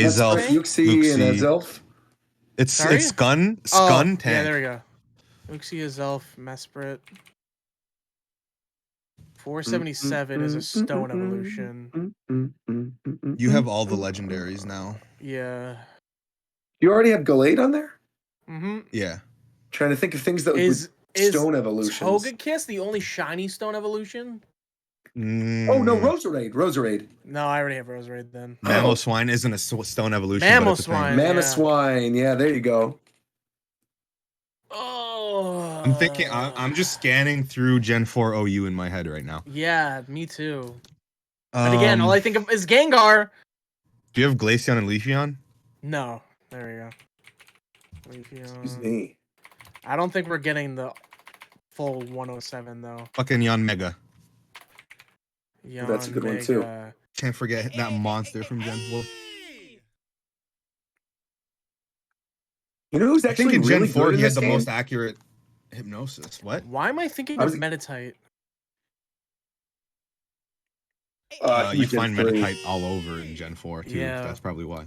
Azelf, Yuxi, and Luxi. Azelf. Sorry? It's Scun, Oh, Tank. yeah, there we go. Luxi, Azelf, Mesprit. 477 is a stone evolution. You have all the legendaries now. Yeah. You already have Gallade on there? Mm-hmm. Yeah. Trying to think of things that would Is stone evolutions. Togekiss the only shiny stone evolution? Oh no, Roserade. No, I already have Roserade then. Mamoswine isn't a stone evolution. Mamoswine. But Mamoswine, yeah, there you go. Oh. I'm thinking. I'm just scanning through Gen 4 OU in my head right now. Yeah, me too. But again, all I think of is Gengar. Do you have Glaceon and Leafeon? No. There we go. Excuse me. I don't think we're getting the full 107 though. Fucking Yanmega. That's a good one too. Can't forget that monster from Gen 4. You know who's I think actually in Gen really 4 good in he had this the game? most accurate hypnosis. What? Why am I thinking of Meditite? You find Meditite all over in Gen 4 too. Yeah. That's probably why.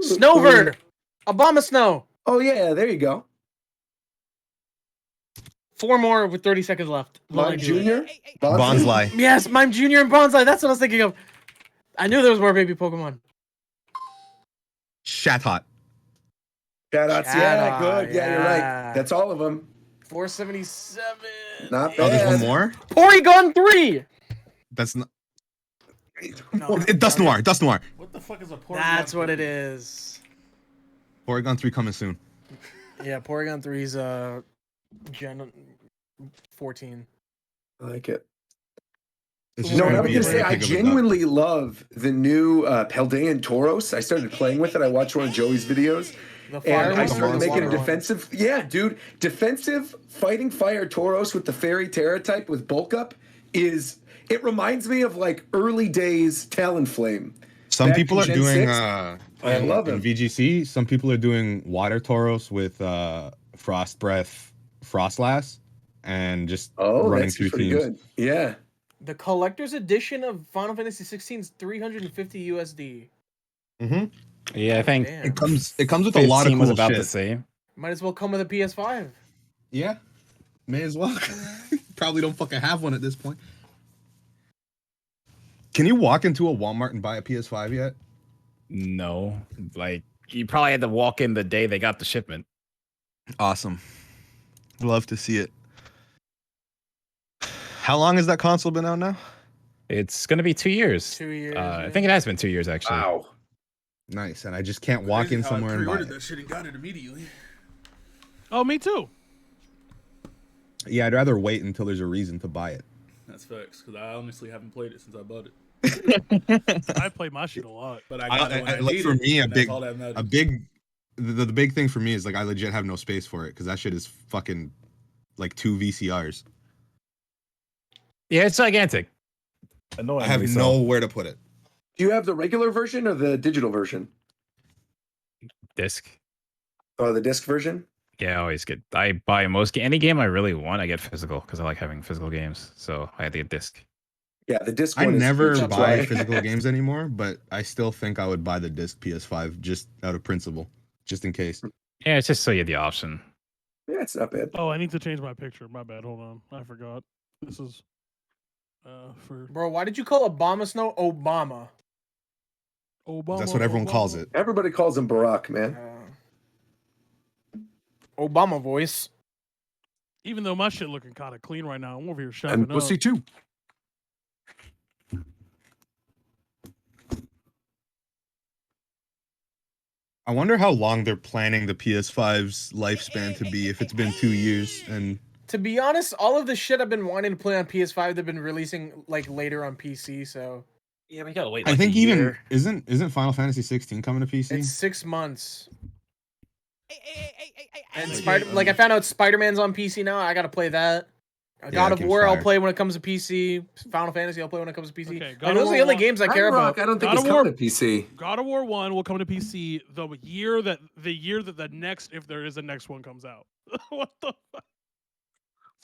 Snowbird! Abomasnow! Oh yeah, there you go. 4 more with 30 seconds left. Mime Jr.? Bonsly. Yes, Mime Jr. and Bonsly. That's what I was thinking of. I knew there was more baby Pokemon. Shatot. Shadowts, yeah, good. Yeah, you're right. That's all of them. 477. Not bad. Oh, there's one more? Porygon 3! That's not. No, Dust Noir. Dust Noir. What the fuck is a Porygon? That's what it is. Porygon 3 coming soon. Yeah, Porygon 3's Gen 14. I like it. It's You know what I was be going a to say? I pick of a genuinely love the new Paldean Tauros. I started playing with it. I watched one of Joey's videos. And I started making a defensive... Yeah, dude. Defensive fighting fire Tauros with the Fairy Terra type with bulk up is... It reminds me of like early days Talonflame. Some people are Gen doing 6, I love in it. VGC. Some people are doing water Tauros with Frost Breath, Frostlass, and just running that's through pretty teams. good. Yeah. The collector's edition of Final Fantasy 16 is 350 USD. Mm-hmm. Yeah, I think Damn. It comes with a lot of cool was about shit. the same. Might as well come with a PS5. Yeah, may as well. Probably don't fucking have one at this point. Can you walk into a Walmart and buy a PS5 yet? No, like you probably had to walk in the day they got the shipment. Awesome. Love to see it. How long has that console been out now? It's gonna be 2 years. 2 years. I think it has been 2 years actually. Wow. Nice, and I just can't walk in somewhere and buy that it. shit and got it immediately. Oh, me too. Yeah, I'd rather wait until there's a reason to buy it. That's facts, because I honestly haven't played it since I bought it. I play my shit a lot. But I got it when I like need for it, me, and that's all that matters. the big thing for me is like I legit have no space for it because that shit is fucking like 2 VCRs. Yeah, it's gigantic. I have nowhere to put it. Do you have the regular version or the digital version? Disc. Oh, the disc version? Yeah, I always get. I buy any game I really want. I get physical because I like having physical games. So I had to get disc. Yeah, the disc I one never is buy physical games anymore, but I still think I would buy the disc PS5 just out of principle, just in case. Yeah, it's just so you have the option. Yeah, it's not bad. Oh, I need to change my picture. My bad. Hold on. I forgot. This is for Bro, why did you call Abomasnow Obama? Obama. That's what everyone calls it. Everybody calls him Barack, man. Obama voice. Even though my shit looking kind of clean right now, I'm over here shopping And pussy too. I wonder how long they're planning the PS5's lifespan to be if it's been 2 years. And To be honest, all of the shit I've been wanting to play on PS5, they've been releasing like later on PC. So Yeah, we gotta wait. I think even isn't Final Fantasy 16 coming to PC? it's 6 months. And I found out Spider-Man's on PC now. I gotta play that. God of game's War, I'll fire. play when it comes to PC. Final Fantasy, I'll play when it comes to PC. Okay, And those are the only games I care about. I don't think God it's of War- coming to PC. God of War 1 will come to PC the year that the next, if there is a next one, comes out. What the fuck?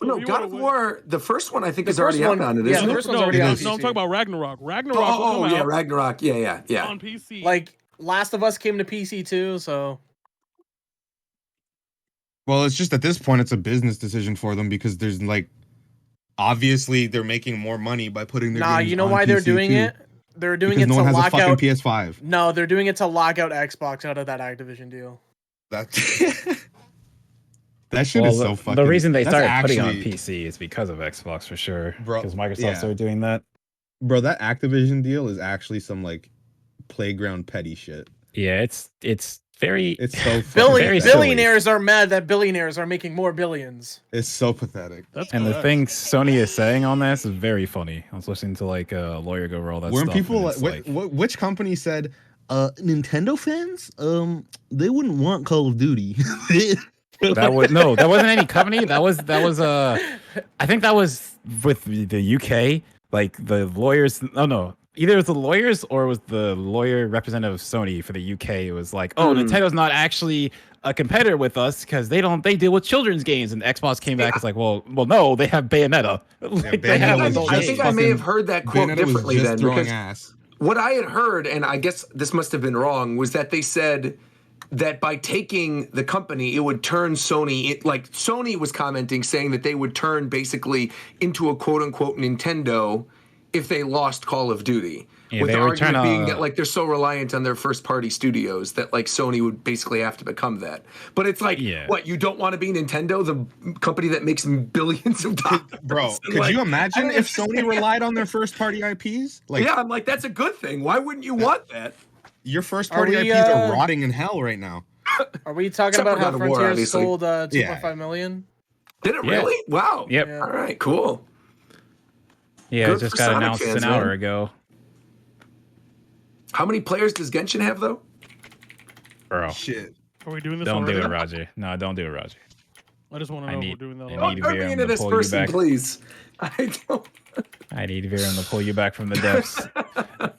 No, if you God wanna of win- War, the first one I think The is already first out one- on it, yeah, isn't the it? first one's No, already no, on I'm PC. talking about Ragnarok. Ragnarok will Oh, come yeah, out Ragnarok. Yeah. on PC. Like Last of Us came to PC too, so Well, it's just at this point, it's a business decision for them because there's like, obviously they're making more money by putting their nah. games You know on why they're PC doing too, it? They're doing because it no to one has a lock fucking out. PS5. No, they're doing it to lock out Xbox out of that Activision deal. That that shit Well, is so the fucking. reason they that's started putting it on actually- PC is because of Xbox for sure. Bro, Because Microsoft yeah. started doing that. Bro, that Activision deal is actually some like playground petty shit. Yeah, it's very. It's so fucking Very pathetic. silly. Billionaires are mad that billionaires are making more billions. It's so pathetic. That's And the correct. thing Sony is saying on this is very funny. I was listening to like a lawyer go over all that Weren't stuff. people and like, it's which company said Nintendo fans they wouldn't want Call of Duty. that wasn't any company. That was I think that was with the UK. Like the lawyers. Oh no, either it was the lawyers or it was the lawyer representative of Sony for the UK. It was like, oh, Nintendo's not actually a competitor with us because they deal with children's games. And Xbox came back. It's like, well, no, they have Bayonetta. Like, they have Bayonetta was adult I just think games. I may fucking- have heard that quote Bayonetta was differently just then, throwing because ass. what I had heard, and I guess this must have been wrong, was that they said that by taking the company, it would turn Sony, like Sony was commenting saying that they would turn basically into a quote unquote Nintendo if they lost Call of Duty. Yeah, With they the would argument turn being a- that like they're so reliant on their first party studios that like Sony would basically have to become that. But it's like, Yeah. what, you don't want to be Nintendo, the company that makes billions of dollars? Bro, And, could like, you I imagine don't if Sony understand. relied on their first party IPs? Like Yeah, I'm like, that's a good thing. Why wouldn't you want that? your first Are party we, IPs are rotting in hell right now. Are we talking Except about for how God of War, Frontiers obviously. sold 2.5 Yeah. million? Did it Yeah. really? Wow. Yep. Yeah. All right, cool. Yeah, Good it just for got Sonic announced fans, an hour man. ago. How many players does Genshin have though? Bro, Shit. Are we doing this don't do already? it, Roger. No, don't do it, Roger. I just want to I know need- if we're doing that. I already. need- Don't turn Verum me into to this pull you person, back. please. I don't. I need Viren to pull you back from the depths.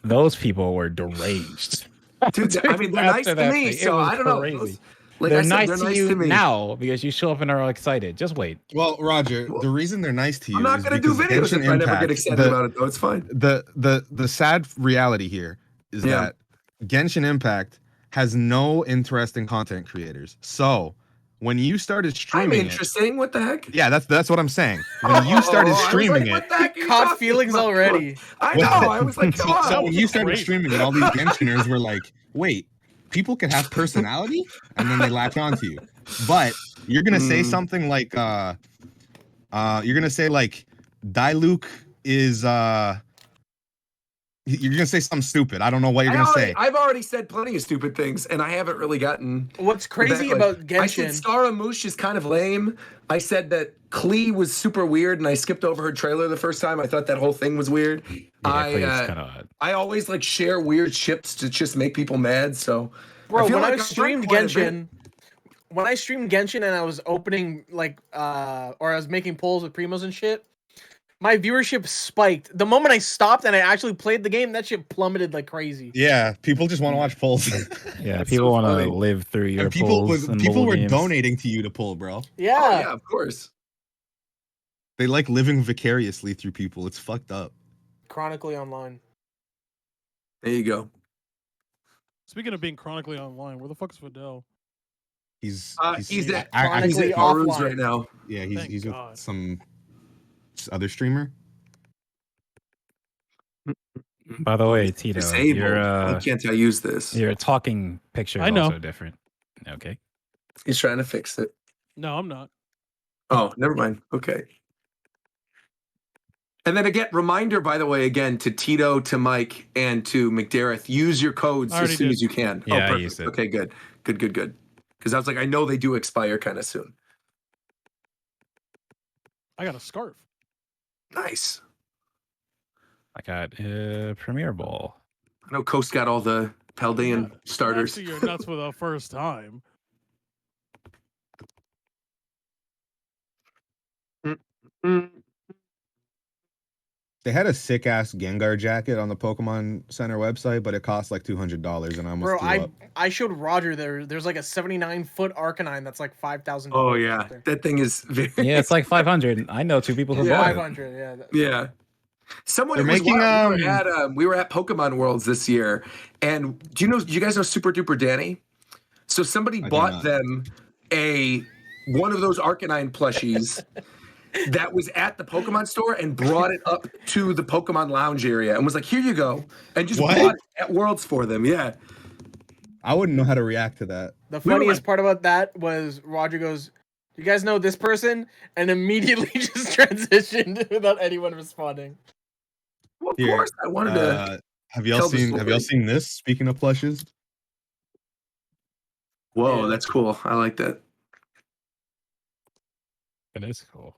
Those people were deranged. Dude, I mean, they're nice After to that me, thing, it so was I don't know. crazy. Those- Like They're I said, nice they're to nice you to me. now because you show up and are all excited. Just wait. Well, Roger, the reason they're nice to you I'm not is going to do because videos Genshin if I never Impact, get excited about it, though. It's fine. the sad reality here is Yeah. that Genshin Impact has no interesting content creators. So when you started I'm streaming it, interesting. What the heck? yeah, that's what I'm saying. When you started I was streaming like, what it, the heck are you Caught talking feelings about? already. I know. I was like, come on. so when you started great. streaming it, all these Genshiners were like, "Wait, people can have personality," and then they latch onto you. But you're gonna say something like, you're gonna say like, Diluc is you're gonna say something stupid. I don't know what you're gonna say. I've already said plenty of stupid things, and I haven't really gotten. What's crazy Exactly. about I said Genshin? Scaramouche is kind of lame. I said that Klee was super weird, and I skipped over her trailer the first time. I thought that whole thing was weird. Yeah, kind of odd. I always like share weird ships to just make people mad. So, Bro, feel when like I I've done streamed quite a bit. Genshin, when I streamed Genshin and I was opening like or I was making polls with primos and shit, my viewership spiked. The moment I stopped and I actually played the game, that shit plummeted like crazy. Yeah, people just want to watch polls. Yeah, That's people so want funny. to live through your And people polls and people mobile were games. donating to you to pull, bro. Yeah. Oh, yeah, of course. They like living vicariously through people. It's fucked up. Chronically Online. There you go. Speaking of being chronically online, where the fuck is Fidel? He's at Chronically He's at offline. Maru's right now. yeah, Thank he's with God. some other streamer. By the way, Tito, Disabled. Why your can't I use this? your talking picture I is know. also different. Okay. He's trying to fix it. No, I'm not. Oh, never mind. Okay. And then again, reminder, by the way, again to Tito, to Mike, and to McDareth, use your codes I as already soon did. as you can. Yeah, I perfect. used it. Okay, good. Because I was like, I know they do expire kind of soon. I got a scarf. Nice. I got Premiere Ball. I know Coast got all the Paldean starters. Actually, you're nuts for the first time. They had a sick ass Gengar jacket on the Pokemon Center website, but it cost like $200, and I almost Bro, threw up. I showed Roger there's like a 79-foot Arcanine that's like $5,000. Oh yeah, that thing is very. Yeah, it's like 500. I know 2 people who Yeah. bought it. 500. Yeah. Yeah. Someone They're it was making, wild. We were at Pokemon Worlds this year, and do you guys know Super Duper Danny? So somebody do bought not. them one of those Arcanine plushies that was at the Pokemon store and brought it up to the Pokemon Lounge area and was like, "Here you go," and just What? bought it at Worlds for them. Yeah. I wouldn't know how to react to that. The We were funniest like- part about that was Roger goes, "You guys know this person?" and immediately just transitioned without anyone responding. Well, of Here, course, I wanted to. Have y'all tell the seen? Have y'all story. seen this? Speaking of plushes, Whoa, Yeah. that's cool. I like that. It is cool.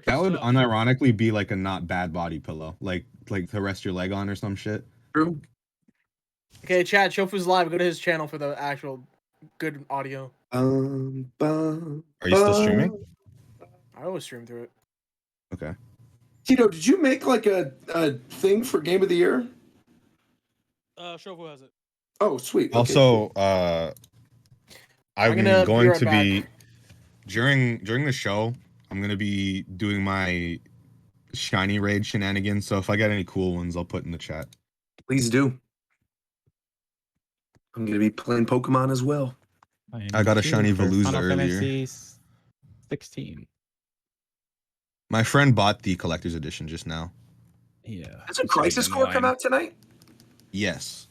that would unironically be like a not bad body pillow, like to rest your leg on or some shit. True. Okay, chat. Shofu's live. Go to his channel for the actual good audio. Are you still streaming? I always stream through it. Okay. Tito, did you make like a thing for Game of the Year? Shofu has it. Oh, sweet. Okay. Also, I'm gonna be going right to be back. during the show. I'm gonna be doing my shiny raid shenanigans. So if I get any cool ones, I'll put in the chat. Please do. I'm gonna be playing Pokemon as well. I got a shiny For Veluza Final earlier. Fantasy 16. My friend bought the collector's edition just now. Yeah. Has a Crisis Core come out tonight? Yes,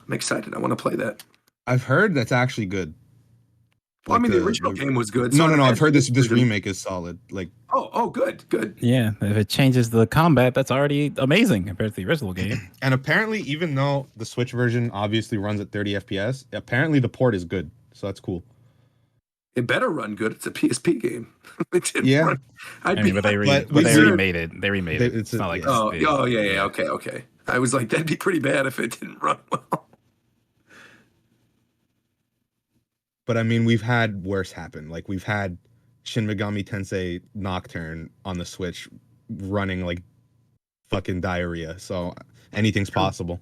I'm excited. I want to play that. I've heard that's actually good. Well, I Like mean, the original game was good. so No, I'd I've heard this imagine- remake is solid. Like, Oh, good. Yeah, if it changes the combat, that's already amazing compared to the original game. and apparently, even though the Switch version obviously runs at 30 FPS, apparently the port is good. So that's cool. It better run good. It's a PSP game. It didn't Yeah. run- I'd I be mean, but they But but they we're- remade it. They remade it. It's It's a- not like yeah. Oh, it's the- yeah. Okay. I was like, that'd be pretty bad if it didn't run well. But I mean, we've had worse happen. Like we've had Shin Megami Tensei Nocturne on the Switch running like fucking diarrhea. So anything's possible.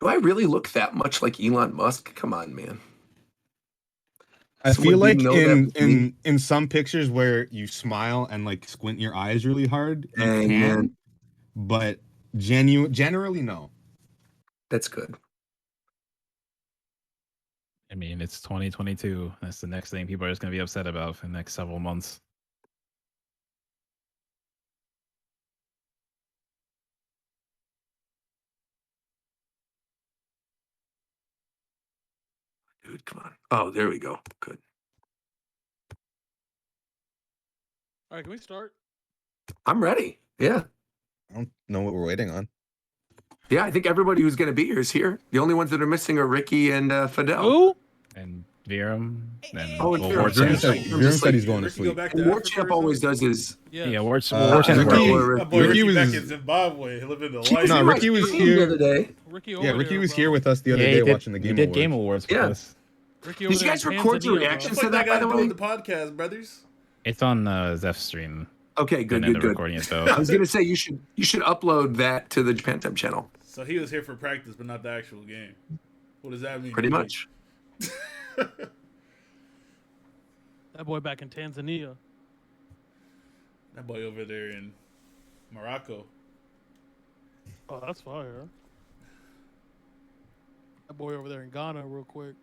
Do I really look that much like Elon Musk? Come on, man. I Someone feel like didn't know that was me. in some pictures where you smile and like squint your eyes really hard, you Dang, can, man. but generally no. That's good. I mean, it's 2022. That's the next thing people are just going to be upset about for the next several months. Dude, come on. Oh, there we go. Good. All right, can we start? I'm ready. Yeah. I don't know what we're waiting on. Yeah, I think everybody who's going to be here is here. The only ones that are missing are Ricky and Fidel. Who? And Virum. And Oh, and well, Virum. War Virum Champ. said, I'm Virum just said like- he's going to Ricky go sleep. back And to War Africa Champ or always something? does his. Yeah, War Champ's Ricky- Ricky- My boy Ricky Ricky was- back in Zimbabwe, living the He life. was No, in my Ricky was stream here- the other day. Ricky Yeah, over Ricky there, was bro. here with us the other Yeah, day he did, watching the he Game did Awards. Game Awards with Yeah. us. Ricky over Did you there guys in record your Tanzania, bro. reactions? What to the fuck that, I by the gotta do way? with the podcast, brothers? It's on Zeph's stream. Okay, And good, then good, the good. recording it though. I was gonna say you should upload that to the Japan Time channel. So he was here for practice, but not the actual game. What does that mean? Pretty much. That boy back in Tanzania. That boy over there in Morocco. Oh, that's fire. That boy over there in Ghana, real quick.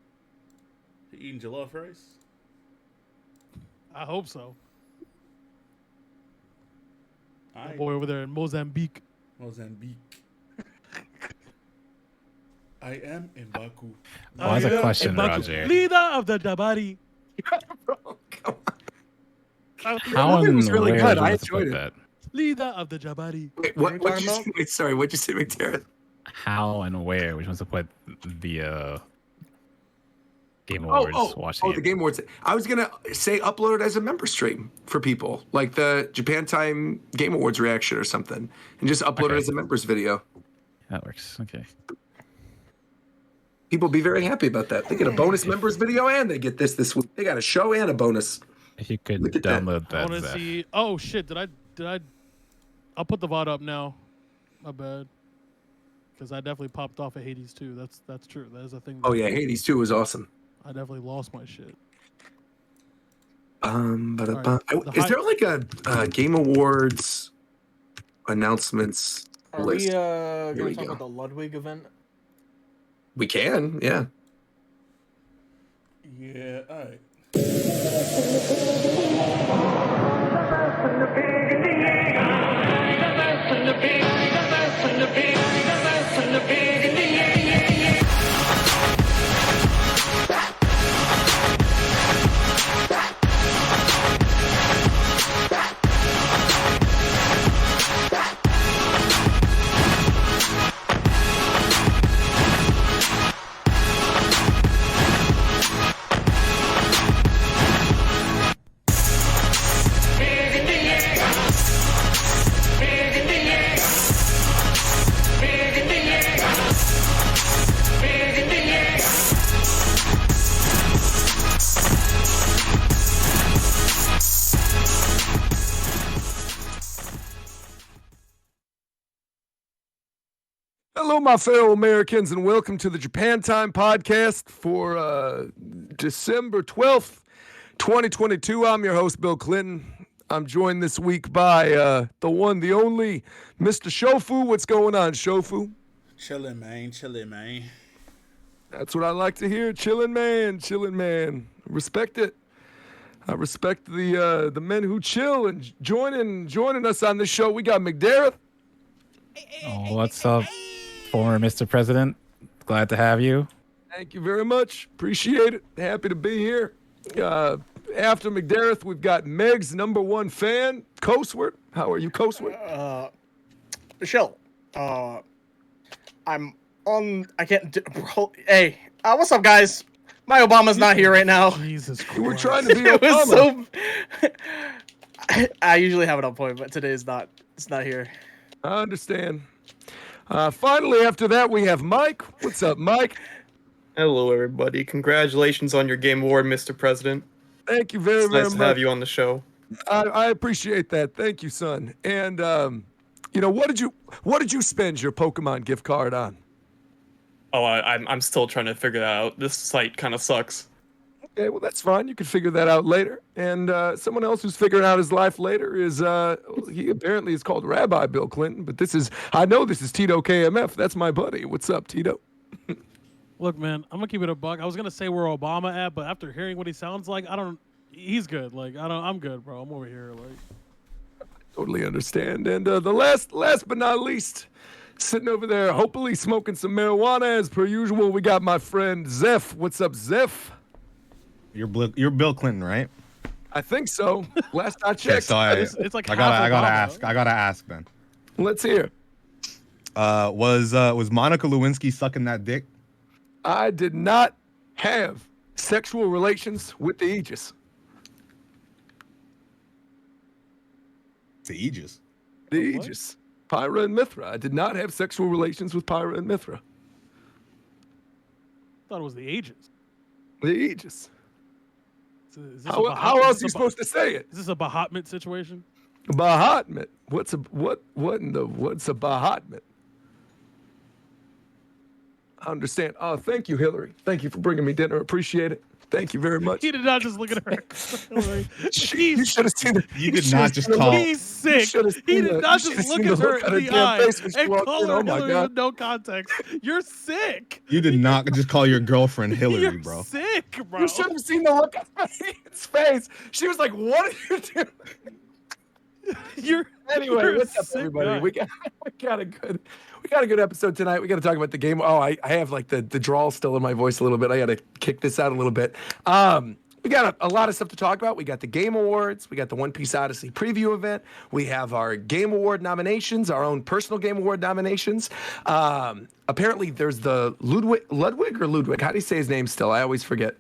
He eating jollof rice? I hope so. That Alright. boy over there in Mozambique. Mozambique. I am in Baku. Oh, that's a Leader question, of Baku. Roger. Leader of the Jabari. Bro, come on. How movie and was really where good. would you I want to put enjoyed it. that? Leader of the Jabari. Wait, What are you what'd talking you about? say? Wait, sorry, what'd you say, McTarrant? How and where would you want to put the Game Awards watching the Game Awards. I was gonna say upload it as a member stream for people, like the Japan Time Game Awards reaction or something, and just upload it Okay. as a members video. That works. Okay. People be very happy about that. They get a bonus members video and they get this week. They got a show and a bonus. If you could Look at that. download I that, want to Zeph. see. Oh shit! Did I? I'll put the VOD up now. My bad. Because I definitely popped off at Hades 2. That's true. That is a thing. Oh yeah, Hades 2 was awesome. I definitely lost my shit. Is there like a Game Awards announcements Are list? we Here gonna we talk go. about the Ludwig event? We can, yeah. Yeah, all right. Hello, my fellow Americans, and welcome to the Japan Time podcast for December 12th, 2022. I'm your host, Bill Clinton. I'm joined this week by the one, the only, Mr. Shofu. What's going on, Shofu? Chillin', man. Chillin', man. That's what I like to hear. Chillin' man, chillin' man. Respect it. I respect the men who chill and joining us on this show. We got McDareth. Oh, what's up, former Mr. President? Glad to have you. Thank you very much. Appreciate it. Happy to be here. After McDareth, we've got Meg's #1 fan, Coasward. How are you, Coasward? Michelle, I'm on. I can't. Bro, hey, what's up, guys? My Obama's not here right now. Jesus Christ. You were trying to be It was Obama. so. I usually have it on point, but today is not. It's not here. I understand. Finally, after that, we have Mike. What's up, Mike? Hello, everybody. Congratulations on your Game Award, Mr. President. Thank you very, It's very nice to much. have you on the show. I appreciate that. Thank you, son. And what did you spend your Pokemon gift card on? Oh, I'm still trying to figure that out. This site kind of sucks. Okay, well that's fine. You can figure that out later. And someone else who's figuring out his life later is he apparently is called Rabbi Bill Clinton, but I know this is Tito KMF. That's my buddy. What's up, Tito? Look, man, I'm gonna keep it a buck. I was gonna say where Obama at, but after hearing what he sounds like, he's good. Like, I'm good, bro. I'm over here, like. Totally understand. And the last but not least, sitting over there, hopefully smoking some marijuana as per usual, we got my friend Zeph. What's up, Zeph? You're Bill Clinton, right? I think so. Last I Okay, checked. so I It's like I half gotta Obama. ask then. Let's hear. Was Monica Lewinsky sucking that dick? I did not have sexual relations with the Aegis. The Aegis. The What? Aegis. Pyra and Mithra. I did not have sexual relations with Pyra and Mithra. Thought it was the Aegis. The Aegis. Is this How else are you supposed to say it? Is this a Bahatmit situation? Bahatmit. What's a Bahatmit? I understand. Oh, thank you, Hillary. Thank you for bringing me dinner. Appreciate it. Thank you very much. He did not just look at her. Like, You should have seen it. You did not just call. He's sick. should've He seen did the- not you just should've look seen at the her look on in the her damn eye face when she and walked call in. her Oh my Hillary God. with no context. You're sick. You did not just call your girlfriend Hillary, You're bro. sick, bro. You should have seen the look on his face. She was like, "What are you doing?" You're Anyway, you're a what's up, sick everybody? guy. We got a good episode tonight. We got to talk about the game. Oh, I have like the drawl still in my voice a little bit. I got to kick this out a little bit. We got a lot of stuff to talk about. We got the Game Awards. We got the One Piece Odyssey preview event. We have our Game Award nominations, our own personal Game Award nominations. Apparently, there's the Ludwig. How do you say his name still? I always forget.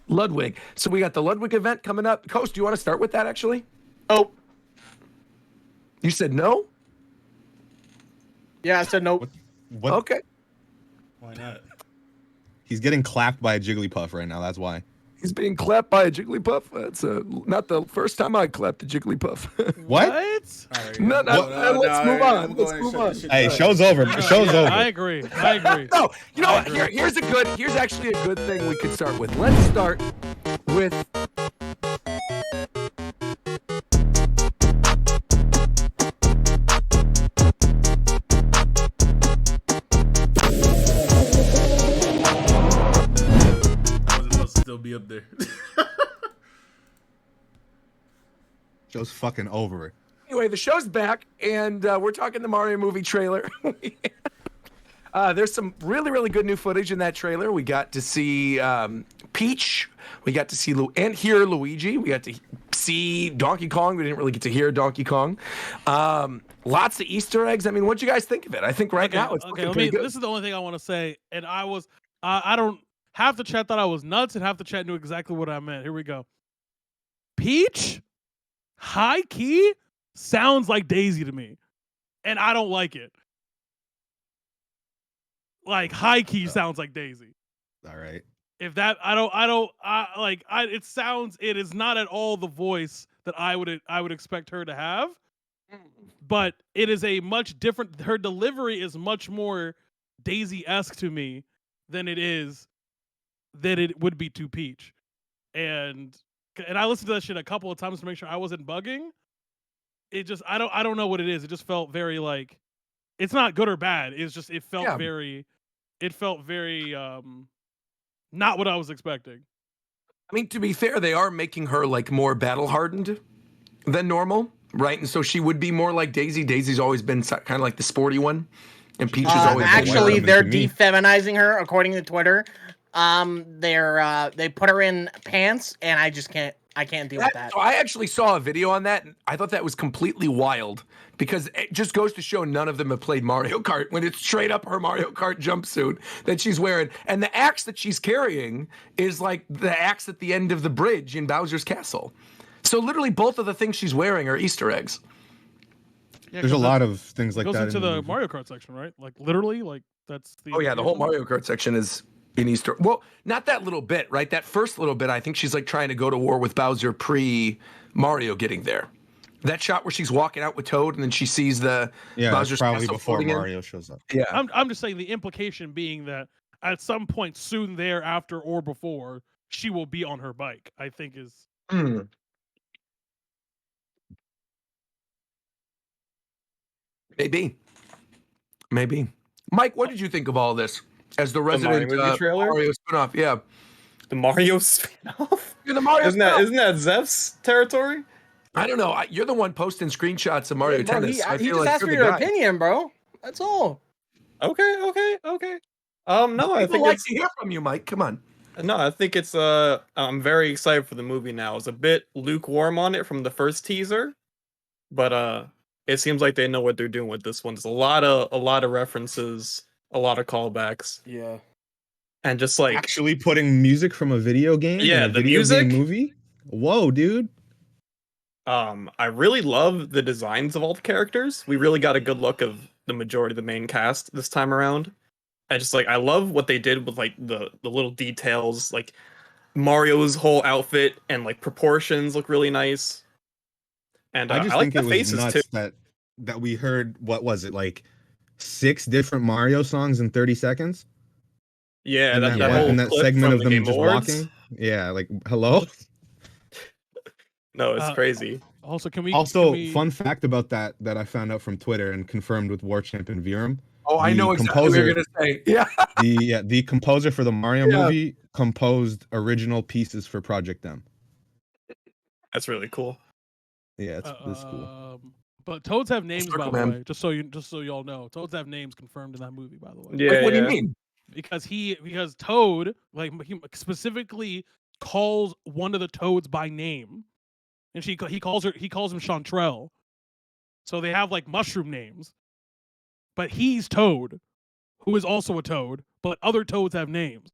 Ludwig. So we got the Ludwig event coming up. Coast, do you want to start with that, actually? Oh, You said no? yeah, I said nope. What? Okay. Why not? He's getting clapped by a Jigglypuff right now. That's why. He's being clapped by a Jigglypuff. That's not the first time I clapped a Jigglypuff. What? All right, No, let's move on. Let's move on. Hey, show's over. Show's over. I agree. I agree. No, you know what? Here's actually a good thing we could start with. Let's start with. Still be up there. Show's fucking over. Anyway, the show's back, and we're talking the Mario movie trailer. There's some really, really good new footage in that trailer. We got to see Peach. We got to see and hear Luigi. We got to see Donkey Kong. We didn't really get to hear Donkey Kong. Lots of Easter eggs. I mean, what'd you guys think of it? I think now it's looking pretty good. This is the only thing I want to say, and I don't. Half the chat thought I was nuts, and half the chat knew exactly what I meant. Here we go. Peach, high key, sounds like Daisy to me, and I don't like it. Like high key sounds like Daisy. All right. If that, it is not at all the voice that I would expect her to have, but it is a much different. Her delivery is much more Daisy-esque to me than it would be to Peach. And I listened to that shit a couple of times to make sure I wasn't bugging. It just I don't know what it is. It just felt very like it's not good or bad. It's just it felt very not what I was expecting. I mean, to be fair, they are making her like more battle hardened than normal, right? And so she would be more like Daisy. Daisy's always been kind of like the sporty one, and Peach has always actually been they're defeminizing her according to Twitter. They put her in pants, and I can't deal with that. So I actually saw a video on that, and I thought that was completely wild because it just goes to show none of them have played Mario Kart when it's straight up her Mario Kart jumpsuit that she's wearing. And the axe that she's carrying is like the axe at the end of the bridge in Bowser's Castle. So literally both of the things she's wearing are Easter eggs. Yeah, There's a lot of things like goes that. into in the movie. Mario Kart section, right? Like literally, like that's the. Oh yeah, the whole Mario Kart section is in Easter. Well, not that little bit, right? That first little bit, I think she's like trying to go to war with Bowser pre Mario getting there. That shot where she's walking out with Toad and then she sees the Bowser's probably Castle before floating in. Mario shows up. Yeah, I'm just saying the implication being that at some point soon thereafter or before she will be on her bike. I think is. Maybe. Mike, what did you think of all this as the resident Mario movie trailer? Mario spinoff? Yeah, The Mario spin-off? you're the Mario. Isn't that Zeph's territory? I don't know. You're the one posting screenshots of Mario Bro, Tennis. I he feel just like asked for you're the your guy. opinion, bro. That's all. Okay. No, I People think like it's to hear from you, Mike. Come on. no, I think it's I'm very excited for the movie now. I was a bit lukewarm on it from the first teaser, but it seems like they know what they're doing with this one. There's a lot of references, a lot of callbacks, Yeah. and just like Actually putting music from a video game. Yeah, in a the video game music. movie. Whoa, dude. I really love the designs of all the characters. We really got a good look of the majority of the main cast this time around. I just I love what they did with like the little details, like Mario's whole outfit and like proportions look really nice. And I just like think the it was faces nuts too. that we heard. What was it, like 6 different Mario songs in 30 seconds? Yeah, And that whole and that clip segment from of the them Game just Awards. walking. Yeah, like hello. No, it's crazy. Also, can we Fun fact about that I found out from Twitter and confirmed with War Champion Virum. Oh, I The know exactly what you're composer- gonna say. Yeah. The composer for the Mario Yeah. movie composed original pieces for Project M. That's really cool. Yeah, it's cool. But toads have names, by Circle the Man. way. Just so y'all know, toads have names confirmed in that movie, by the way. Yeah, What do you yeah. mean? Because Toad, like he specifically calls one of the toads by name, and he calls him Chantrell. So they have like mushroom names, but he's Toad, who is also a toad. But other toads have names.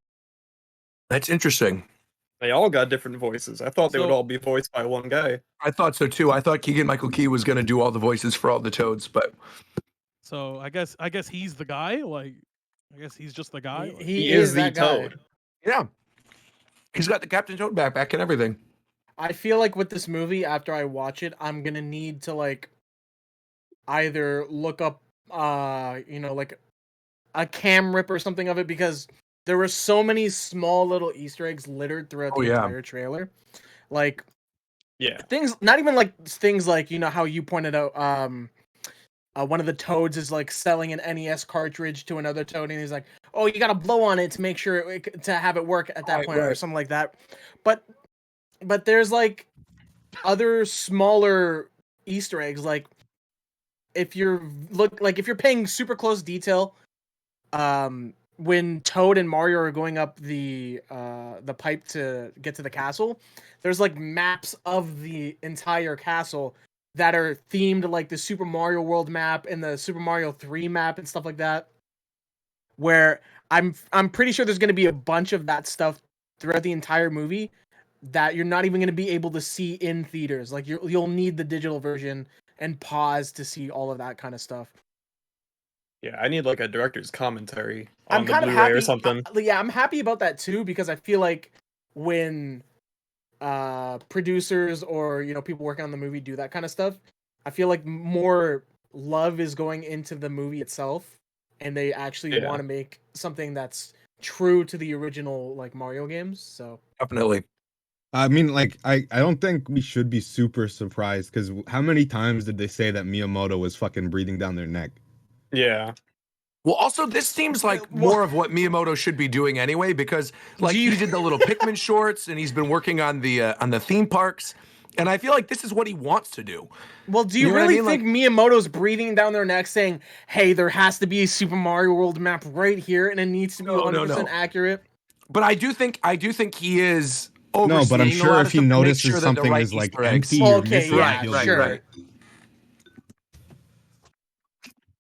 That's interesting. They all got different voices. I thought they would So- all be voiced by one guy. I thought so too. I thought Keegan Michael Key was gonna do all the voices for all the toads, but So I guess he's the guy. Like, I guess he's just the guy. Like, He is the that guy. Toad. Yeah. He's got the Captain Toad backpack and everything. I feel like with this movie, after I watch it, I'm gonna need to like either look up, like a cam rip or something of it, because there were so many small little Easter eggs littered throughout the entire trailer. Like, Yeah. things, not even like things like, how you pointed out, one of the Toads is like selling an NES cartridge to another Toad, and he's like, "Oh, you gotta blow on it to make sure to have it work at that point," or something like that. But there's like other smaller Easter eggs, like if you're paying super close detail, when Toad and Mario are going up the pipe to get to the castle, there's like maps of the entire castle that are themed like the Super Mario World map and the Super Mario 3 map and stuff like that. Where I'm pretty sure there's going to be a bunch of that stuff throughout the entire movie that you're not even going to be able to see in theaters. Like you'll need the digital version and pause to see all of that kind of stuff. Yeah, I need like a director's commentary on I'm the kind of Blu-ray happy or something. Yeah, I'm happy about that too, because I feel like when producers or people working on the movie do that kind of stuff, I feel like more love is going into the movie itself, and they actually want to make something that's true to the original like Mario games. So Definitely. I mean, like, I don't think we should be super surprised, because how many times did they say that Miyamoto was fucking breathing down their neck? Yeah. Well, also, this seems like more of what Miyamoto should be doing anyway, because like he did the little Pikmin shorts, and he's been working on the theme parks, and I feel like this is what he wants to do. Well, do you know what I really mean? think Miyamoto's breathing down their neck saying, "Hey, there has to be a Super Mario World map right here, and it needs to be 100% accurate"? But I do think he is. No, but I'm overseeing a sure lot if of he stuff to make notices sure that the something right is like Easter eggs- empty or Okay, missing, yeah, he'll right, do it. right.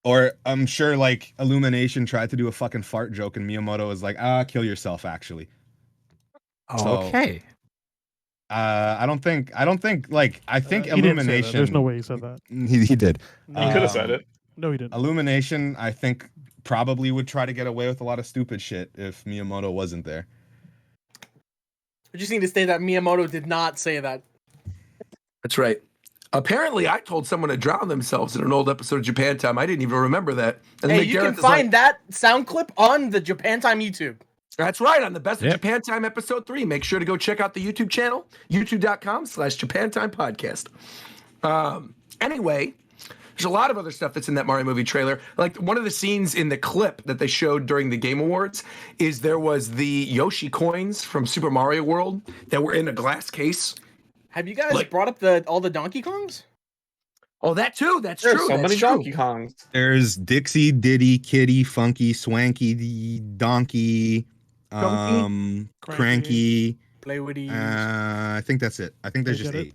Or I'm sure like Illumination tried to do a fucking fart joke, and Miyamoto was like, kill yourself, actually. So, Okay. I don't think like, I think he didn't say that. Illumination. There's no way he said that. He did. No, He could have said it. No, he didn't. Illumination, I think, probably would try to get away with a lot of stupid shit if Miyamoto wasn't there. I just need to say that Miyamoto did not say that. That's right. Apparently, I told someone to drown themselves in an old episode of Japan Time. I didn't even remember that. And Hey, then you Gareth can is find like, that sound clip on the Japan Time YouTube. That's right, on the Best of Yep. Japan Time episode 3. Make sure to go check out the YouTube channel, youtube.com/JapanTime Podcast. Anyway, there's a lot of other stuff that's in that Mario movie trailer. Like one of the scenes in the clip that they showed during the Game Awards is there was the Yoshi coins from Super Mario World that were in a glass case. Have you guys Like- brought up all the Donkey Kongs? Oh, that too. That's There's true. so That's many true. Donkey Kongs. There's Dixie, Diddy, Kitty, Funky, Swanky, Donkey, Cranky. Play with these. I think that's it. I think there's I just get it. 8.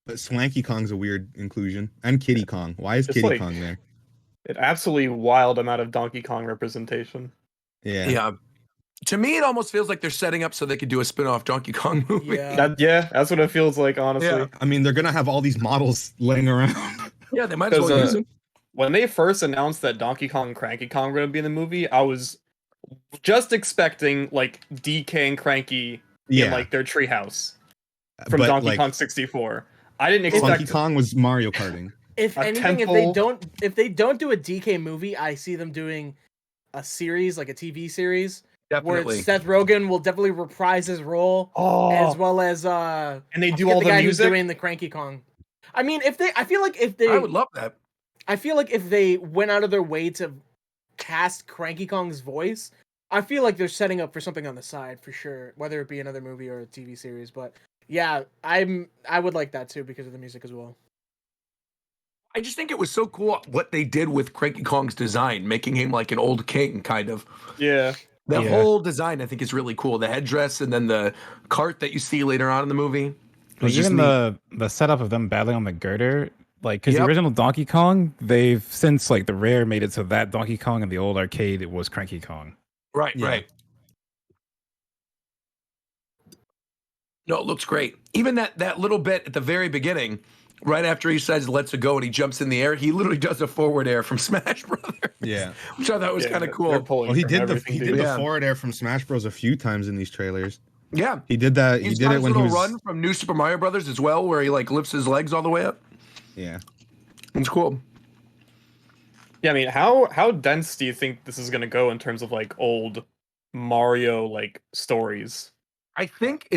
But Swanky Kong's a weird inclusion, and Kitty Kong. Why is It's Kitty like- Kong there? An absolutely wild amount of Donkey Kong representation. Yeah. Yeah. To me, it almost feels like they're setting up so they could do a spin-off Donkey Kong movie. Yeah. That's what it feels like, honestly. Yeah. I mean, they're gonna have all these models laying around. Yeah, they might as well Because, use them. when they first announced that Donkey Kong and Cranky Kong were going to be in the movie, I was just expecting like DK and Cranky in like their treehouse from But, Donkey like, Kong 64. I didn't Funky expect Kong was Mario Karting. If a anything, temple- if they don't do a DK movie, I see them doing a series, like a TV series, Definitely. where Seth Rogen will definitely reprise his role, as well as and they I do forget all the the guy who's music. doing the Cranky Kong. I mean, I feel like if they, I would love that. I feel like if they went out of their way to cast Cranky Kong's voice, I feel like they're setting up for something on the side for sure, whether it be another movie or a TV series. But yeah, I would like that too because of the music as well. I just think it was so cool what they did with Cranky Kong's design, making him like an old king, kind of. Yeah. The Yeah. whole design, I think, is really cool. The headdress and then the cart that you see later on in the movie. It Like, was just even neat. the setup of them battling on the girder, like because Yep. the original Donkey Kong, they've since like the Rare made it so that Donkey Kong and the old arcade it was Cranky Kong. Right, Yeah. right. No, it looks great. Even that little bit at the very beginning right after he says "Let's go" and he jumps in the air, he literally does a forward air from Smash Brothers. Yeah. Which I thought was kind of They're cool. pulling Oh, he from did everything, dude. the Yeah. forward air from Smash Bros a few times in these trailers. Yeah. He did that. He He's did got it his when he little was run from New Super Mario Brothers as well, where he like lifts his legs all the way up. Yeah. It's cool. Yeah, I mean, how dense do you think this is gonna go in terms of like old Mario like stories? I think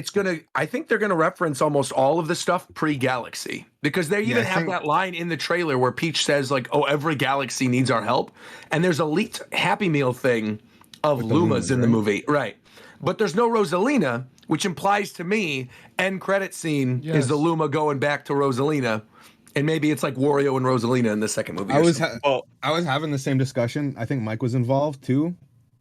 they're gonna reference almost all of the stuff pre-Galaxy because they even I have think- that line in the trailer where Peach says like, "Oh, every galaxy needs our help," and there's a leaked Happy Meal thing of With the Lumas Lumas, in the right? movie, right? But there's no Rosalina, which implies to me end credit scene is the Yes. Luma going back to Rosalina, and maybe it's like Wario and Rosalina in the second movie. I or was something. Well, I was having the same discussion. I think Mike was involved too,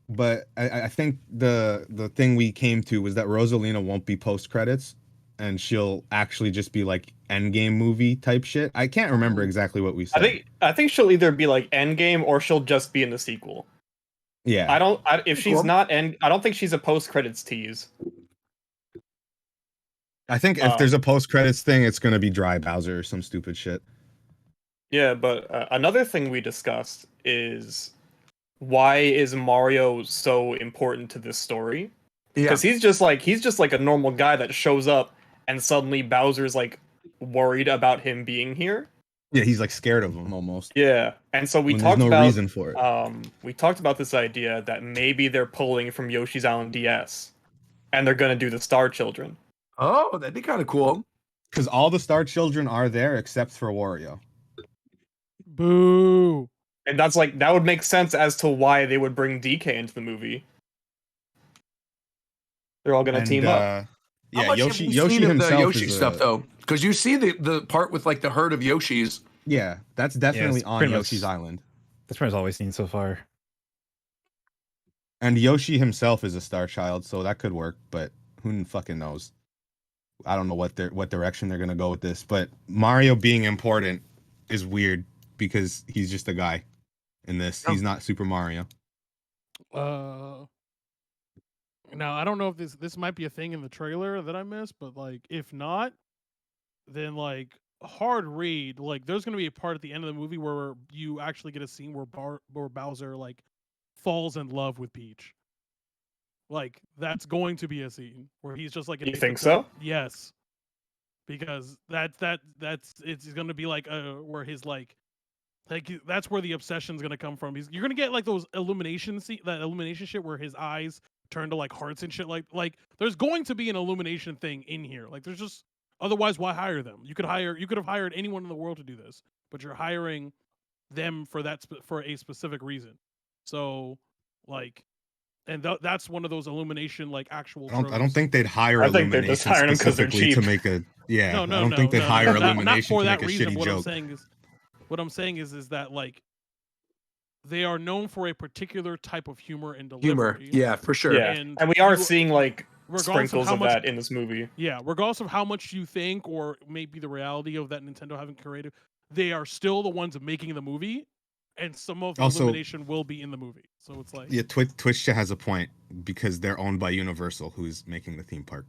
but I think the thing we came to was that Rosalina won't be post credits, and she'll actually just be like Endgame movie type shit. I can't remember exactly what we said. I think she'll either be like Endgame or she'll just be in the sequel. yeah. If she's Cool. not I don't think she's a post credits tease. I think if there's a post credits thing, it's gonna be Dry Bowser or some stupid shit. Yeah, but another thing we discussed is why is Mario so important to this story? Yeah, Because he's just like a normal guy that shows up and suddenly Bowser's like worried about him being here. Yeah, he's like scared of him almost. Yeah, and so we when talked there's no about reason for it. we talked about this idea that maybe they're pulling from Yoshi's Island DS, and they're gonna do the Star Children. oh, that'd be kind of cool. Because all the Star Children are there except for Wario. Boo. And that's like that would make sense as to why they would bring DK into the movie. They're all gonna And, team up. How Yeah, much Yoshi. have we Yoshi seen of himself the Yoshi is stuff though, because you see the part with like the herd of Yoshis. Yeah, that's definitely it's on pretty much- Yoshi's Island. That's pretty much all we've seen so far. And Yoshi himself is a Star Child, so that could work. But who fucking knows? I don't know what direction they're gonna go with this. But Mario being important is weird because he's just a guy in this. He's not Super Mario. Now I don't know if this might be a thing in the trailer that I missed, but like if not, then like hard read, like there's gonna be a part at the end of the movie where you actually get a scene where Bowser like falls in love with Peach. Like that's going to be a scene where he's just like You think so? Yes. Because that's it's going to be like where his like that's where the obsession's going to come from. You're going to get like those illumination shit where his eyes turn to like hearts and shit like there's going to be an illumination thing in here. Like there's just otherwise why hire them? You could have hired anyone in the world to do this, but you're hiring them for for a specific reason. So like and that's one of those illumination like actual I don't tropes. think they'd hire I think they're Illumination just hiring 'em 'cause they're specifically to cheap. make a No, I don't think they'd hire not Illumination for to that make a reason. shitty What joke. I'm saying is that like they are known for a particular type of humor and Humor, delivery. yeah, for sure. Yeah, and and we are you- seeing like regardless sprinkles how of much- that in this movie. Yeah, regardless of how much you think or maybe the reality of that Nintendo having creative, they are still the ones making the movie, and some of the Also- Illumination will be in the movie. So it's like Yeah, Twitch has a point because they're owned by Universal, who's making the theme park.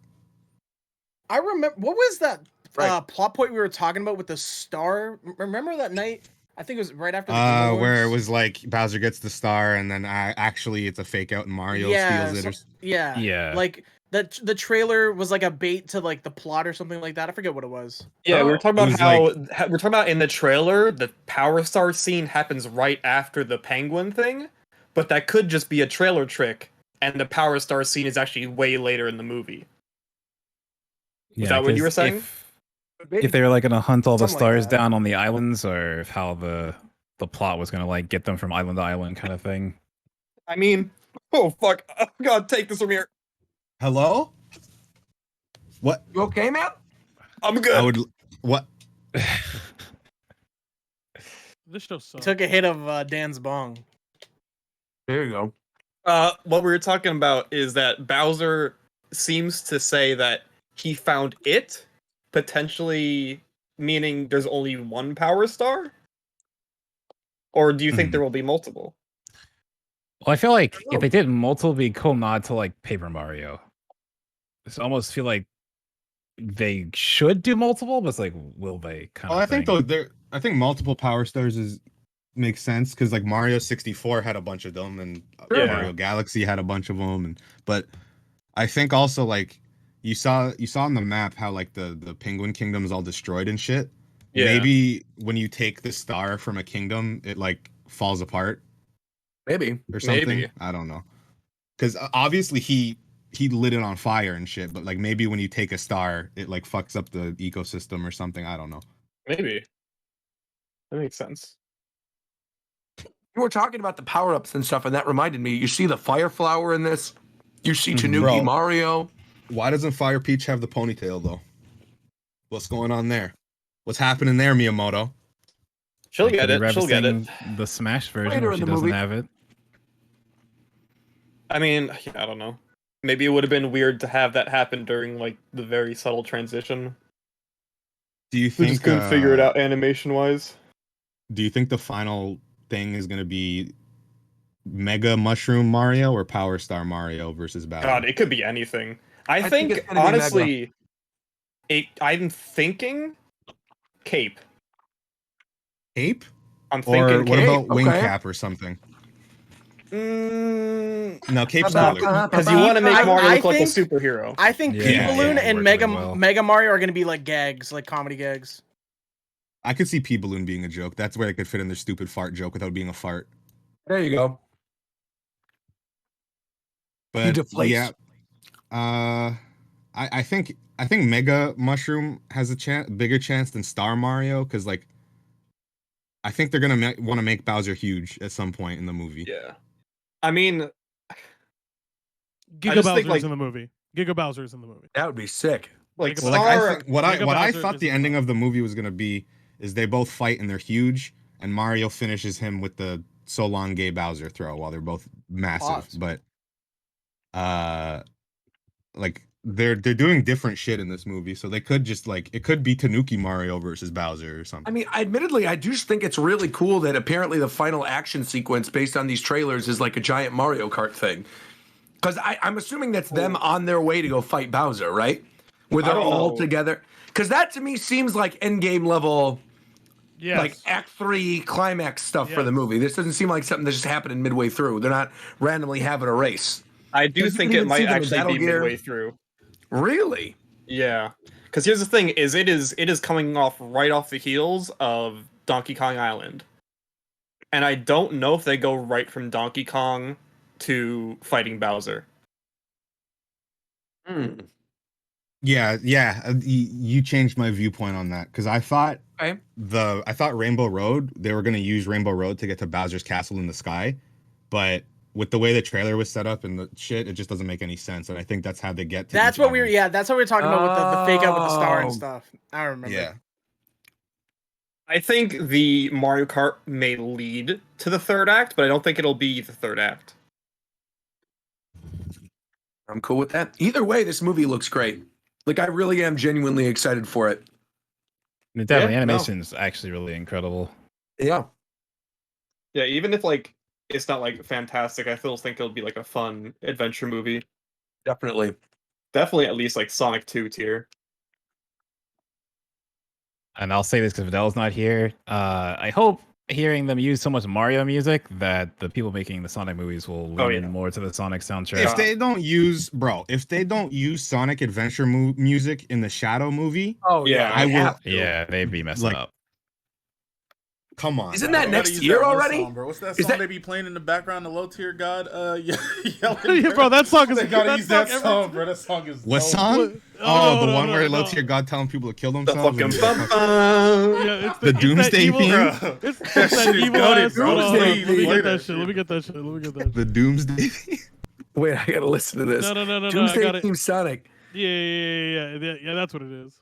I remember what was that Right. plot point we were talking about with the star? Remember that night? I think it was right after the Game Where it Awards? was like Bowser gets the star, and then actually it's a fake out, and Mario Yeah, steals it. Or, yeah, Yeah. Like the trailer was like a bait to like the plot or something like that. I forget what it was. Yeah, we were talking about It was we're talking about in the trailer the Power Star scene happens right after the penguin thing, but that could just be a trailer trick, and the Power Star scene is actually way later in the movie. Yeah, that what you were 'cause saying? If they were like gonna hunt all the Something like stars that. down on the islands, or if how the plot was gonna like get them from island to island kind of thing. I mean, oh fuck, oh, God, take this from here. hello? What? You okay, man? I'm good. I would. What? this show sucks. Took a hit of Dan's bong. There you go. What we were talking about is that Bowser seems to say that he found it, potentially meaning there's only one Power Star? Or do you think Mhm. there will be multiple? Well, I feel like if they did multiple, it'd be a cool nod to like Paper Mario. It's almost feel like they should do multiple, but it's like, will they? Kind Well, of I think thing. though I think multiple Power Stars makes sense because like Mario 64 had a bunch of them, and Yeah. Mario Galaxy had a bunch of them, but I think also like you saw on the map how like the Penguin Kingdom is all destroyed and shit. Yeah. Maybe when you take the star from a kingdom, it like falls apart Maybe. or something. Maybe. I don't know. Because obviously he lit it on fire and shit, but like maybe when you take a star, it like fucks up the ecosystem or something. I don't know. Maybe. That makes sense. You were talking about the power-ups and stuff, and that reminded me. You see the Fire Flower in this. You see Tanuki Bro. Mario. Why doesn't Fire Peach have the ponytail though? What's going on there? What's happening there, Miyamoto? She'll Like, get they're it. She'll get it. referencing The Smash version Later where in she the doesn't movie. have it. I mean, yeah, I don't know. Maybe it would have been weird to have that happen during like the very subtle transition. Do you We think just couldn't figure it out animation wise. Do you think the final thing is going to be Mega Mushroom Mario or Power Star Mario versus Bowser? God, it could be anything. I think think it's gonna be honestly, I'm thinking Cape. Ape? I'm Or thinking what Cape. about Wing okay. Cap or something? Mm, No, Cape's About- cooler. because you want to make I- Mario I look like a think- superhero. I think P Yeah, Balloon yeah, and works Mega really well. Mega Mario are gonna be like gags, like comedy gags. I could see P Balloon being a joke. That's where they could fit in their stupid fart joke without being a fart. There you go. But deflates. yeah, I think Mega Mushroom has a bigger chance than Star Mario because like I think they're gonna want to make Bowser huge at some point in the movie. Yeah. I mean, Giga just Bowser's think, like- in the movie. Giga Bowser's in the movie. That would be sick. like Well, Well, like Star. I think what I Mega what I Bowser thought is the the ending top. of the movie was gonna be is they both fight and they're huge, and Mario finishes him with the so long gay Bowser throw while they're both massive. Pause. But like they're doing different shit in this movie, so they could just like it could be Tanuki Mario versus Bowser or something. I mean, admittedly, I do just think it's really cool that apparently the final action sequence based on these trailers is like a giant Mario Kart thing. Because I'm assuming that's them on their way to go fight Bowser, right? Where I they're don't all know. together. Because that to me seems like endgame level, Yes. like Act 3 climax stuff for the Yes. movie. This doesn't seem like something that's just happening midway through. They're not randomly having a race. I do Because you think can it even might see them in actually Battle be Gear. midway through. Really? Yeah, because here's the thing: it is coming off right off the heels of Donkey Kong Island, and I don't know if they go right from Donkey Kong to fighting Bowser. Hmm. Yeah, you changed my viewpoint on that because I thought Okay. I thought Rainbow Road they were gonna use Rainbow Road to get to Bowser's castle in the sky, but with the way the trailer was set up and the shit, it just doesn't make any sense. And I think that's how they get to. That's each what we were. island. Yeah, that's what we were talking about with the fake out with the star and Oh. stuff. I remember. Yeah. I think the Mario Kart may lead to the third act, but I don't think it'll be the third act. I'm cool with that. Either way, this movie looks great. Like, I really am genuinely excited for it. Definitely, Yeah, no. animation's actually really incredible. Yeah. Yeah, even if like it's not like fantastic, I still think it'll be like a fun adventure movie. Definitely. Definitely at least like Sonic 2 tier. And I'll say this because Vidal's not here. I hope hearing them use so much Mario music that the people making the Sonic movies will lean in yeah. more to the Sonic soundtrack. If they don't use Sonic Adventure music in the Shadow movie, Oh, yeah, I they will- have to. Yeah, they'd be messing Like, up. come on. Isn't bro. that You gotta next use year that one already? song, bro. What's that Is song that- they be playing in the background? The low tier god, yelling. Yeah, bro, that song is They gotta that use that every- song, bro. That song is What dope. song? Oh, the no, one no, where no. Low Tier God telling people to kill The themselves. fucking and- Yeah, it's The it's that Doomsday evil- theme? Bro. It's That that shit is evil goated, ass. bro. Hold on, Doomsday let me theme. get that shit. Let me get that shit. Let me get that shit. The Doomsday. Wait, I gotta listen to this. No, I Doomsday got it. Team Sonic. Yeah, that's what it is.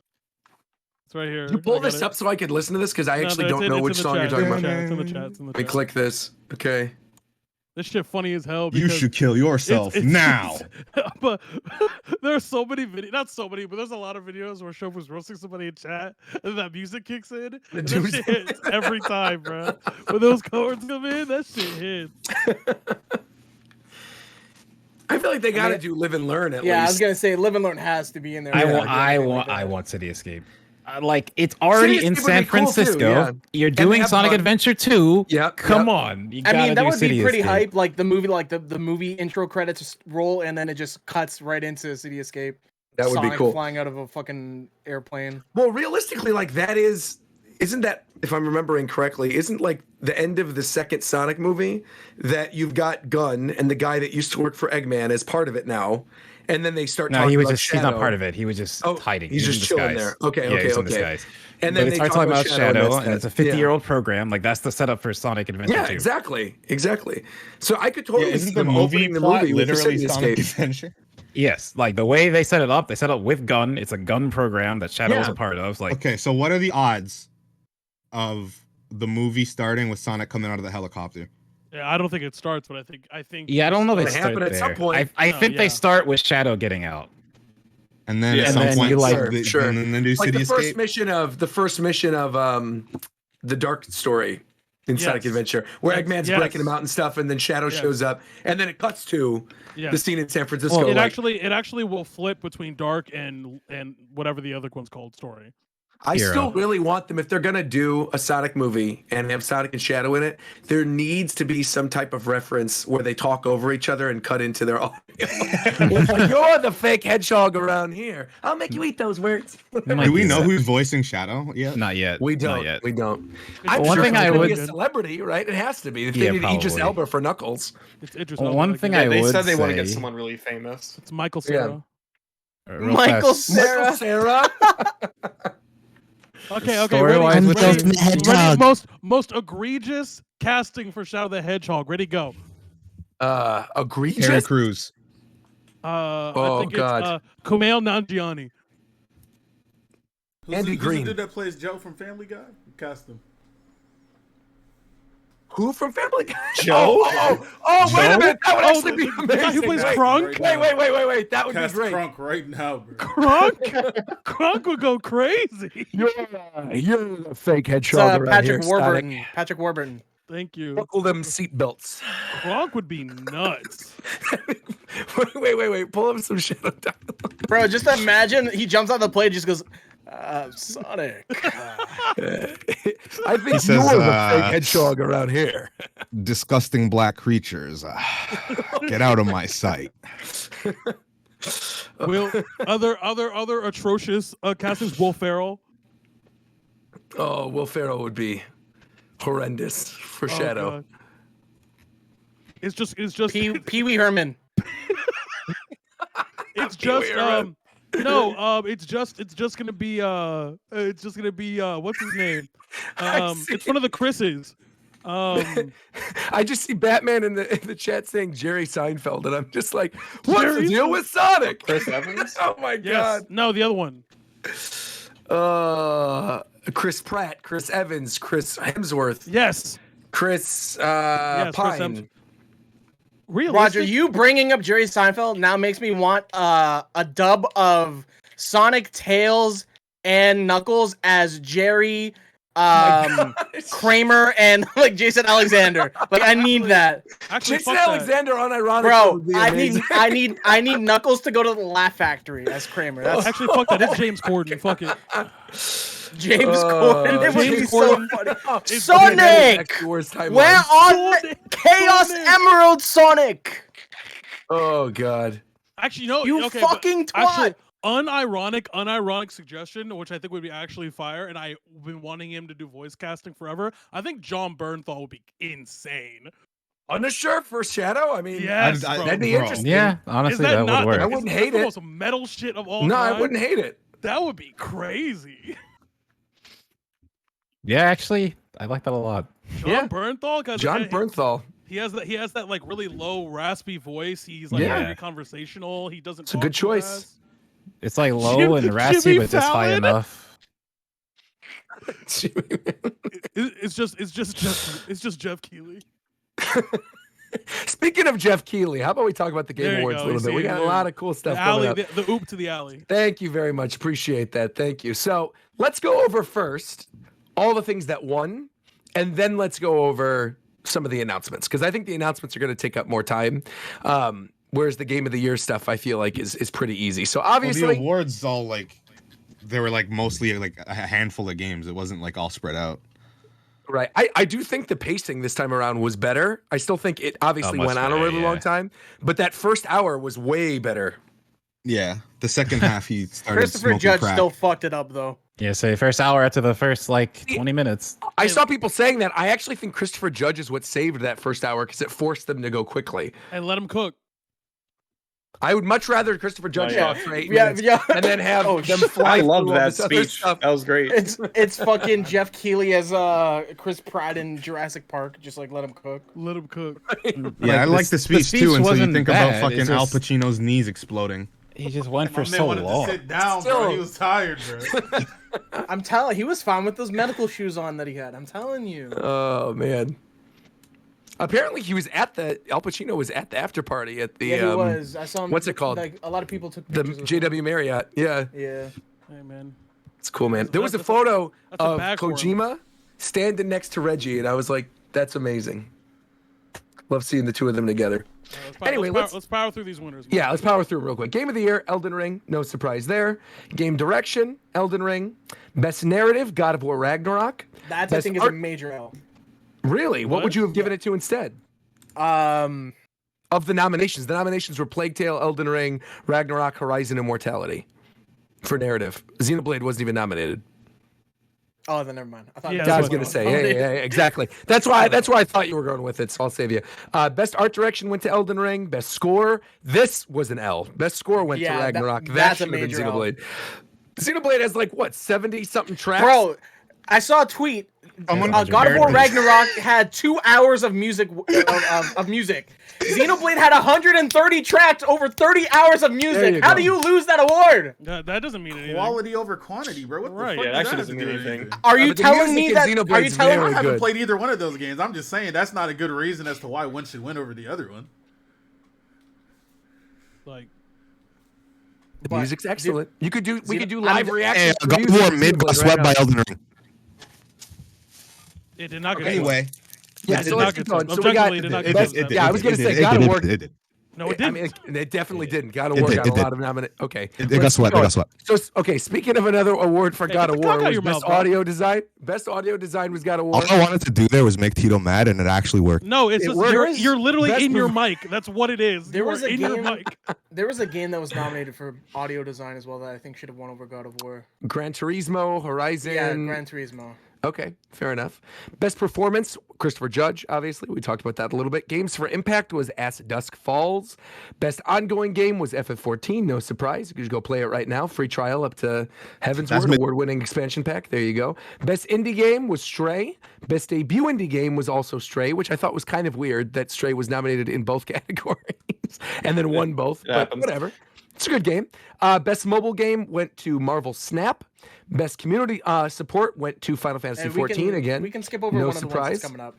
It's right here. Did you pull I got this it. up so I could listen to this? Because I No, actually it's don't in- know it's which in the song you're chat, talking it's in the about. chat, It's in the chat. It's in the Let me chat. click this. Okay. This shit funny as hell. You because should kill yourself now. But there are so many videos, not so many, but there's a lot of videos where Shofu's roasting somebody in chat, and that music kicks in. And that Doomsday- shit hits every time, bro. When those chords come in, that shit hits. I feel like they got to do live and learn at Yeah, I was least. gonna say Live and Learn has to be in there. I want City Escape. Like it's already City in Escape would San be cool, too, Francisco. yeah. You're they doing have Sonic fun. Adventure 2. Yep, Come yep. on. You I mean, gotta that do would be City pretty Escape. hype. Like the movie, like the movie intro credits roll, and then it just cuts right into City Escape. That would be Sonic cool. flying out of a fucking airplane. Well, realistically, like isn't that, if I'm remembering correctly, isn't like the end of the second Sonic movie that you've got Gunn and the guy that used to work for Eggman as part of it now, and then they start No, talking he was about just he's not part of it. He was just Oh, hiding. he's in just chilling disguise. there. Okay, Yeah, okay, he's in okay. disguise. And But then they they start talk talking about Shadow, and and it's a that's that. 50-year-old program. Like that's the setup for Sonic Adventure Yeah, 2. exactly. So I could Yeah, totally isn't see the them movie opening the plot movie with the literally City Sonic Escape. Adventure? Yes, like the way they set it up, they set up with Gun. It's a Gun program that Shadow is Yeah. a part of. Like, Okay, so what are the odds of the movie starting with Sonic coming out of the helicopter? Yeah, I don't think it starts, but I think. yeah, I don't know. They It's gonna start happen at some there. point. I No, think yeah. they start with Shadow getting out. And then Yeah, at and some then point, you, like- Sure. and then do Like City the first Escape. mission of the Dark Story in Sonic Yes. Adventure, where Yes, Eggman's yes. breaking him out and stuff, and then Shadow Yes. shows up, and then it cuts to Yeah. the scene in San Francisco. Well, It like, actually will flip between Dark and whatever the other one's called story. I Hero. still really want them, if they're gonna do a Sonic movie and have Sonic and Shadow in it, there needs to be some type of reference where they talk over each other and cut into their audio. You're the fake hedgehog around here. I'll make you eat those words. They might Do we do know that. who's voicing Shadow yet? Not yet. We don't. Not yet. We don't. It's I'm One sure thing it's I gonna would- be a celebrity, right? It has to be. If Yeah, they need Aegis probably. Elba for Knuckles. It's Idris Well, Elba, one like, thing yeah. I they would said they want to get say- someone really famous. It's Michael Yeah. Cera. Real Michael fast. Cera. Sarah. Okay. Story-wise, Ready, with ready, those ready, most egregious casting for Shadow the Hedgehog. Ready, go. Egregious. Terry Crews. I Oh, think God. it's Kumail Nanjiani. Andy Who's Green. the dude that plays Joe from Family Guy? Cast him. Who from Family Guy? Joe? Wait a minute. That would Oh, actually be the amazing. guy who plays Wait, Kronk? Wait. That would Cast be great. Crunk right now, bro. Kronk would go crazy. You're the fake It's hedgehog around Patrick here, Sonic. Warburton. Patrick Warburton. Thank you. Buckle them seatbelts. Kronk would be nuts. wait. Pull up some shit on top. Bro, just imagine he jumps on the plane and just goes, Sonic. I think says, you're the fake hedgehog around here. Disgusting black creatures. Get out of my sight. Will other atrocious castings? Will Ferrell. Oh, Will Ferrell would be horrendous for Oh, Shadow. God. It's just Pee Wee Herman. it's Pee Wee just Herman. it's just gonna be what's his name? I see. It's one of the Chris's. I just see Batman in the chat saying Jerry Seinfeld, and I'm just like, what's Jerry the deal with Sonic? Chris Evans? Oh my Yes. No, the other one. God. Chris Pratt, Chris Evans, Chris Hemsworth, Yes. Chris Chris Pine. Hemsworth. Realistic? Roger, you bringing up Jerry Seinfeld now makes me want a dub of Sonic, Tails, and Knuckles as Jerry, Kramer, and like Jason Alexander. Like I need that, Actually, Jason fuck that. Alexander unironically bro. would be I amazing. need Knuckles to go to the Laugh Factory as Kramer. That's Actually, fuck that. It's James Corden. Fuck it. James Corden. It would be James so Corden. funny. It's- That is Sonic, actually the worst timeline. where on Sonic, Chaos Sonic. Emerald Sonic? Oh god. Actually, no. You okay, but fucking actually, twat. unironic suggestion, which I think would be actually fire, and I've been wanting him to do voice casting forever. I think John Bernthal would be insane. On a shirt for Shadow? I mean, Yes, I- bro. that'd be Bro. interesting. Yeah, Is honestly, that that not? would work. I wouldn't Isn't hate that it. the most metal shit of all No, time? I wouldn't hate it. That would be crazy. Yeah, actually, I like that a lot. John Yeah. Bernthal, because John Bernthal. he has that like really low, raspy voice. He's like Yeah. very conversational. He doesn't. It's a talk good too choice. fast. It's like low and raspy, Jimmy but just high Fallon? enough. It's just Jeff Keighley. Speaking of Jeff Keighley, how about we talk about the Game There you Awards go, a little you bit? see We it got a there. lot of cool stuff The coming alley, up. the oop to the alley. Thank you very much. Appreciate that. Thank you. So let's go over first all the things that won, and then let's go over some of the announcements, because I think the announcements are going to take up more time. Whereas the game of the year stuff, I feel like is pretty easy. So Well, the obviously, awards all like they were like mostly like a handful of games. It wasn't like all spread out. right. I do think the pacing this time around was better. I still think it obviously much went on a better, really long time, but that first hour was way better. Yeah, the second half he started Christopher smoking Judge crack. still fucked it up though. Yeah, say first hour after the first like 20 minutes. I saw people saying that. I actually think Christopher Judge is what saved that first hour because it forced them to go quickly. And let him cook. I would much rather Christopher Judge yeah. talk for 8 Yeah, minutes yeah. and then have Oh, them shit. fly. I loved through all that this other speech. stuff. That was great. It's fucking Jeff Keighley as Chris Pratt in Jurassic Park. Just like let him cook. Let him cook. Yeah, I like the speech too until you wasn't think bad, about fucking it's Al just- Pacino's knees exploding. He just went My for man so wanted long. to sit down, Still- bro. He was tired, bro. I'm telling, he was fine with those medical shoes on that he had. I'm telling you. Oh man. Apparently he was at Al Pacino was at the after party at the Yeah, he was. I saw him. what's it called? Like a lot of people took the pictures. of him. JW Marriott. Yeah, Yeah. Hey man. it's cool, man. There was a That's a- photo that's a of bag for him. Kojima standing next to Reggie, and I was like, "That's amazing." Love seeing the two of them together. Anyway, let's power through these winners. man. Yeah, let's power through real quick. Game of the year, Elden Ring. No surprise there. Game direction, Elden Ring. Best narrative, God of War Ragnarok. That I Best think is a art- major L. Really? What would What? you have given it to instead? Um, Of the nominations were Plague Tale, Elden Ring, Ragnarok, Horizon Immortality. For narrative, Xenoblade wasn't even nominated. oh, then never mind. I thought. Yeah, I was that's gonna what say, yeah, exactly. That's why I thought you were going with it. So I'll save you. Best art direction went to Elden Ring. Best score, this was an L. Best score went Yeah, to Ragnarok. That that's a should have been major L. Xenoblade. Xenoblade has like what 70 something tracks. Bro, I saw a tweet. Someone God of War compared- Ragnarok had 2 hours of music of music. Xenoblade had 130 tracks, over 30 hours of you music. How go. do you lose that award? That doesn't mean anything. Quality over quantity, bro. What the Right. fuck Yeah, does that that doesn't have to mean do with anything. Are you but the telling music me in that? Are you Xenoblade's telling very I haven't good. played either one of those games. I'm just saying that's not a good reason as to why one should win over the other one. Like, The But music's excellent. We could do I'm- live Hey, reactions. for God of music War to mid got Xenoblade swept right by now. Elden Ring. it did not get Anyway, Yeah, It so did let's not keep get going. swept. So we got. Objectively, it did not it get did, swept. Yeah, I was gonna say it God did, of War. it did. No, it I didn't. mean, it definitely didn't. God of It War did, got it a did. lot of nominations. Okay, It let's got swept. keep It going. got swept. So okay, speaking of another award for Hey, God get of the cock War, out was your best mouth, bro. audio design. Best audio design was God of War. All I wanted to do there was make Tito mad, and it actually worked. No, it's It just worked. you're literally Best in your move- mic. That's what it is. There You was are a in your game- mic. There was a game that was nominated for audio design as well that I think should have won over God of War. Gran Turismo, Horizon. Yeah, Gran Turismo. Okay, fair enough. Best performance, Christopher Judge, obviously. We talked about that a little bit. Games for Impact was As Dusk Falls. Best ongoing game was FF14. No surprise. You can just go play it right now. Free trial up to Heaven's That's Word, mid- award-winning expansion pack. There you go. Best indie game was Stray. Best debut indie game was also Stray, which I thought was kind of weird that Stray was nominated in both categories and then won both. It But happens. whatever. It's a good game. Best mobile game went to Marvel Snap. Best community support went to Final Fantasy And we 14 can, again. we can skip over no one of the ones surprise. that's coming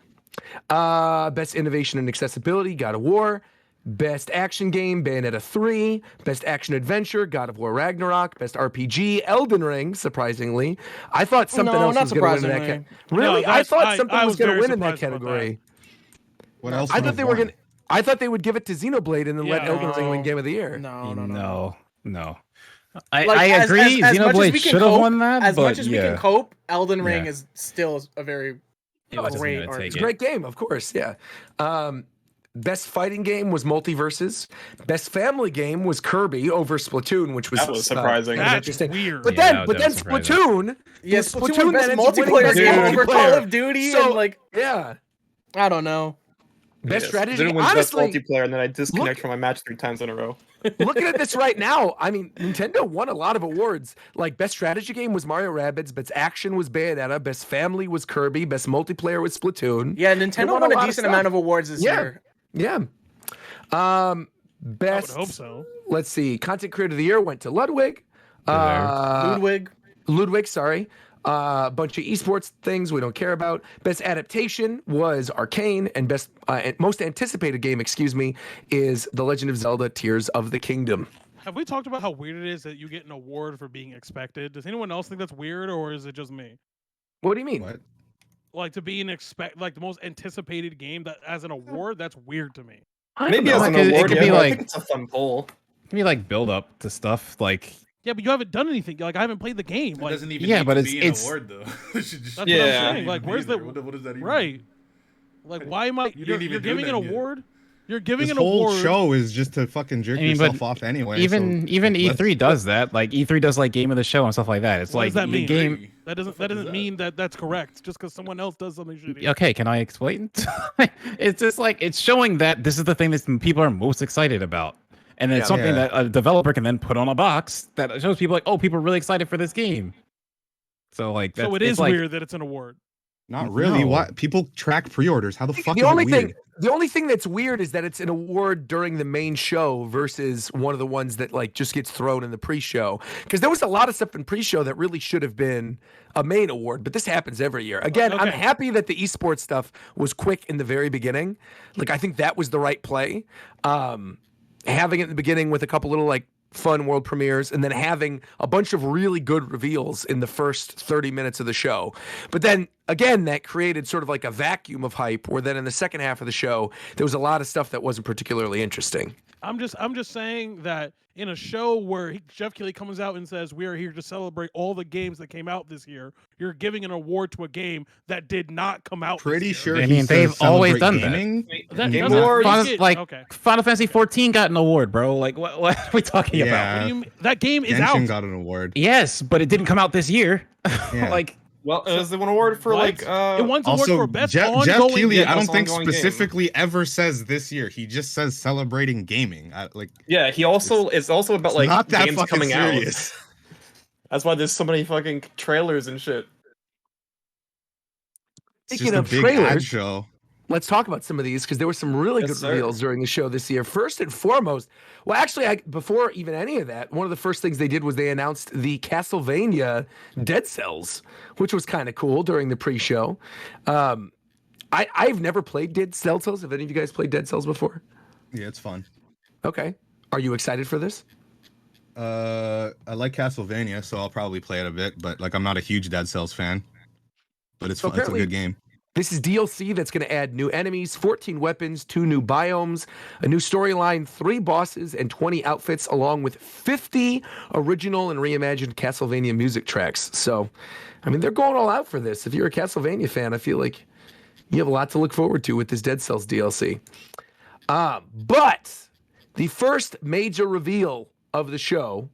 up. Best innovation and accessibility, God of War. Best action game, Bayonetta 3. Best action adventure, God of War Ragnarok. Best RPG, Elden Ring. Surprisingly, I thought something No, else not was going to win in that. surprisingly. Really, No, I that's- thought something I was was going to very win in that surprised about that. category. What else? I would thought have they were won? going. I thought they would give it to Xenoblade and then let Yeah. Elden Ring win No. Game of the Year. No. No. I Like, agree. as much as Xenoblade we can should have cope- won that. As but much as we yeah, can cope, Elden Ring Yeah. is still a very it wasn't great gonna art. take It's it. a great game, of course. Yeah. Best fighting game was Multiverses. Best family game was Kirby over Splatoon, which was That was surprising. kind of That's interesting. weird. But Yeah, then, that was surprising. Splatoon. Yeah, Splatoon Splatoon best then ends up winning multiplayer best game over multiplayer. Call of Duty So- and like Yeah. I don't know. Best Yes. strategy. Didn't win best Honestly, multiplayer, and then I disconnect from my match 3 times in a row. looking at this right now, I mean, Nintendo won a lot of awards. Like best strategy game was Mario Rabbids, best action was Bayonetta, best family was Kirby, best multiplayer was Splatoon. Yeah, They Nintendo won won a a lot of decent stuff. amount of awards this Yeah. year. Yeah. I would Best. hope so. Let's see. Content creator of the year went to Ludwig. Ludwig. Ludwig, sorry. A bunch of esports things we don't care about. Best adaptation was Arcane, and best most anticipated game, excuse me, is The Legend of Zelda: Tears of the Kingdom. Have we talked about how weird it is that you get an award for being expected? Does anyone else think that's weird, or is it just me? What do you mean? What? Like to be an like the most anticipated game that as an award, that's weird to me. I Maybe don't as know, an it award, could yeah, be but I like think it's a fun poll. build up to stuff like. Yeah, but you haven't done anything. Like I haven't played the game. It Like, doesn't even Yeah, need but to it's- be an it's- award though. It should just- That's what I'm Yeah. saying. Like, Be where's the there. What does that even right? mean? Like, why am I? You You're, didn't even you're do giving an that yet. award. You're giving This an whole award. show is just to fucking jerk I mean, yourself but off anyway. Even let's- E3 does that. Like E3 does like game of the show and stuff like that. It's What like does that the mean? game. That doesn't. That doesn't mean that that's correct. Just because someone else does something shitty. Okay, can I explain? It's just like it's showing that this is the thing that people are most excited about, and it's Yeah. something Yeah. that a developer can then put on a box that shows people like, oh, people are really excited for this game. So like, So it it's is like, weird that it's an award. Not really. No. Why people track pre-orders? How the fuck The is only it weird? thing, the only thing that's weird is that it's an award during the main show versus one of the ones that like just gets thrown in the pre-show. Because there was a lot of stuff in pre-show that really should have been a main award, but this happens every year. Again, I'm Okay. happy that the esports stuff was quick in the very beginning. Like I think that was the right play. Having it in the beginning with a couple little like fun world premieres and then having a bunch of really good reveals in the first 30 minutes of the show. But then again, that created sort of like a vacuum of hype where then in the second half of the show, there was a lot of stuff that wasn't particularly interesting. I'm just saying that in a show where Jeff Keighley comes out and says we are here to celebrate all the games that came out this year, you're giving an award to a game that did not come out. Pretty this sure. year. I he mean, says they've always celebrate done that. gaming. That Game doesn't Awards. make Final, it- like okay. Final Fantasy 14 got an award, bro. Like what are we talking Yeah. about? What do you mean? That game is Genshin out. got an award. Yes, but it didn't come out this year. Yeah. Like Well, it was an award for What? like It won an award Also, for best Jeff ongoing Keighley, game. I don't Best think ongoing game. specifically ever says this year. He just says celebrating gaming. yeah. He also it's also about like not that games fucking coming serious. out. That's why there's so many fucking trailers and shit. It's Speaking just a of big ad trailers, show. let's talk about some of these because there were some really Yes, good sir. reveals during the show this year. First and foremost, well, actually, before even any of that, one of the first things they did was they announced the Castlevania Dead Cells, which was kind of cool during the pre-show. I've never played Dead Cells. Have any of you guys played Dead Cells before? Yeah, it's fun. Okay. Are you excited for this? I like Castlevania, so I'll probably play it a bit. But like, I'm not a huge Dead Cells fan. But it's So fun. It's a apparently- good game. This is DLC that's going to add new enemies, 14 weapons, 2 new biomes, a new storyline, 3 bosses, and 20 outfits, along with 50 original and reimagined Castlevania music tracks. So, I mean, they're going all out for this. If you're a Castlevania fan, I feel like you have a lot to look forward to with this Dead Cells DLC. But the first major reveal of the show,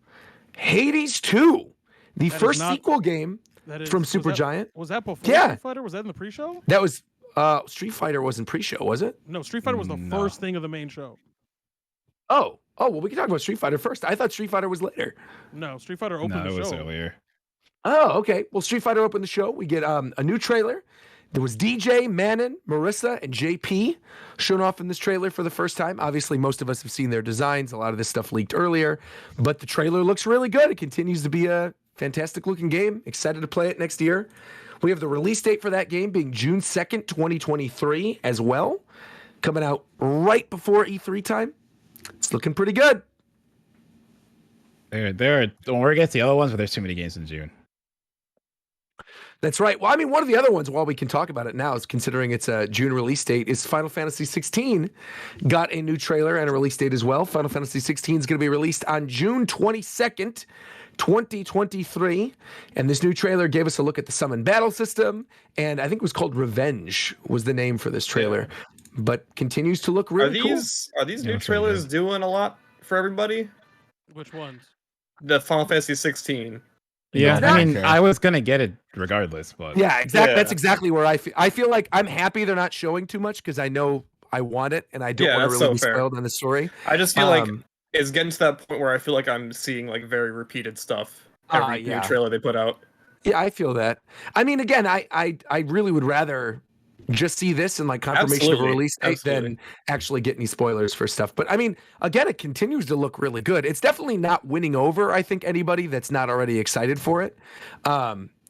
Hades 2, the That is first not- sequel game That is, from was that- Supergiant. Was that before Yeah. Street Fighter? Was that in the pre-show? That was Street Fighter wasn't pre-show, was it? No, Street Fighter was the No. first thing of the main show. Oh, well, we can talk about Street Fighter first. I thought Street Fighter was later. No, Street Fighter opened no, the it was show. earlier. Oh, okay. Well, Street Fighter opened the show. We get a new trailer. There was DJ, Manon, Marissa, and JP shown off in this trailer for the first time. Obviously, most of us have seen their designs. A lot of this stuff leaked earlier, but the trailer looks really good. It continues to be a fantastic looking game. Excited to play it next year. We have the release date for that game being June 2nd, 2023 as well, coming out right before E3 time. It's looking pretty good. There are. Don't worry, against the other ones, but there's too many games in June. That's right. Well, I mean, one of the other ones, while we can talk about it now, is considering it's a June release date, is Final Fantasy 16 got a new trailer and a release date as well. Final Fantasy 16 is going to be released on June 22nd, 2023. And this new trailer gave us a look at the summon battle system. And I think it was called Revenge was the name for this trailer. But continues to look really cool. Are these Yeah, new it's really trailers good. doing a lot for everybody? Which ones? The Final Fantasy 16. Yeah, No, I mean, okay. I was gonna get it regardless, but Yeah, exactly. Yeah. That's exactly where I feel. I feel like I'm happy they're not showing too much because I know I want it and I don't Yeah, want to that's really so be fair. spoiled on the story. I just feel like Um, it's getting to that point where I feel like I'm seeing like very repeated stuff every yeah. new trailer they put out. Yeah, I feel that. I mean, again, I really would rather just see this and like confirmation of a Absolutely. release date than actually get any spoilers for stuff. But I mean, again, it continues to look really good. It's definitely not winning over, I think, anybody that's not already excited for it.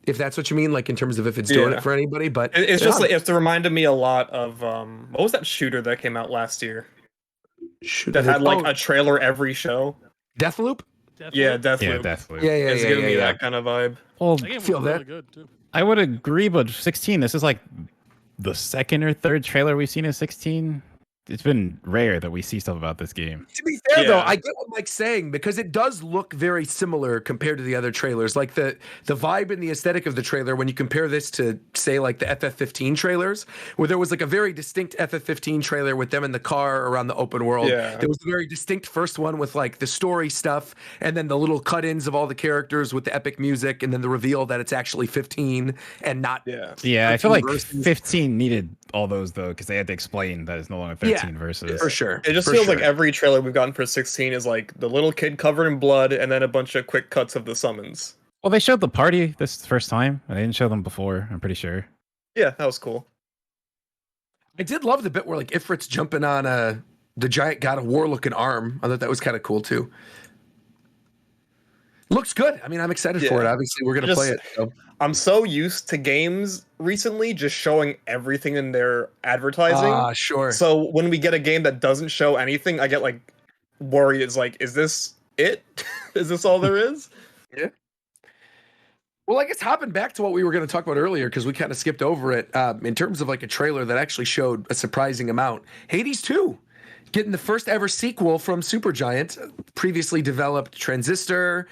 If that's what you mean, like in terms of if it's doing Yeah. it for anybody. But It's yeah, just like it's reminded me a lot of what was that shooter that came out last year shoot, that had like oh, a trailer every show? Deathloop. Yeah, Deathloop? Deathloop. yeah, definitely. Yeah, It's yeah, giving yeah, me yeah. that kind of vibe. Well, That game was Feel really that. good too. I would agree, but 16. This is like the second or third trailer we've seen in 16 it's been rare that we see stuff about this game. To be fair, though, Yeah. I get what Mike's saying because it does look very similar compared to the other trailers. Like the vibe and the aesthetic of the trailer, when you compare this to, say, like the FF15 trailers, where there was like a very distinct FF15 trailer with them in the car around the open world. Yeah. There was a very distinct first one with like the story stuff, and then the little cut-ins of all the characters with the epic music, and then the reveal that it's actually 15 and not. Yeah. Yeah, I feel like 13 verses. 15 needed all those though, because they had to explain that it's no longer 13 verses. For sure. It just for feels sure. like every trailer we've gotten for 16 is like the little kid covered in blood and then a bunch of quick cuts of the summons. Well, they showed the party this first time, and they didn't show them before. I'm pretty sure. Yeah, that was cool. I did love the bit where like Ifrit's jumping on the giant God of War looking arm. I thought that was kind of cool too. Looks good. I mean, I'm excited for it. Yeah. Obviously, we're gonna Just- play it. So. I'm so used to games recently just showing everything in their advertising. Sure. So when we get a game that doesn't show anything, I get like worried. It's like, is this it? Is this all there is? Well, I guess hopping back to what we were going to talk about earlier, because we kind of skipped over it, in terms of like a trailer that actually showed a surprising amount. Hades 2, getting the first ever sequel from Supergiant, previously developed Transistor,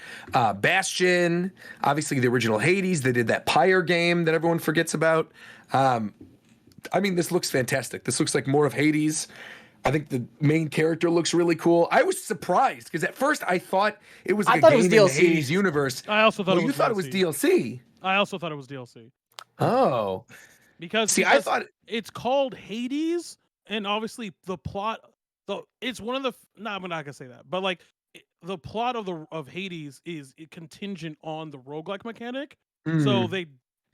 Bastion, obviously the original Hades. They did that Pyre game that everyone forgets about. I mean, this looks fantastic. This looks like more of Hades. I think the main character looks really cool. I was surprised because at first I thought it was like a game in the DLC. Hades universe. I also thought Well, it you was thought it was DLC. DLC. I also thought it was DLC Oh, because see, I because thought it's called Hades, and obviously the plot, it's one of the. No, I'm not gonna say that, but like the plot of Hades is contingent on the roguelike mechanic, so they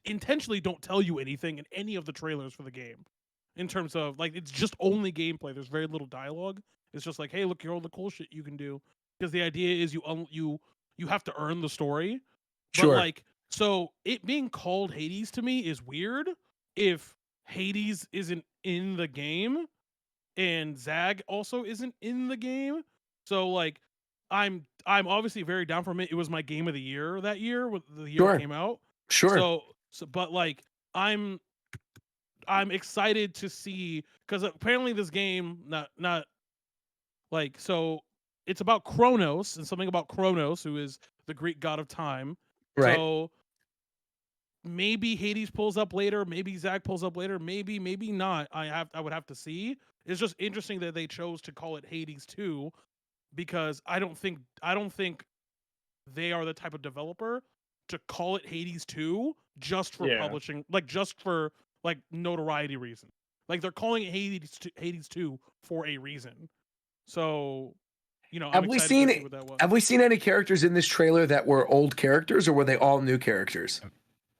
intentionally don't tell you anything in any of the trailers for the game. In terms of like, it's just only gameplay. There's very little dialogue. It's just like, hey, look, here all the cool shit you can do. Because the idea is you have to earn the story. Sure. But like, so it being called Hades to me is weird. If Hades isn't in the game, and Zag also isn't in the game, so like, I'm obviously very down for it. It was my game of the year that year when the year Sure. it came out. sure. So, but like, I'm excited to see, because apparently this game not like, so it's about Kronos and something about Kronos, who is the Greek god of time. Right. So maybe Hades pulls up later, maybe Zach pulls up later, maybe not. I would have to see. It's just interesting that they chose to call it Hades 2, because I don't think they are the type of developer to call it Hades 2 just for Yeah. publishing, like just for like notoriety reason. Like they're calling it Hades 2 for a reason. So, you know, Have I'm we excited seen to see what that was. Have we seen any characters in this trailer that were old characters, or were they all new characters?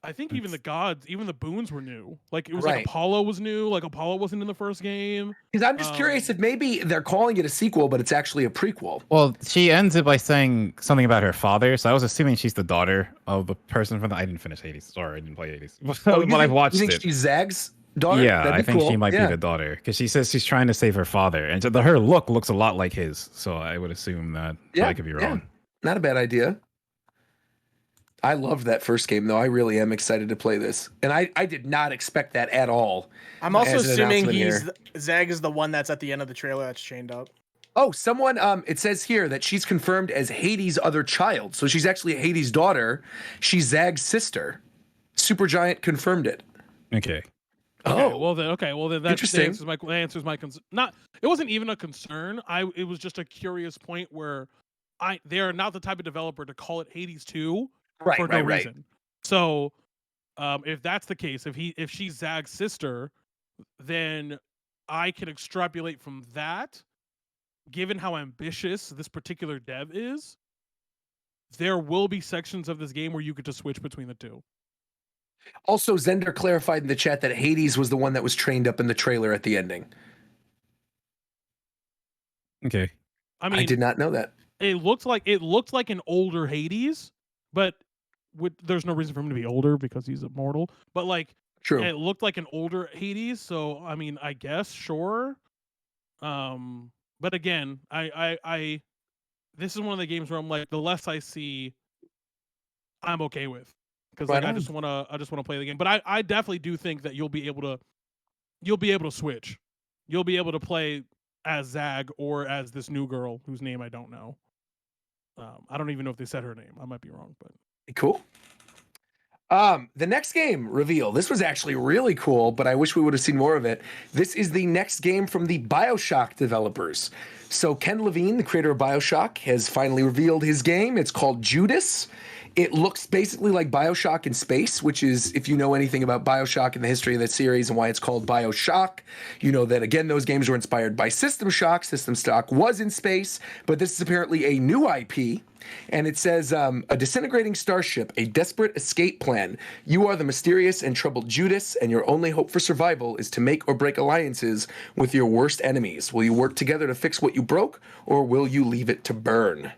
I think even the gods, even the boons were new. Like it was Right. like Apollo was new. Like Apollo wasn't in the first game. Because I'm just curious if maybe they're calling it a sequel, but it's actually a prequel. Well, she ends it by saying something about her father, so I was assuming she's the daughter of the person from the. I didn't finish Hades. Sorry, I didn't play Hades. You but I've think- watched you think it. she's Zag's daughter? Yeah, That'd I be think cool. she might Yeah. be the daughter because she says she's trying to save her father, and so her look looks a lot like his. So I would assume that. But Yeah, I could be yeah. wrong. Not a bad idea. I loved that first game, though. I really am excited to play this, and I did not expect that at all. I'm also As an assuming announcement Zag is the one that's at the end of the trailer that's chained up. Oh, someone. It says here that she's confirmed as Hades' other child, so she's actually Hades' daughter. She's Zag's sister. Supergiant confirmed it. Okay. Oh, well then that Interesting. answers my concern. Not, it wasn't even a concern. It was just a curious point where they are not the type of developer to call it Hades 2 right, for no right, right. reason. So, if that's the case, if she's Zag's sister, then I can extrapolate from that. Given how ambitious this particular dev is, there will be sections of this game where you get to switch between the two. Also, Zender clarified in the chat that Hades was the one that was trained up in the trailer at the ending. Okay. I mean, I did not know that. it looked like an older Hades, but there's no reason for him to be older because he's immortal. But like, True. it looked like an older Hades, so I mean, I guess sure. But again, I this is one of the games where I'm like, the less I see, I'm okay with, because Right like, on. I just want to play the game. But I definitely do think that you'll be able to switch. You'll be able to play as Zag or as this new girl whose name I don't know. I don't even know if they said her name. I might be wrong, but Cool. The next game reveal. This was actually really cool, but I wish we would have seen more of it. This is the next game from the BioShock developers. So Ken Levine, the creator of BioShock, has finally revealed his game. It's called Judas. It looks basically like BioShock in space, which is, if you know anything about BioShock and the history of that series and why it's called BioShock, you know that, again, those games were inspired by System Shock. System Shock was in space, but this is apparently a new IP. And it says, a disintegrating starship, a desperate escape plan. You are the mysterious and troubled Judas, and your only hope for survival is to make or break alliances with your worst enemies. Will you work together to fix what you broke, or will you leave it to burn?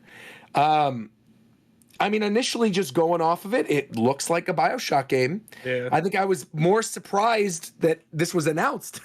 I mean, initially just going off of it, it looks like a BioShock game. Yeah. I think I was more surprised that this was announced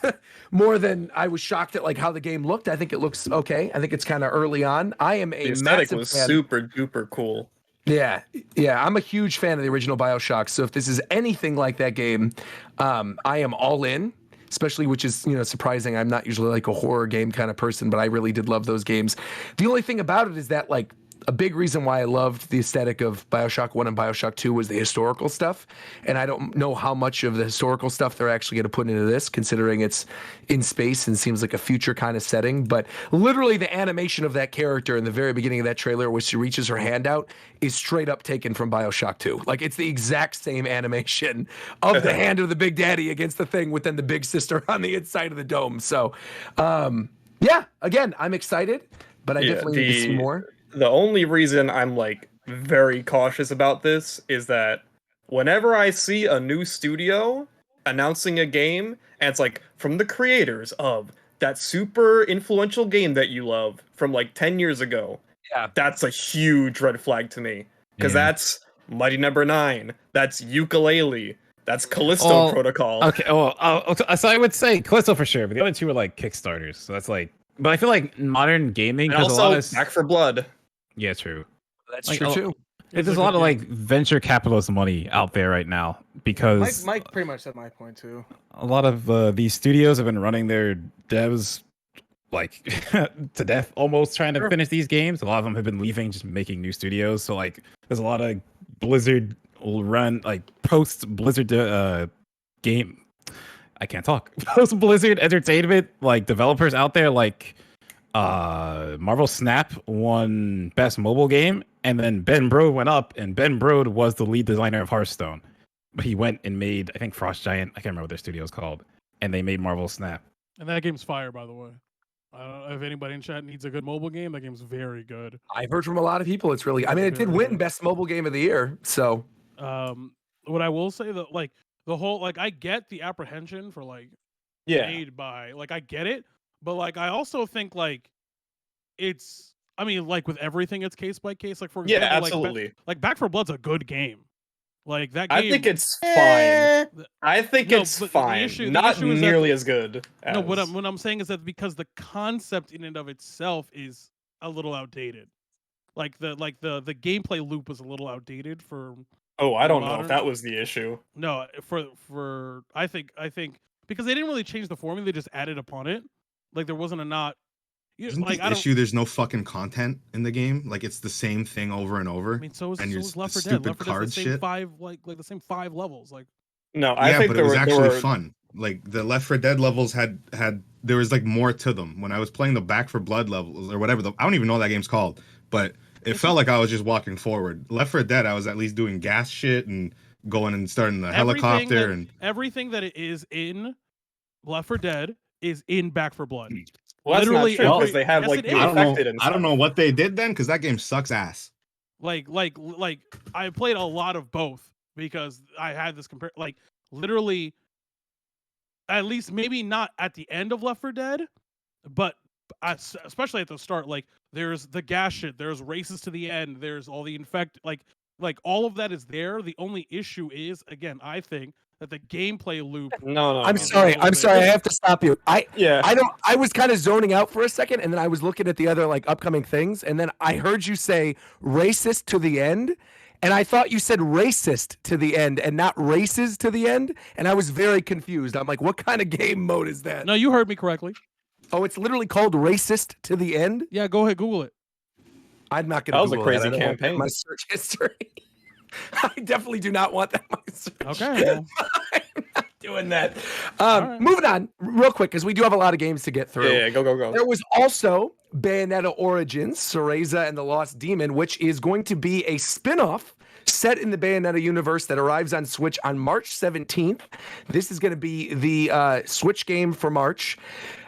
more than I was shocked at like how the game looked. I think it looks okay. I think it's kind of early on. I am a The aesthetic massive was fan. super duper cool. Yeah, I'm a huge fan of the original BioShock. So if this is anything like that game, I am all in. Especially, which is, you know, surprising. I'm not usually like a horror game kind of person, but I really did love those games. The only thing about it is that, like, a big reason why I loved the aesthetic of BioShock 1 and BioShock 2 was the historical stuff. And I don't know how much of the historical stuff they're actually going to put into this, considering it's in space and seems like a future kind of setting. But literally the animation of that character in the very beginning of that trailer where she reaches her hand out is straight up taken from BioShock 2. Like, it's the exact same animation of the hand of the Big Daddy against the thing with then the big sister on the inside of the dome. So, yeah, again, I'm excited, but I definitely need to see more. The only reason I'm like very cautious about this is that whenever I see a new studio announcing a game and it's like from the creators of that super influential game that you love from like 10 years ago, Yeah. that's a huge red flag to me. Because Yeah. that's Mighty Number 9, that's Yooka-Laylee, that's Callisto Protocol. Okay. So I would say Callisto for sure, but the other two were like Kickstarters. So that's like, but I feel like modern gaming And has a also lot of Back for Blood. Yeah, true. That's Like, true too. There's a lot of like venture capitalist money out there right now because Mike pretty much said my point too. a lot of these studios have been running their devs like to death, almost trying to finish these games. A lot of them have been leaving, just making new studios. So like, there's a lot of Blizzard will run like post Blizzard game. I can't talk. Post Blizzard Entertainment like developers out there like. Marvel Snap won Best Mobile Game, and then Ben Brode went up, and Ben Brode was the lead designer of Hearthstone. But he went and made, I think, Frost Giant. I can't remember what their studio's called, and they made Marvel Snap. and that game's fire, by the way. I don't know if anybody in chat needs a good mobile game. That game's very good. I've heard from a lot of people it's really, I mean, it did win Best Mobile Game of the Year. So, What I will say that like the whole like I get the apprehension for like made by like I get it, but like I also think like it's I mean like with everything it's case by case. Like for example, absolutely. like Back 4 Blood's a good game. Like that game. I think it's fine. I think No, it's but the fine. issue- the Not issue is that- nearly as good. No, what as- I'm saying is that because the concept in and of itself is a little outdated. Like the gameplay loop was a little outdated for Oh, I don't know modern- if that was the issue. no for I think because they didn't really change the formula, they just added upon it. Like there wasn't a not Isn't like the I don't issue there's no fucking content in the game? Like it's the same thing over and over. I mean so is, and so your is Left 4 Dead. stupid Left 4 Dead's card the same shit. five like the same 5 levels. Like No, I yeah, think but there it was were, actually there were, fun. Like the Left 4 Dead levels had there was like more to them. When I was playing the Back 4 Blood levels or whatever, I don't even know what that game's called, but it felt like I was just walking forward. Left 4 Dead, I was at least doing gas shit and going and starting the helicopter and everything that it is in Left 4 Dead is in Back 4 Blood. Well, that's literally not true every- because they have yes, like it the is. infected and I don't stuff. know what they did then because that game sucks ass. Like I played a lot of both because I had this like literally at least maybe not at the end of Left 4 Dead, but especially at the start, like there's the gas shit, there's races to the end, there's all the like all of that is there. The only issue is, again, I think that the gameplay loop. No. I'm sorry. I have to stop you. I was kind of zoning out for a second, and then I was looking at the other like upcoming things, and then I heard you say racist to the end, and I thought you said racist to the end and not races to the end, and I was very confused. I'm like, what kind of game mode is that? No, you heard me correctly. Oh, it's literally called Racist to the End. Yeah, go ahead, Google it. I'm not going That to. was a Google crazy that. I don't want that in campaign. my search history. I definitely do not want that in my search. Okay, well. I'm not doing that. right. Moving on, real quick, because we do have a lot of games to get through. Yeah, go. There was also Bayonetta Origins, Cereza and the Lost Demon, which is going to be a spin-off set in the Bayonetta universe that arrives on Switch on March 17th. This is going to be the Switch game for March.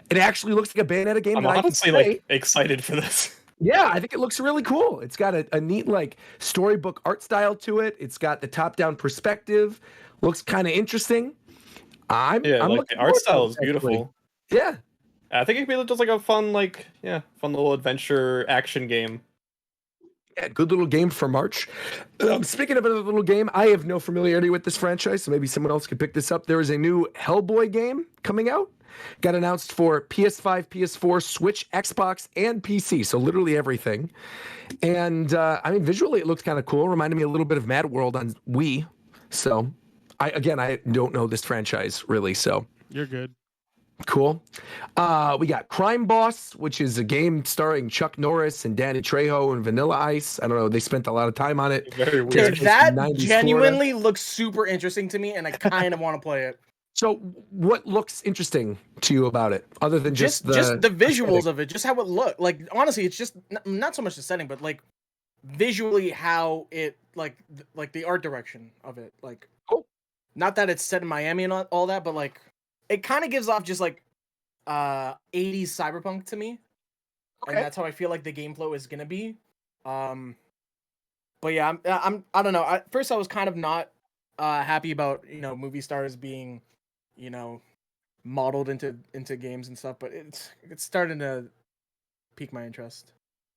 It actually looks like a Bayonetta game. I'm that honestly like excited for this. Yeah, I think it looks really cool. It's got a neat like storybook art style to it. It's got the top-down perspective. Looks kind of interesting. I'm The art forward style to is it, actually. beautiful. Yeah. I think it could be just like a fun, fun little adventure action game. Yeah, good little game for March. Speaking of another little game, I have no familiarity with this franchise, so maybe someone else could pick this up. There is a new Hellboy game coming out. Got announced for PS5, PS4, Switch, Xbox, and PC. So literally everything. And I mean, visually it looks kind of cool. Reminded me a little bit of Mad World on Wii. So I don't know this franchise really. So You're good. cool. We got Crime Boss, which is a game starring Chuck Norris and Danny Trejo and Vanilla Ice. I don't know. They spent a lot of time on it. Very Dude, weird. that 90s genuinely looks super interesting to me, and I kind of want to play it. So, what looks interesting to you about it, other than just the visuals of it, just how it looked? Like, honestly, it's just not so much the setting, but like visually how it like the art direction of it. Like, not that it's set in Miami and all that, but like it kind of gives off just like 80s cyberpunk to me, and that's how I feel like the game flow is gonna be. But yeah, I don't know. At first, I was kind of not happy about movie stars being modeled into games and stuff, but it's starting to pique my interest.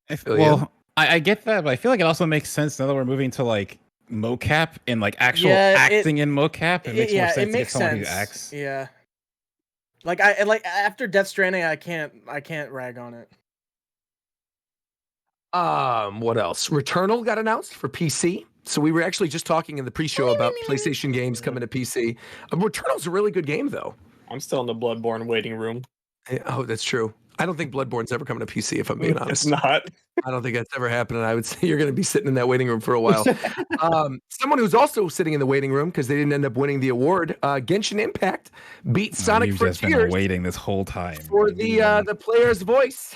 I get that, but I feel like it also makes sense now that we're moving to like mocap and like actual acting in mocap. It makes more sense to get someone who acts. Yeah. Like after Death Stranding, I can't rag on it. What else? Returnal got announced for PC. So we were actually just talking in the pre-show about PlayStation games coming to PC. Returnal's a really good game, though. I'm still in the Bloodborne waiting room. Oh, that's true. I don't think Bloodborne's ever coming to PC, if I'm being honest. It's not. I don't think that's ever happened, and I would say you're going to be sitting in that waiting room for a while. Someone who's also sitting in the waiting room because they didn't end up winning the award, Genshin Impact beat Sonic You've just been Frontiers waiting this whole time for the player's voice.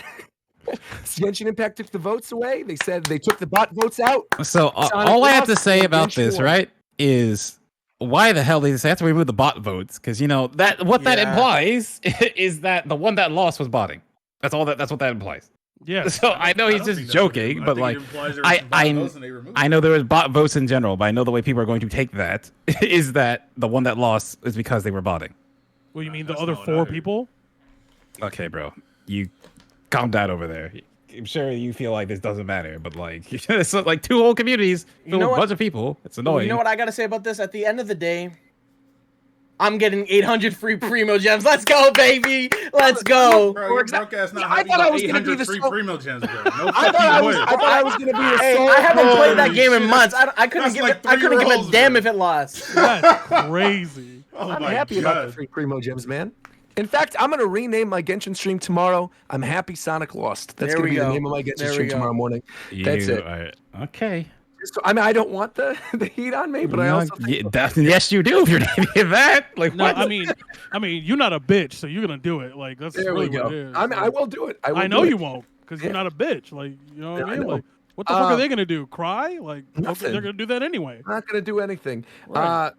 Genshin Impact took the votes away. They said they took the bot votes out. So all I have to say about this, right, is why the hell did they have to remove the bot votes? Because that implies is that the one that lost was botting. That's all. That's what that implies. Yeah. So I know he's just joking, but like I know there was bot votes in general, but I know the way people are going to take that is that the one that lost is because they were botting. What do you mean, the other 4 people? Okay, bro, you calm down over there. I'm sure you feel like this doesn't matter, but like it's like 2 whole communities filled with a bunch of people. It's annoying. You know what I gotta say about this? At the end of the day, I'm getting 800 free Primo Gems. Let's go, baby. Let's go. Bro, your broke ass not I happy thought I about was gonna be 800 the free sole- Primo Gems, bro. No I thought I was going to be the Hey, sole. I haven't played that game in shit. months. I couldn't That's give like I couldn't give a 3-year-olds, damn bro. if it lost. That's crazy. Oh I'm my happy about the God. free Primo Gems, man. In fact, I'm going to rename my Genshin stream tomorrow. I'm happy Sonic lost. That's There going to we be the go. name of my Genshin There we stream go. tomorrow morning. That's You it. are- okay. So, I mean, I don't want the heat on me, but I also think yes, you do. If you're naming that, like, No, what? I mean, you're not a bitch, so you're gonna do it. Like that's there really we go. what it is. I mean, I will do it. I know you won't, because you're Yeah. not a bitch. Like, you know what Yeah, I I mean? know. Like, what the fuck are they gonna do? Cry? Like, Nothing. they're gonna do that anyway. I'm not going to do anything. Right.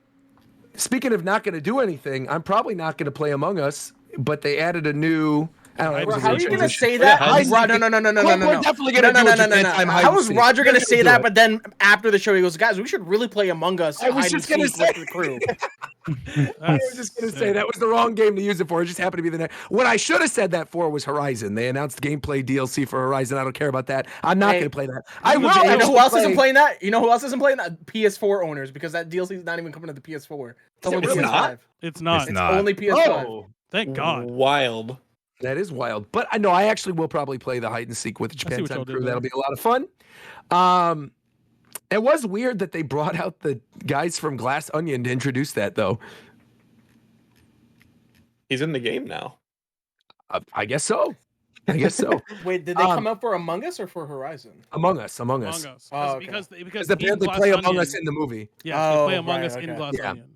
Speaking of not going to do anything, I'm probably not going to play Among Us, but they added a new. I don't know. Bro, it was a How are weird you gonna transition. say that? I- No. We're definitely gonna do a Japan time hide How and was seek. Roger We're gonna gonna say do that? it. But then after the show, he goes, "Guys, we should really play Among Us." I was hide and just gonna seek with say- the crew. I was just going to say that was the wrong game to use it for. It just happened to be the next. What I should have said that for was Horizon. They announced gameplay DLC for Horizon. I don't care about that. I'm not Hey, going to play that. I will. You know actually who else isn't play- playing that? You know who else isn't playing that? PS4 owners, because that DLC is not even coming to the PS4. It's only It's PS5. not? It's not. It's not. Only PS5. Oh, Thank God. wild. That is wild. But I know I actually will probably play the hide and seek with the Japan what Time y'all do crew. there. That'll be a lot of fun. It was weird that they brought out the guys from Glass Onion to introduce that, though. He's in the game now. I guess so. I guess so. Wait, did they come out for Among Us or for Horizon? Among Us. Among Us. Oh, okay. Because Because apparently Glass play Onion, Among Us in the movie. Yeah, they play Oh, Among right, Us in okay. Glass Yeah. Onion.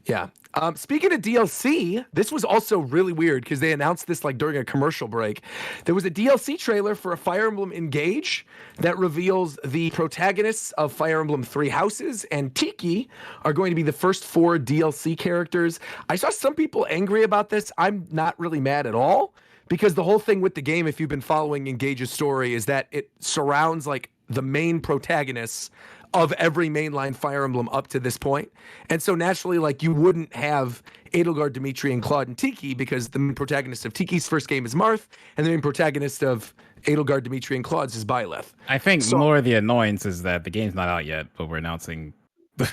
Yeah. Speaking of DLC, this was also really weird because they announced this like during a commercial break. There was a DLC trailer for a Fire Emblem Engage that reveals the protagonists of Fire Emblem Three Houses and Tiki are going to be the first 4 DLC characters. I saw some people angry about this. I'm not really mad at all because the whole thing with the game, if you've been following Engage's story, is that it surrounds like the main protagonists of every mainline Fire Emblem up to this point. And so naturally, like you wouldn't have Edelgard, Dimitri, and Claude and Tiki because the main protagonist of Tiki's first game is Marth, and the main protagonist of Edelgard, Dimitri, and Claude's is Byleth. I think more of the annoyance is that the game's not out yet, but we're announcing the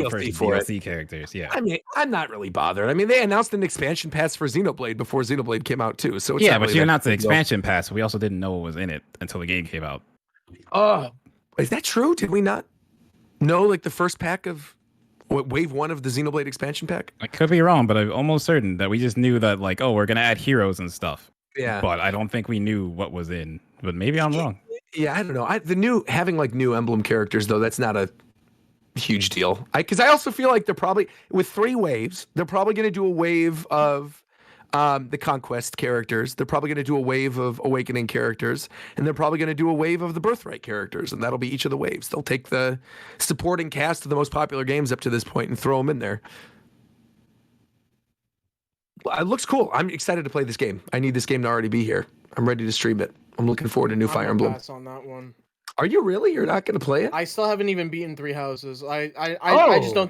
first for DLC characters. Yeah. I mean, I'm not really bothered. I mean, they announced an expansion pass for Xenoblade before Xenoblade came out too. So it's Yeah, not but really you that announced the big deal. expansion pass. We also didn't know what was in it until the game came out. Oh, is that true? Did we not know like the first pack of wave 1 of the Xenoblade expansion pack? I could be wrong, but I'm almost certain that we just knew that, like, oh, we're gonna add heroes and stuff. Yeah. But I don't think we knew what was in. But maybe I'm wrong. Yeah, I don't know. The new having like new emblem characters though, that's not a huge deal. Because I also feel like they're probably with 3 waves. They're probably going to do a wave of the conquest characters. They're probably going to do a wave of awakening characters, and they're probably going to do a wave of the birthright characters, and that'll be each of the waves. They'll take the supporting cast of the most popular games up to this point and throw them in there. Well, it looks cool. I'm excited to play this game. I need this game to already be here. I'm ready to stream it. I'm looking forward to new Fire I'm gonna Emblem. pass on that one. Are you really? You're not going to play it? I still haven't even beaten Three Houses. I Oh. just don't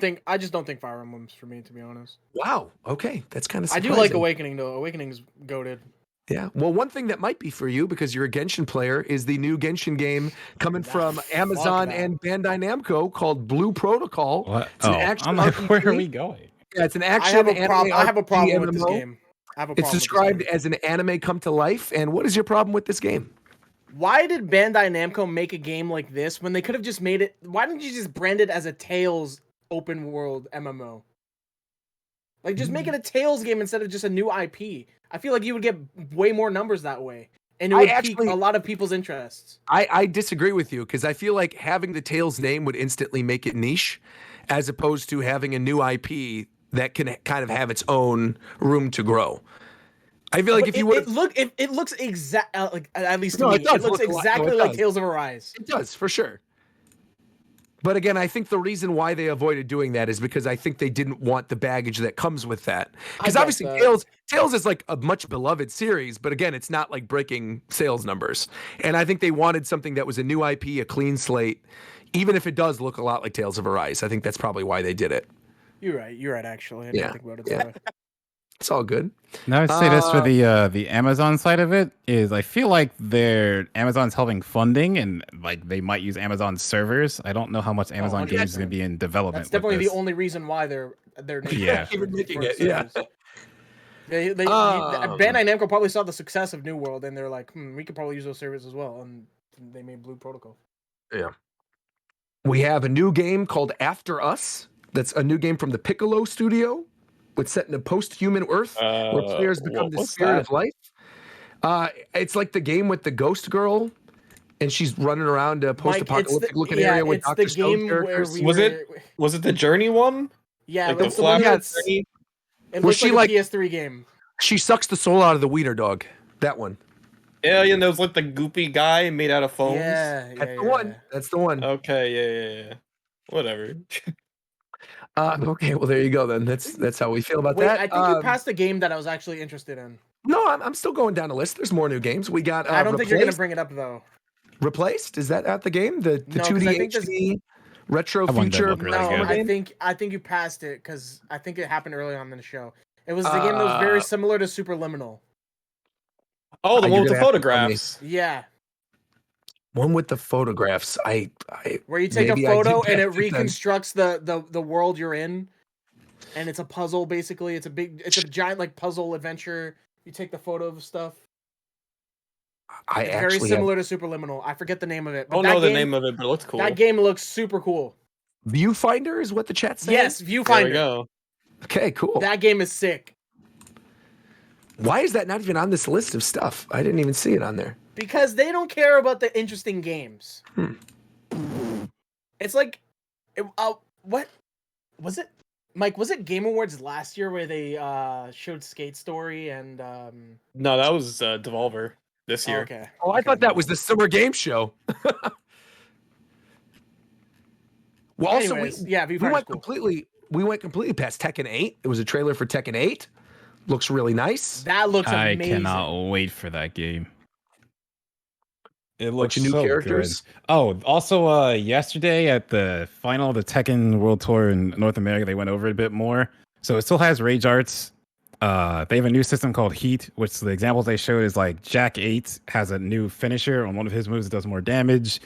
think Fire Emblem's for me, to be honest. Wow. Okay, that's kind of. I do like Awakening though. Awakening's goated. Yeah. Well, one thing that might be for you because you're a Genshin player is the new Genshin game coming from Amazon that. and Bandai Namco called Blue Protocol. What? It's an Oh, action I'm like, RPG. where are we going? Yeah, it's an I action. have a anime problem. I have a problem RPG with this MMO. game. I have a It's problem with this described game. as an anime come to life. And what is your problem with this game? Why did Bandai Namco make a game like this when they could have just made it? Why didn't you just brand it as a Tales open world MMO? Like, just make it a Tales game instead of just a new IP. I feel like you would get way more numbers that way, and it would pique a lot of people's interests. I disagree with you because I feel like having the Tales name would instantly make it niche, as opposed to having a new IP that can kind of have its own room to grow. I feel like But if you would, it looks exact like at least to No, me, it does looks look a lot- exactly no, it like does. Tales of Arise. it does for sure. But again, I think the reason why they avoided doing that is because I think they didn't want the baggage that comes with that. Because get obviously, that. Tales is like a much beloved series, but again, it's not like breaking sales numbers. And I think they wanted something that was a new IP, a clean slate, even if it does look a lot like Tales of Arise. I think that's probably why they did it. You're right. Actually, I didn't Yeah, think about it. yeah. That way. It's all good. Now I'd say this for the Amazon side of it is I feel like Amazon's helping funding and like they might use Amazon servers. I don't know how much Amazon games is going to be in development. That's definitely with the this. only reason why they're Yeah. Even making for it, yeah. service. Bandai Namco probably saw the success of New World and they're like, we could probably use those servers as well, and they made Blue Protocol. Yeah. We have a new game called After Us. That's a new game from the Piccolo Studio. It's set in a post-human Earth where players become the spirit of life. It's like the game with the ghost girl, and she's running around a post-apocalyptic-looking area with Dr. Stone characters. Was it the Journey one? Yeah, Like the it's the one Flash that's Journey? it Was looks she like a like- PS3 game. She sucks the soul out of the wiener dog. That one. Yeah, and there was like the goopy guy made out of foams. Yeah, That's the one. That's the one. Okay, yeah. Whatever. Okay, well there you go then. That's how we feel about Wait, that. I think you passed a game that I was actually interested in. No, I'm still going down the list. There's more new games. We got. I don't think you're gonna Replaced. bring it up though. Replaced? Is that at the game? The No, 'cause 2D I think this- HD retro That one did future. look really No, good. I think you passed it because I think it happened early on in the show. It was the game that was very similar to Superliminal. Oh, the You're one with the gonna have to tell me. photographs. Yeah, One with the photographs. I where you take a maybe I did photo and pass it then. reconstructs the world you're in, and it's a puzzle basically. It's a giant like puzzle adventure. You take the photo of stuff. I It's very actually similar to Superliminal. I forget the name of it. I don't know the name of it, but it looks cool. That game looks super cool. have Viewfinder is what the chat's saying. Yes, There we Viewfinder. go. Okay, cool. That game is sick. Why is that not even on this list of stuff? I didn't even see it on there. Because they don't care about the interesting games. It's like, what was it? Mike, was it Game Awards last year where they showed Skate Story and No, that was Devolver this year. okay. Oh, I thought that was the summer game show. Well, also Anyways, we went completely past Tekken 8. It was a trailer for Tekken 8. Looks really nice. That looks I amazing. cannot wait for that game. It looks Bunch of new so characters. good. Oh, also, yesterday at the final of the Tekken World Tour in North America, they went over it a bit more. So it still has Rage Arts. They have a new system called Heat, which the examples they showed is like Jack 8 has a new finisher on one of his moves that does more damage.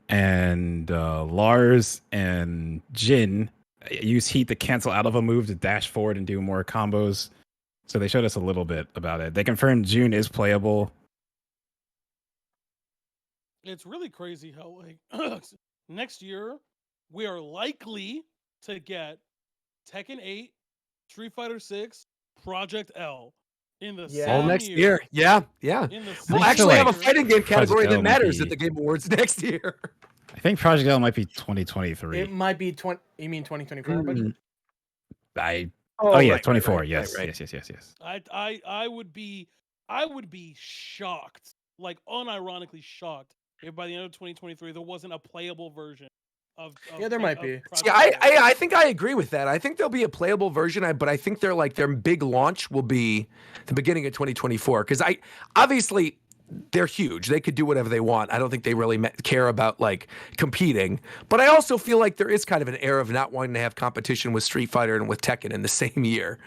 And Lars and Jin use Heat to cancel out of a move to dash forward and do more combos. So they showed us a little bit about it. They confirmed June is playable. It's really crazy how like next year we are likely to get Tekken 8, Street Fighter 6, Project L in the Yeah. same All next year. Yeah. In the We'll same actually have a year. fighting game category Project that L might matters be- at the Game Awards next year. I think Project L might be 2023. It might be 20. You mean 2024? buddy? Oh yeah, right, 24. right, Yes, right, right. yes. I would be shocked, like unironically shocked, if by the end of 2023 there wasn't a playable version of Yeah, there might be. Project See, L. I think I agree with that. I think there'll be a playable version, but I think their big launch will be the beginning of 2024 because obviously they're huge. They could do whatever they want. I don't think they really care about like competing. But I also feel like there is kind of an air of not wanting to have competition with Street Fighter and with Tekken in the same year.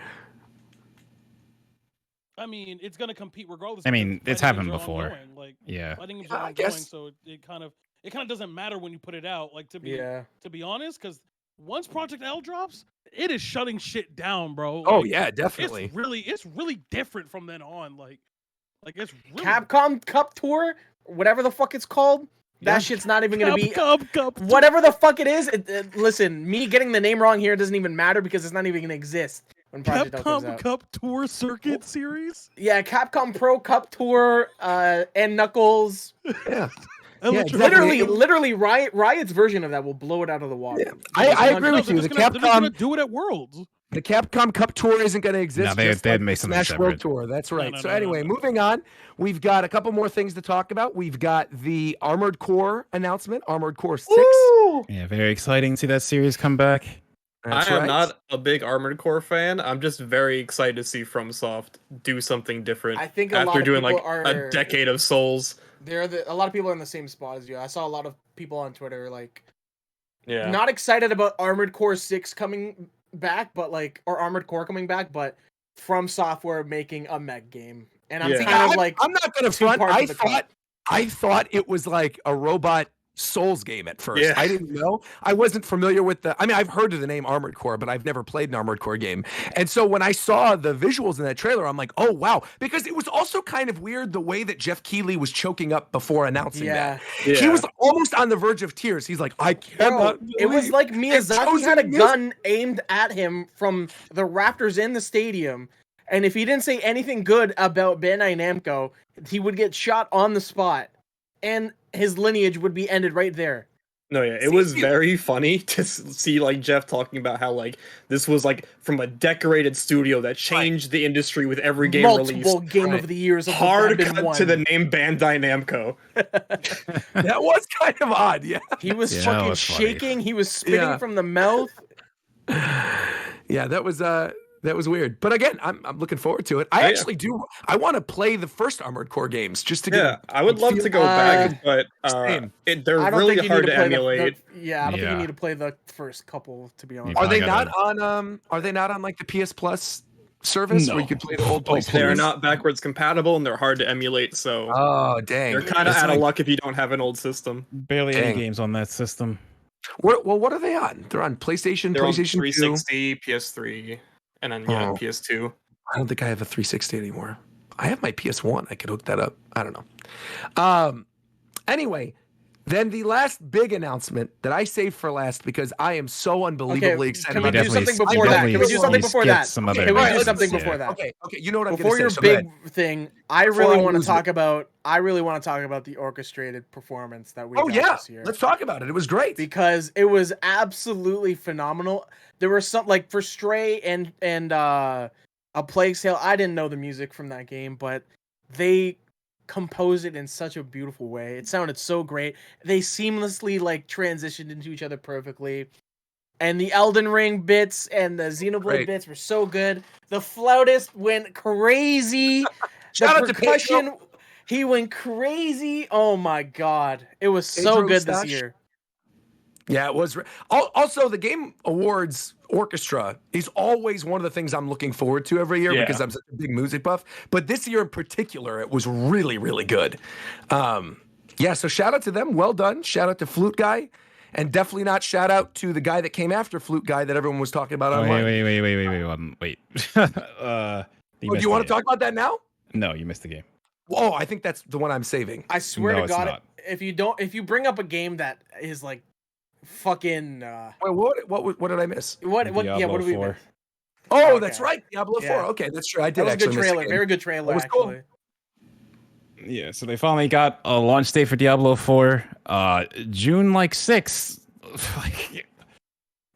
I mean, it's gonna compete regardless. I mean, because it's fighting happened games are before. ongoing, Like Yeah. fighting games Yeah, are I ongoing, guess. so it kind of doesn't matter when you put it out. Like to be honest, because once Project L drops, it is shutting shit down, bro. Oh Like, yeah, definitely. it's really different from then on. Like it's really Capcom Cup Tour, whatever the fuck it's called. That Yeah. shit's not even gonna be. Cup. Whatever the fuck it is. Listen, me getting the name wrong here doesn't even matter because it's not even gonna exist when Project L comes Capcom out. Cup Tour Circuit Series. Yeah, Capcom Pro Cup Tour, and Knuckles. Yeah. Electro- Literally, Riot's version of that will blow it out of the water. Yeah. I agree No, with they're you. The just gonna Capcom do it at Worlds. The Capcom Cup Tour isn't going to exist. No, they- just they'd like make the something Smash World separate. Tour. That's right. no, So no, anyway, no. moving on. We've got a couple more things to talk about. We've got the Armored Core announcement, Armored Core 6. Ooh! Yeah, very exciting to see that series come back. That's I am right. not a big Armored Core fan. I'm just very excited to see FromSoft do something different I think a lot after of doing like people are- a decade of Souls. A lot of people are in the same spot as you. I saw a lot of people on Twitter like Yeah. not excited about Armored Core 6 coming back, but like or Armored Core coming back, but From Software making a mech game. And I'm Yeah. kind of like I'm not going to two front. parts of the cup. I thought it was like a robot Souls game at first. Yeah. I didn't know. I wasn't familiar with I've heard of the name Armored Core, but I've never played an Armored Core game. And so when I saw the visuals in that trailer, I'm like, oh wow. Because it was also kind of weird the way that Jeff Keighley was choking up before announcing Yeah. that. Yeah. He was almost on the verge of tears. He's like, I Bro, cannot. it was believe like they've Miyazaki had a chosen this." gun aimed at him from the rafters in the stadium, and if he didn't say anything good about Bandai Namco, he would get shot on the spot, and his lineage would be ended right there. No, yeah, it was very funny to see like Jeff talking about how like this was like from a decorated studio that changed the industry with every game Multiple released. Game Right. of the Years of Hard Abandoned cut One. to the name Bandai Namco. That was kind of odd. Yeah. He was Yeah, that fucking was funny. shaking. He was spitting Yeah. from the mouth. Yeah, that was weird. But again, I'm looking forward to it. I Yeah. actually do. I want to play the first Armored Core games just to get. Yeah, I would love to go Uh, back, but same. they're I don't really think you hard need to play the- emulate. yeah, I don't think Yeah. you need to play the first couple, to be honest. Are probably they not gotta- on? Are they not on like the PS Plus service where you No. can play the old Oh, PlayStation? They're not backwards compatible and they're hard to emulate, so Oh dang! you're kind of It's out of like- luck if you don't have an old system. Barely Dang. any games on that system. Well, what are they on? They're on PlayStation, They're on PlayStation 2. 360, PS3, and then Oh. PS2. I don't think I have a 360 anymore. I have my PS1. I could hook that up. I don't know. Anyway, Then the last big announcement that I saved for last because I am so unbelievably excited Can we about do this. something Definitely- before that? definitely Can we do something you before skipped that? some Okay, other Can we alright, do let's something do before yeah. that? Okay, you know what I'm Before going your to say. So go big ahead. thing, I Before really I want to lose talk about. I really want to talk about the orchestrated performance that we Oh got yeah, this year. let's talk about it. It was great. Because it was absolutely phenomenal. There were some like for Stray and A Plague Tale. I didn't know the music from that game, but they composed it in such a beautiful way. It sounded so great. They seamlessly like transitioned into each other perfectly. And the Elden Ring bits and the Xenoblade Great. bits were so good. The flautist went crazy. Shout The out to percussion, he went crazy. Oh my god. It was so Pedro good this Stash. year. Yeah, it was. Also, the Game Awards orchestra is always one of the things I'm looking forward to every year Yeah. because I'm such a big music buff. But this year in particular, it was really, really good. Yeah, so shout out to them. Well done. Shout out to Flute Guy. And definitely not shout out to the guy that came after Flute Guy that everyone was talking about online. Wait. Oh, do you want to talk about that now? No, you missed the game. Oh, I think that's the one I'm saving. I swear No, to it's God, not. if you bring up a game that is like fucking Wait, what did I miss? what yeah, what Diablo do we 4. miss? Oh, Okay. that's right. Diablo 4. Yeah. Okay, that's true. I That did was a actually good miss trailer. the game. Very good trailer, That was cool. actually. Yeah, so they finally got a launch date for Diablo 4, June 6th.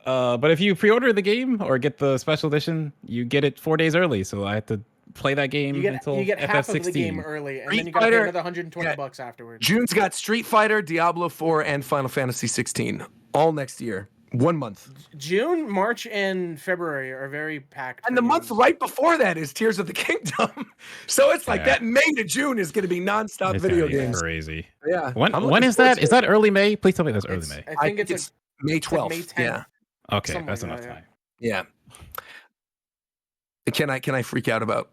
But if you pre-order the game or get the special edition, you get it 4 days early. So I had to play that game until You get half of the game FF16. early, and Street then you got to pay Fighter- another 120 yeah. bucks afterwards. June's got Street Fighter, Diablo 4, and Final Fantasy 16 all next year. 1 month. June, March, and February are very packed. And for the month games. right before that is Tears of the Kingdom. So it's like Yeah. that May to June is going to be nonstop It's video gonna be games. crazy. Yeah. When I'm when looking is forward that? to Is it. that early May? Please tell me that's early It's- May. I think it's, it's May like 12th. May 10th. Yeah. Okay, something that's like enough that, time. Yeah. Can I freak out about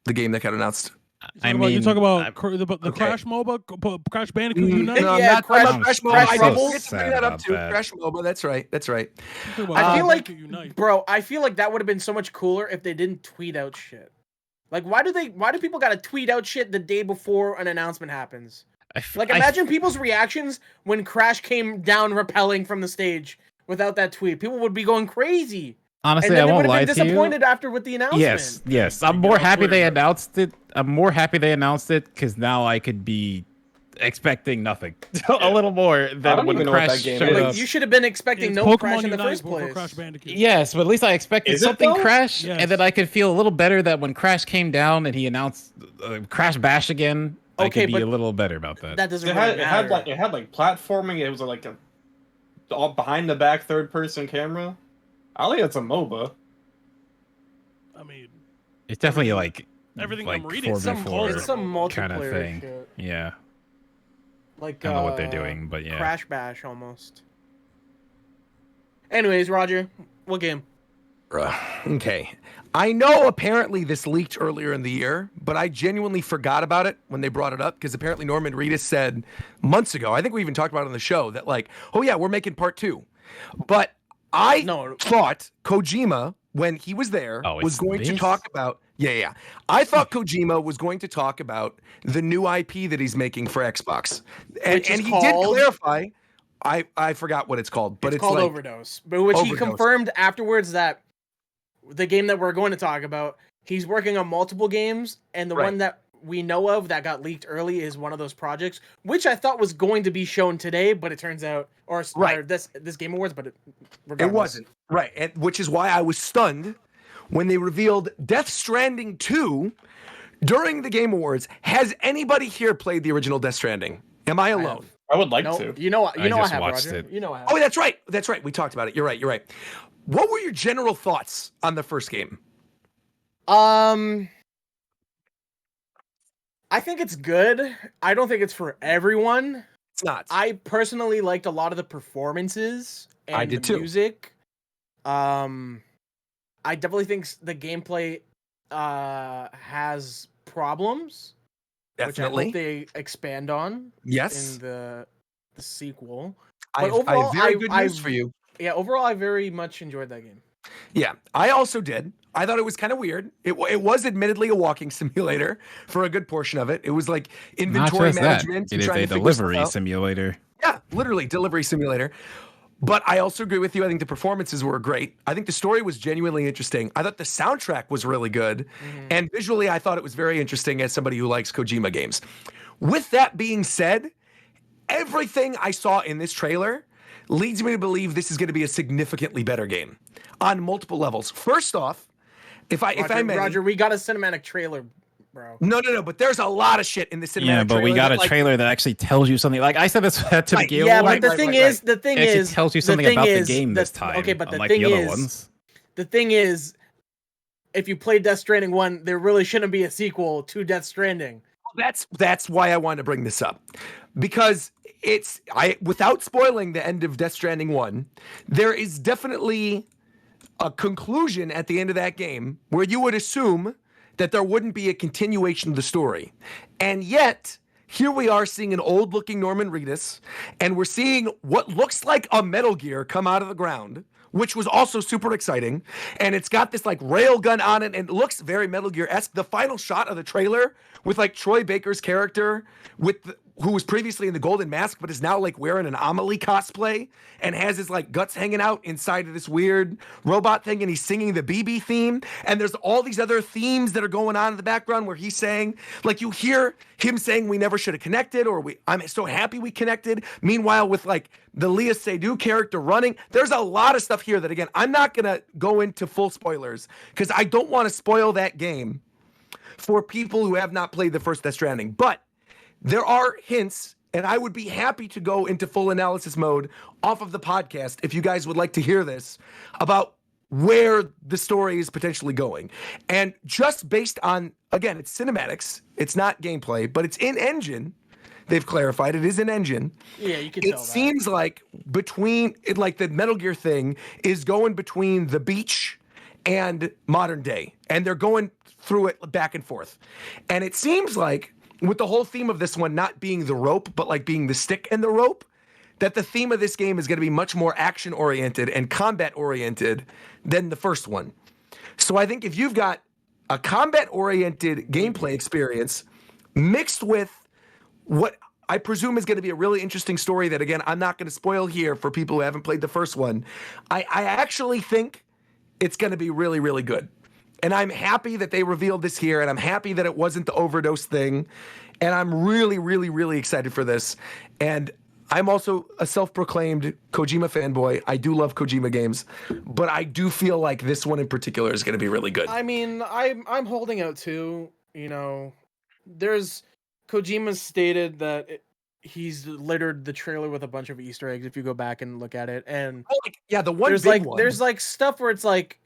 the game that got announced? You talk about I'm- the okay. Crash MOBA, Crash Bandicoot No, Unite. I'm Yeah, not talking about Crash- Crash MOBA. Crash I Bubbles. did Sad bring that up about too. that. Crash MOBA. That's right. That's right. You talk about I Crash feel like, Bandicoot Unite. bro, I feel like that would have been so much cooler if they didn't tweet out shit. Like, why do people gotta tweet out shit the day before an announcement happens? Like, imagine people's reactions when Crash came down rappelling from the stage without that tweet. People would be going crazy. Honestly, And then I they would won't have lie been to you. disappointed after with the announcement. Yes. I'm Freaking more out happy Twitter, they bro. announced it. I'm more happy they announced it because now I could be expecting nothing a little more I than don't when even know what Crash that game showed is. up. Like, you should have been expecting It's no Pokemon Crash in the Unite first before place. Crash Bandicoot. Yes, but at least I expected Is it something though? Crash, Yes. and then I could feel a little better that when Crash came down and he announced Crash Bash again, I Okay, could be but a little better about that. That doesn't It really had matter. platforming. It was like a all behind the back third person camera. I think it's a MOBA. I mean, It's definitely like everything like I'm reading, 4v4 It's some multiplayer kind of thing. shit. Yeah, Like, I don't know what they're doing, but yeah. Crash Bash almost. Anyways, Roger, what game? Okay. I know apparently this leaked earlier in the year, but I genuinely forgot about it when they brought it up because apparently Norman Reedus said months ago, I think we even talked about it on the show, that like, oh yeah, we're making part 2. But I No. thought Kojima, when he was there, Oh, was it's going to this? talk about, yeah. I thought Kojima was going to talk about the new IP that he's making for Xbox. And Which is he did called- clarify, I forgot what it's called, but It's it's called like, Overdose, but which he Overdose. confirmed afterwards that the game that we're going to talk about, he's working on multiple games, and the Right. one that we know of that got leaked early is one of those projects, which I thought was going to be shown today, but it turns out, or Right. this Game Awards, but It regardless. wasn't. Right. And, which is why I was stunned when they revealed Death Stranding 2 during the Game Awards. Has anybody here played the original Death Stranding? Am I alone? I would like No, to. you know, I just have, watched Roger. it. You know I have. Oh, that's right. That's right. We talked about it. You're right. What were your general thoughts on the first game? I think it's good. I don't think it's for everyone. It's not. I personally liked a lot of the performances and I did the too. music. I definitely think the gameplay has problems, which I Definitely. hope they expand on Yes. in the sequel. I but have overall, very good news I've- for you. Yeah, overall, I very much enjoyed that game. Yeah, I also did. I thought it was kind of weird. It was admittedly a walking simulator for a good portion of it. It was like Not inventory just that, management. it and is trying a to figure stuff delivery out. simulator. Yeah, literally delivery simulator. But I also agree with you. I think the performances were great. I think the story was genuinely interesting. I thought the soundtrack was really good. And visually, I thought it was very interesting as somebody who likes Kojima games. With that being said, everything I saw in this trailer leads me to believe this is going to be a significantly better game on multiple levels. First off, if I may, Roger, we got a cinematic trailer, bro. No, but there's a lot of shit in the cinematic. Yeah, but we got a like, trailer that actually tells you something. Like I said this to begin Yeah, with. but the thing is, it actually tells you something about the game this time. Okay, but the unlike thing the other is, ones. the thing is, if you play Death Stranding 1, there really shouldn't be a sequel to Death Stranding. That's why I wanted to bring this up, because without spoiling the end of Death Stranding 1, there is definitely a conclusion at the end of that game where you would assume that there wouldn't be a continuation of the story. And yet, here we are seeing an old-looking Norman Reedus, and we're seeing what looks like a Metal Gear come out of the ground, which was also super exciting. And it's got this like rail gun on it, and it looks very Metal Gear-esque. The final shot of the trailer with like Troy Baker's character who was previously in the Golden Mask, but is now like wearing an Amelie cosplay and has his like guts hanging out inside of this weird robot thing, and he's singing the BB theme. And there's all these other themes that are going on in the background where he's saying, like, you hear him saying we never should have connected, or I'm so happy we connected. Meanwhile, with like the Léa Seydoux character running, there's a lot of stuff here that, again, I'm not gonna go into full spoilers because I don't want to spoil that game for people who have not played the first Death Stranding. But there are hints, and I would be happy to go into full analysis mode off of the podcast if you guys would like to hear this, about where the story is potentially going. And just based on, again, it's cinematics, it's not gameplay, but it's in engine. They've clarified it is an engine. Yeah, you can tell that. It seems like like the Metal Gear thing is going between the beach and modern day, and they're going through it back and forth. And it seems like, with the whole theme of this one not being the rope, but like being the stick and the rope, that the theme of this game is going to be much more action-oriented and combat-oriented than the first one. So I think if you've got a combat-oriented gameplay experience mixed with what I presume is going to be a really interesting story that, again, I'm not going to spoil here for people who haven't played the first one, I actually think it's going to be really, really good. And I'm happy that they revealed this here, and I'm happy that it wasn't the overdose thing. And I'm really, really, really excited for this. And I'm also a self-proclaimed Kojima fanboy. I do love Kojima games, but I do feel like this one in particular is going to be really good. I mean, I'm holding out too. You know, Kojima stated that he's littered the trailer with a bunch of Easter eggs. If you go back and look at it, and the one there's like stuff where it's like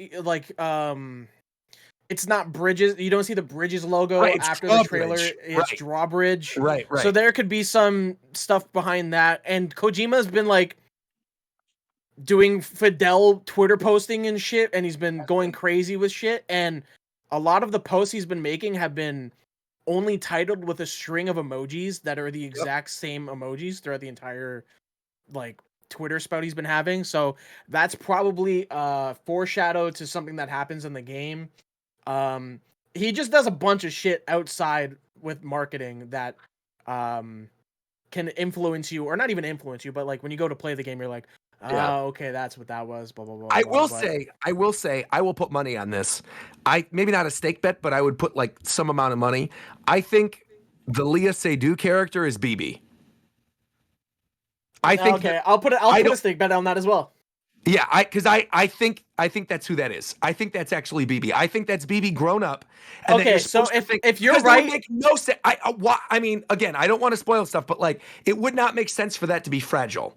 it's not Bridges. You don't see the Bridges logo after the trailer. It's Drawbridge. Right. So there could be some stuff behind that. And Kojima's been like doing Fidel Twitter posting and shit, and he's been going crazy with shit. And a lot of the posts he's been making have been only titled with a string of emojis that are the exact same emojis throughout the entire like Twitter spout he's been having. So that's probably foreshadow to something that happens in the game. He just does a bunch of shit outside with marketing that can influence you, or not even influence you, but like when you go to play the game, you're like, okay, that's what that was. Blah blah blah. I will say, I will put money on this. Maybe not a stake bet, but I would put like some amount of money. I think the Léa Seydoux character is BB. I think. Okay, I'll put a stake bet on that as well. Yeah, I think that's who that is. I think that's actually BB. I think that's BB grown up. And okay, so if you're right, make no sense. I mean, again, I don't want to spoil stuff, but like, it would not make sense for that to be Fragile.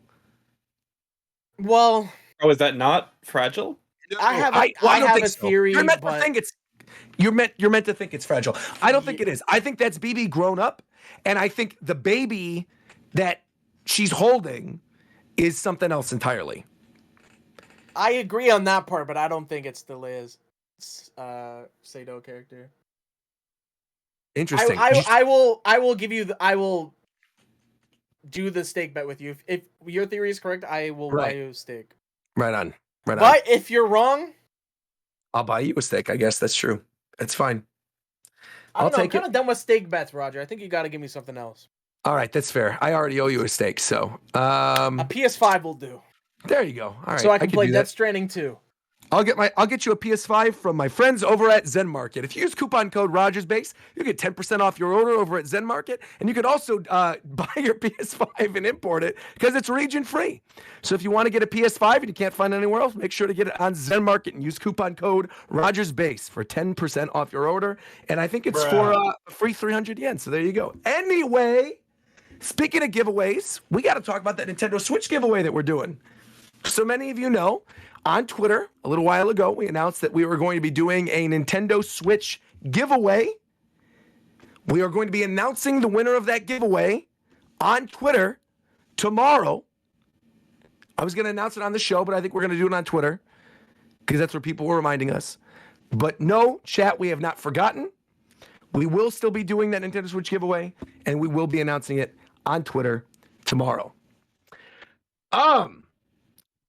Well, is that not Fragile? I have a theory. You're meant to think you're meant to think it's Fragile. I don't think it is. I think that's BB grown up, and I think the baby that she's holding is something else entirely. I agree on that part, but I don't think it's the Léa Seydoux character. Interesting. I will do the stake bet with you. If your theory is correct, I will buy you a stake. Right on. But if you're wrong, I'll buy you a stake. I guess that's true. It's fine. I'm kind of done with stake bets, Roger. I think you got to give me something else. All right, that's fair. I already owe you a steak, so A PS5 will do. there you go. All right, So I can play do Death that. Stranding 2. I'll get you a PS5 from my friends over at Zen Market. If you use coupon code RogersBase, you get 10% off your order over at Zen Market, and you can also buy your PS5 and import it because it's region free. So if you want to get a PS5 and you can't find it anywhere else, make sure to get it on Zen Market and use coupon code RogersBase for 10% off your order. And I think it's for a free 300 yen. So there you go. Anyway, speaking of giveaways, we got to talk about that Nintendo Switch giveaway that we're doing. So many of you know, on Twitter, a little while ago, we announced that we were going to be doing a Nintendo Switch giveaway. We are going to be announcing the winner of that giveaway on Twitter tomorrow. I was going to announce it on the show, but I think we're going to do it on Twitter because that's where people were reminding us. But no, chat, we have not forgotten. We will still be doing that Nintendo Switch giveaway, and we will be announcing it on Twitter tomorrow.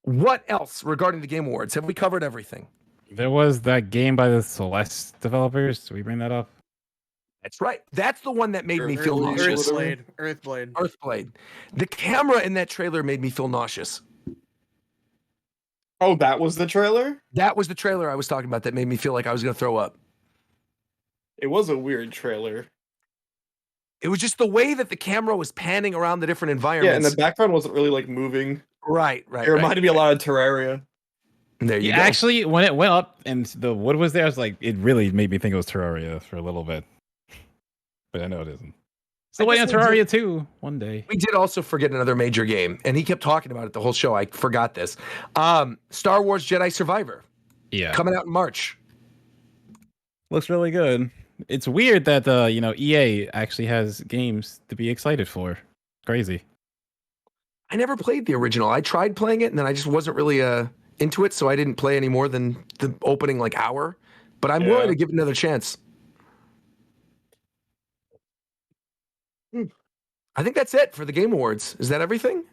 What else regarding the Game Awards? Have we covered everything? There was that game by the Celeste developers. Did we bring that up? That's right. That's the one that made me feel nauseous. Earthblade. Earthblade. The camera in that trailer made me feel nauseous. Oh, that was the trailer? That was the trailer I was talking about that made me feel like I was going to throw up. It was a weird trailer. It was just the way that the camera was panning around the different Yeah, environments. and the background wasn't really like moving. Right. It reminded me a lot of Terraria. There you Yeah, go. actually, when it went up and the wood was there, I was like, it really made me think it was Terraria for a little bit. But I know it isn't. So waiting on guess we Terraria 2 one day. We did also forget another major game, and he kept talking about it the whole show. I forgot this. Star Wars Jedi Survivor. Yeah. Coming out in March. Looks really good. It's weird that EA actually has games to be excited for. Crazy. I never played the original. I tried playing it, and then I just wasn't really into it, so I didn't play any more than the opening hour. But I'm willing to give it another chance. I think that's it for the Game Awards. Is that everything?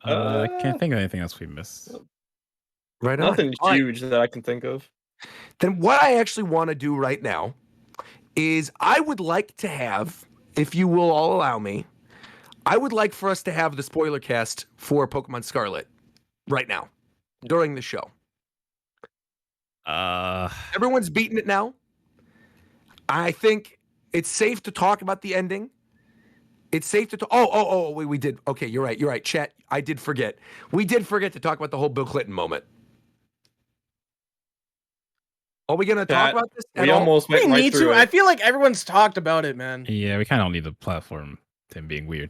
I can't think of anything else we missed. Right on. Nothing huge that I can think of. Then what I actually want to do right now is I would like to have, if you will all allow me, I would like for us to have the spoiler cast for Pokemon Scarlet right now during the show. Everyone's beaten it now. I think it's safe to talk about the ending. It's safe to talk. Wait, we did. Okay, you're right. Chat, I did forget. We did forget to talk about the whole Bill Clinton moment. Are we going to talk about this? We almost went We right need through to. it. I feel like everyone's talked about it, man. Yeah, we kind of don't need the platform to him being weird.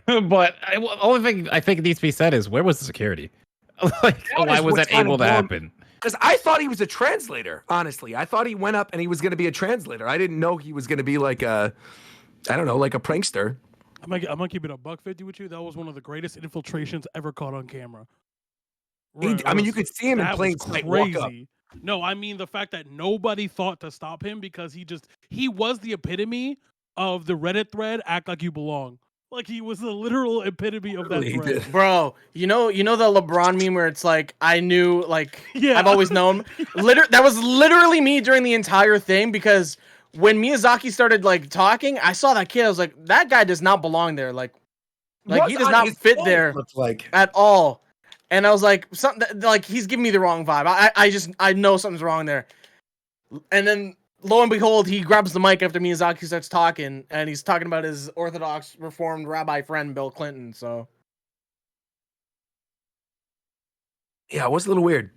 But the only thing I think needs to be said is, where was the security? Why was that able to happen? Because I thought he was a translator, honestly. I thought he went up and he was going to be a translator. I didn't know he was going to be like a prankster. I'm gonna keep it a $150 with you. That was one of the greatest infiltrations ever caught on camera. You could see him in plain sight walk up. No, I mean the fact that nobody thought to stop him because he was the epitome of the Reddit thread, act like you belong. Like he was the literal epitome of that thread. Bro, you know the LeBron meme where it's like, I knew, Yeah. I've always known. That was literally me during the entire thing, because when Miyazaki started talking, I saw that kid. I was like, that guy does not belong there. He does not fit there at all. And I was like, he's giving me the wrong vibe. I know something's wrong there. And then lo and behold, he grabs the mic after Miyazaki starts talking, and he's talking about his Orthodox Reformed rabbi friend Bill Clinton. So yeah, it was a little weird,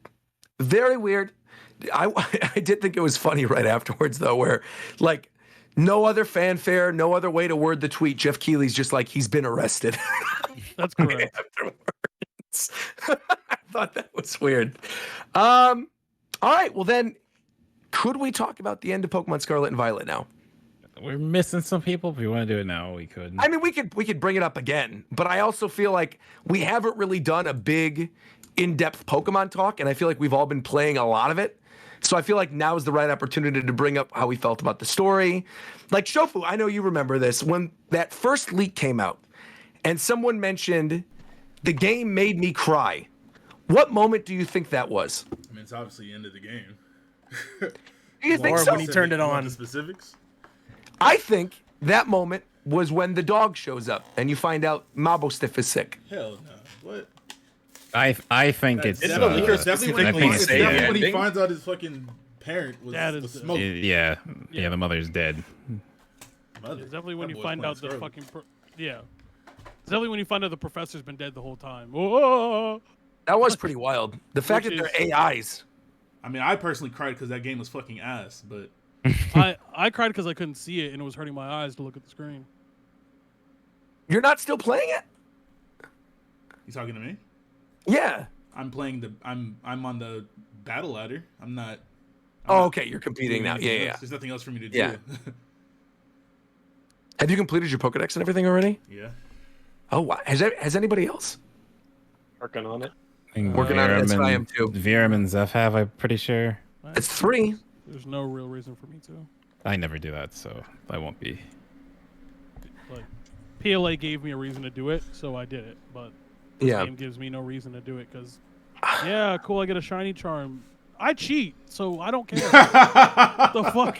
very weird. I did think it was funny right afterwards though, where no other fanfare, no other way to word the tweet. Jeff Keighley's just he's been arrested. That's correct. I thought that was weird. All right, well then, could we talk about the end of Pokemon Scarlet and Violet now? We're missing some people. If we want to do it now, we could. I mean, we could bring it up again, but I also feel like we haven't really done a big, in-depth Pokemon talk, and I feel like we've all been playing a lot of it. So I feel like now is the right opportunity to bring up how we felt about the story. Like Shofu, I know you remember this, when that first leak came out, and someone mentioned the game made me cry. What moment do you think that was? I mean, it's obviously the end of the game. Do you think Or so? when he turned it You want on. the specifics? I think that moment was when the dog shows up and you find out Mabo Stiff is sick. Hell no. What? I think it's It's Definitely, Leaker definitely, I when, think it's it's definitely the when he ending. finds out his fucking parent was, Dad is was the- smoking. yeah, the mother's dead. Mother. It's definitely when That you boy's find playing out the Scarlet. fucking yeah. It's definitely when you find out the professor's been dead the whole time. Oh, That was pretty wild. The fact that Which they're AIs. I mean, I personally cried because that game was fucking ass, but I cried because I couldn't see it and it was hurting my eyes to look at the screen. You're not still playing it? you talking to me? Yeah. I'm playing I'm on the battle ladder. I'm not. Oh, okay. You're competing now. doing Yeah, anything yeah. else. There's nothing else for me to do. Yeah. Have you completed your Pokedex and everything already? yeah. Oh, wow. Has anybody else? Working on it. Working on it, that's what I am too. Viram and Zeph have, I'm pretty sure. It's 3. There's no real reason for me to. I never do that, so I won't be. But PLA gave me a reason to do it, so I did it. But this Yeah. game gives me no reason to do it because, yeah, cool, I get a shiny charm. I cheat, so I don't care. The fuck?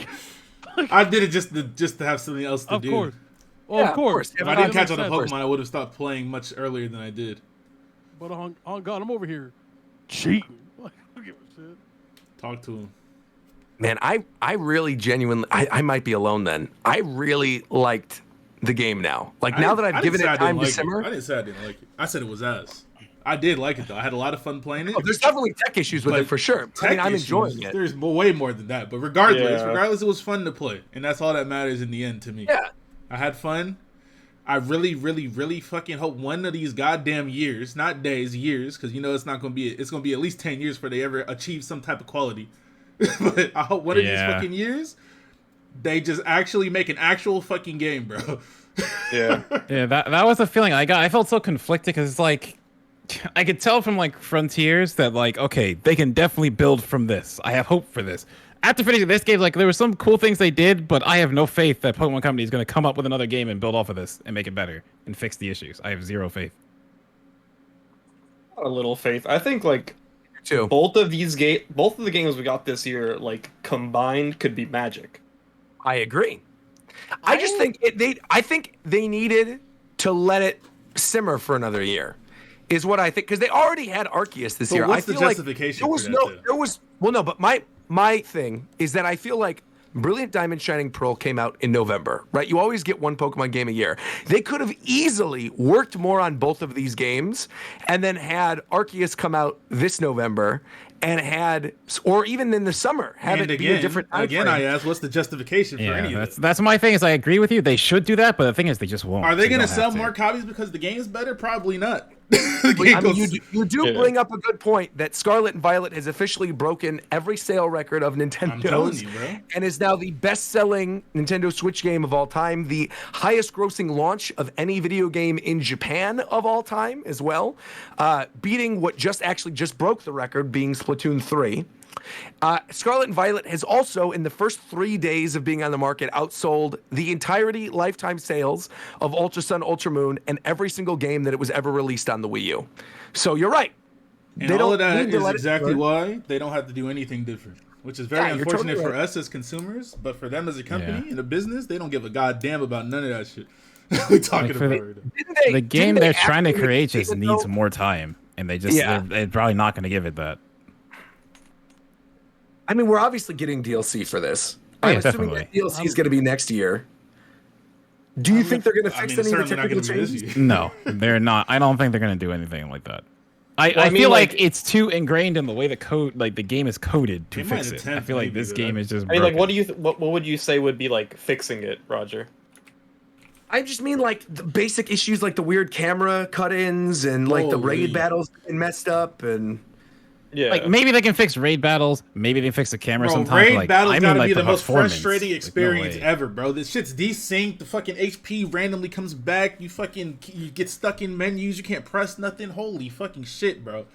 I did it just to have something else to Of do. course. Well, Yeah, of of course. course. If That I didn't makes catch on a sense. Pokemon, I would have stopped playing much earlier than I did. But oh God, I'm over here cheating. Like, I don't give a shit. Talk to him. Man, I really genuinely, I might be alone then. I really liked the game now. Like, now that I I've didn't given say I it didn't time to like simmer. I didn't say I didn't like it. I said it was ass. I did like it though. I had a lot of fun playing it. Oh, there's definitely tech issues with But it for sure. I mean, tech I'm issues, enjoying it. There's way more than that. But regardless, Yeah. it was fun to play, and that's all that matters in the end to me. Yeah. I had fun. I really, really, really fucking hope one of these goddamn years, not days, years, because you know it's not gonna be. It's gonna be at least 10 years before they ever achieve some type of quality. But I hope one of these Yeah. fucking years, they just actually make an actual fucking game, bro. Yeah. Yeah, that was a feeling I got. I felt so conflicted because it's like I could tell from like Frontiers that like okay, they can definitely build from this. I have hope for this. After finishing this game, like there were some cool things they did, but I have no faith that Pokemon Company is going to come up with another game and build off of this and make it better and fix the issues. I have zero faith. A little faith. I think like Too. both of the games we got this year, like combined, could be magic. I agree. I just think I think they needed to let it simmer for another year, is what I think, because they already had Arceus this But year. what's I the feel like justification there for was that, no, though? there was well, no, but my thing is that I feel like Brilliant Diamond Shining Pearl came out in November, right? You always get one Pokemon game a year. They could have easily worked more on both of these games and then had Arceus come out this November and had, or even in the summer, have And it be a different time again, frame. I asked, what's the justification for any of it? that's my thing. Is I agree with you. They should do that, but the thing is, they just won't. Are they going to don't sell have to. more copies because the game's better? Probably not. The Well, game I mean, goes- you do Yeah. bring up a good point that Scarlet and Violet has officially broken every sale record of I'm telling Nintendo's you, bro. and is now the best-selling Nintendo Switch game of all time, the highest-grossing launch of any video game in Japan of all time as well, beating what just broke the record, being Splatoon 3. Scarlet and Violet has also, in the first 3 days of being on the market, outsold the entirety lifetime sales of Ultra Sun, Ultra Moon, and every single game that it was ever released on the Wii U. So you're right. And They all don't of that need to is let it exactly burn. why they don't have to do anything different, which is very Yeah, you're unfortunate totally for right. us as consumers, but for them as a company Yeah. and a business, they don't give a goddamn about none of that shit. we talking Like, for about the- right now. Didn't they- The didn't game they they're trying to actually make create a just statement, needs though? more time, and they're probably not going to give it that. I mean, we're obviously getting DLC for this. Oh, I'm yeah, assuming definitely. that DLC is going to be next year. Do you think they're going to I fix mean, it's any of the certainly not technical going to be this changes? year. No, they're not. I don't think they're going to do anything like that. I I feel mean, like like- it's too ingrained in the way the code, like the game is coded to They might fix it. I attempt feel like maybe, this but game I- is just. I mean, like, broken. what do you what would you say would be like fixing it, Roger? I just mean like the basic issues, like the weird camera cut-ins and like the Holy. raid battles getting messed up and. Yeah. Like maybe they can fix raid battles. Maybe they fix the camera Bro, sometime. raid but, like, battles I mean, gotta like, be the most performance. frustrating Like, no experience way. ever, bro. This shit's desynced. The fucking HP randomly comes back. You get stuck in menus. You can't press nothing. Holy fucking shit, bro.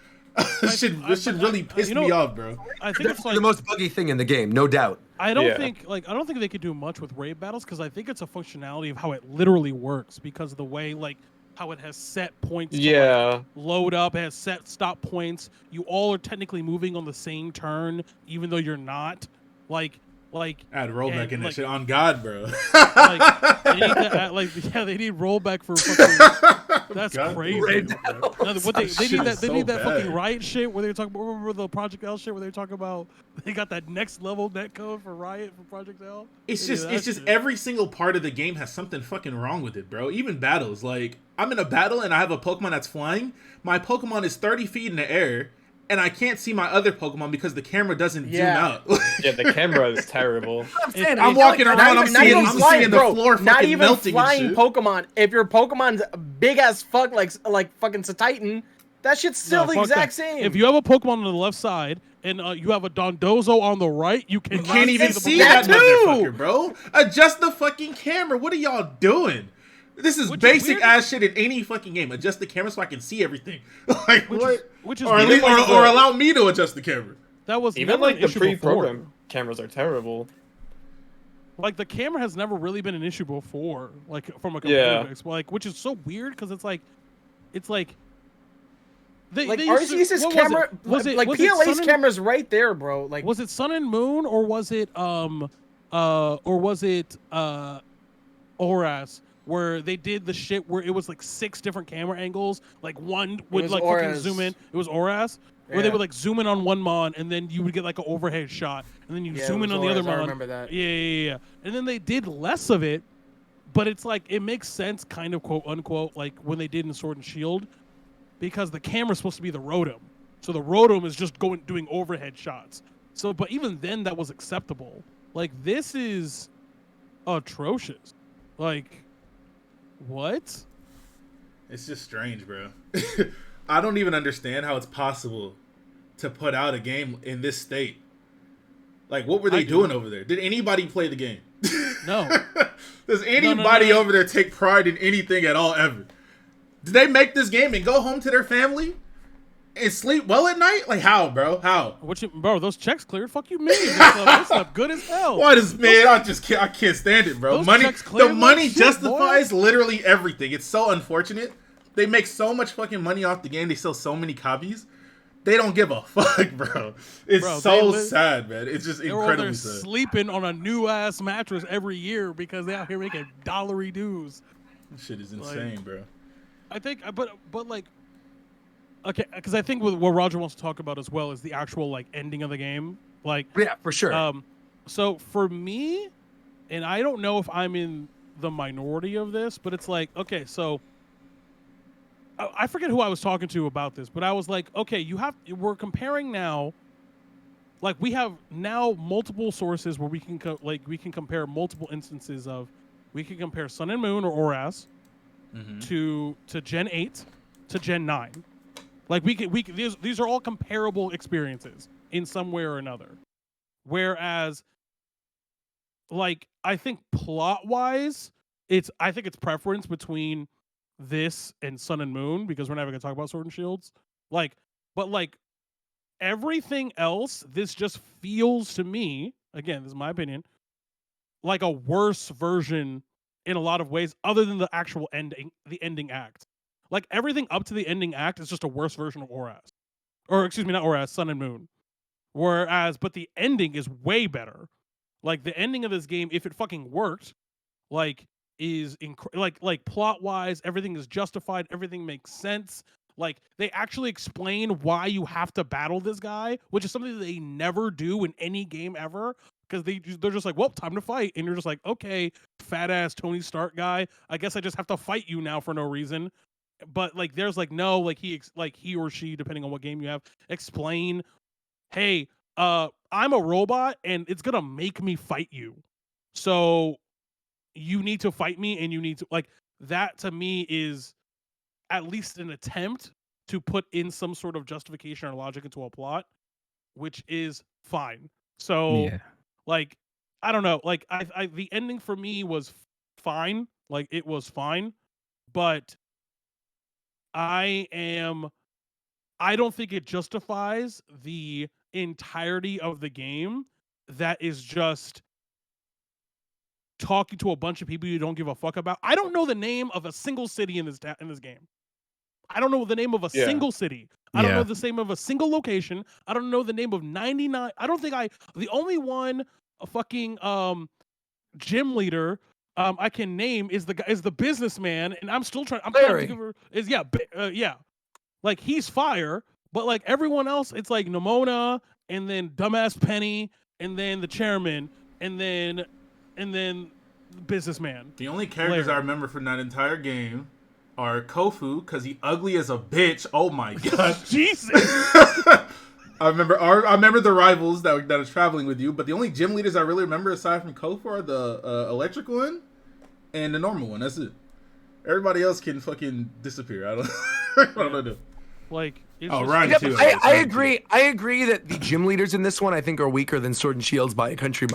this should really piss you know- me off, bro. I think it's like the most buggy thing in the game, no doubt. I don't Yeah. think they could do much with raid battles because I think it's a functionality of how it literally works because of the way like how it has set points. to, like, yeah. load up, it has set stop points. You all are technically moving on the same turn, even though you're not. Like Like, Add rollback and, in that like- shit on God, bro. like they need to add, like, yeah, they need rollback for fucking. That's God, crazy. Right No, what they That need shit that is they so need that fucking bad. Riot shit where they talk about, remember the Project L shit where they talk about they got that next level netcode for Riot for Project L. It's They need just that it's just shit. every single part of the game has something fucking wrong with it, bro. Even battles. Like, I'm in a battle and I have a Pokemon that's flying. My Pokemon is 30 feet in the air, and I can't see my other Pokemon because the camera doesn't Yeah. zoom out. Yeah, the camera is terrible. I'm saying, I'm walking Not around, even- I'm not seeing, even I'm flying, seeing the bro. floor Not fucking even melting flying and shit. Pokemon. If your Pokemon's big as fuck, like fucking Titan, that shit's still No, the fuck exact that. same. If you have a Pokemon on the left side and you have a Dondozo on the right, you You cannot can't even the see Pokemon. that That too! motherfucker, bro. Adjust the fucking camera. What are y'all doing? This is Which is basic weird. ass shit in any fucking game. Adjust the camera so I can see everything. Like, Which what? is- which is or, at weird, least, like or the- allow me to adjust the camera. That was Even never like an the issue before. pre-programmed cameras are terrible. Like the camera has never really been an issue before, like from a Yeah. competitive like, which is so weird because it's like they like they used to- Arceus's what camera, was it like was it PLA's Sun and- camera's right there, bro. Like, was it Sun and Moon or was it Oras where they did the shit where it was like 6 different camera angles, like one would was like fucking Oras. zoom in. It was Oras. Where they Yeah. would like zoom in on one mon and then you would get like an overhead shot and then you Yeah, zoom it in was on the other Oras, I mon. remember that. Yeah. And then they did less of it, but it's like it makes sense, kind of quote unquote, like when they did in Sword and Shield, because the camera's supposed to be the Rotom, so the Rotom is just doing overhead shots. So, but even then, that was acceptable. Like this is atrocious. Like, what? It's just strange, bro. I don't even understand how it's possible to put out a game in this state. Like, what were they doing over there? Did anybody play the game? No. Does anybody no. over there take pride in anything at all ever? Did they make this game and go home to their family and sleep well at night? Like, how, bro? How? Bro, those checks cleared. Fuck you, mean? This stuff good as hell. What is, man? I can't stand it, bro. Those Money, checks clear the like money shit, justifies boy. literally everything. It's so unfortunate. They make so much fucking money off the game. They sell so many copies. They don't give a fuck, bro. It's Bro, so they sad, man. It's just They're over incredibly there sad. sleeping on a new ass mattress every year because they out here making dollary dues. This shit is insane, bro. I think, but like, okay, because I think what Roger wants to talk about as well is the actual like ending of the game. Like, Yeah, for sure. So for me, and I don't know if I'm in the minority of this, but it's like, okay, so I forget who I was talking to about this, but I was like, okay, we're comparing now. Like we have now multiple sources where we can compare multiple instances of, we can compare Sun and Moon or Oras to Gen 8 to Gen 9. Like these are all comparable experiences in some way or another. Whereas, like, I think plot wise, I think it's preference between this and Sun and Moon, because we're never gonna talk about Sword and Shields. Like, but like everything else, this just feels to me, again, this is my opinion, like a worse version in a lot of ways, other than the actual ending, the ending act. Like everything up to the ending act is just a worse version of Oras. Or excuse me, not Oras, Sun and Moon. But the ending is way better. Like the ending of this game, if it fucking worked, like is like plot wise, everything is justified, everything makes sense. Like they actually explain why you have to battle this guy, which is something that they never do in any game ever. Because they're just like, well, time to fight, and you're just like, okay, fat ass Tony Stark guy, I guess I just have to fight you now for no reason. But like, there's like no, like he or she, depending on what game you have, explain, hey, I'm a robot and it's gonna make me fight you, so you need to fight me, and you need to, like, that to me is at least an attempt to put in some sort of justification or logic into a plot, which is fine. So Yeah. like, I don't know, like I the ending for me was fine, like it was fine, but I don't think it justifies the entirety of the game that is just talking to a bunch of people you don't give a fuck about. I don't know the name of a single city in this game. I don't know the name of a single city. I don't know the name of a single location. I don't know the name of 99. The only one a fucking gym leader I can name is the businessman, and I'm still trying. I'm trying to give her yeah. Like he's fire, but like everyone else, it's like Nimona, and then dumbass Penny, and then the chairman, and then businessman. The only characters I remember from that entire game are Kofu, because he ugly as a bitch. Oh my god. Jesus. I remember the rivals that are traveling with you, but the only gym leaders I really remember aside from Kofu are the electric one and the normal one. That's it. Everybody else can fucking disappear. I don't know. Like, Ryan too. I agree. I agree that the gym leaders in this one I think are weaker than Sword and Shields by a country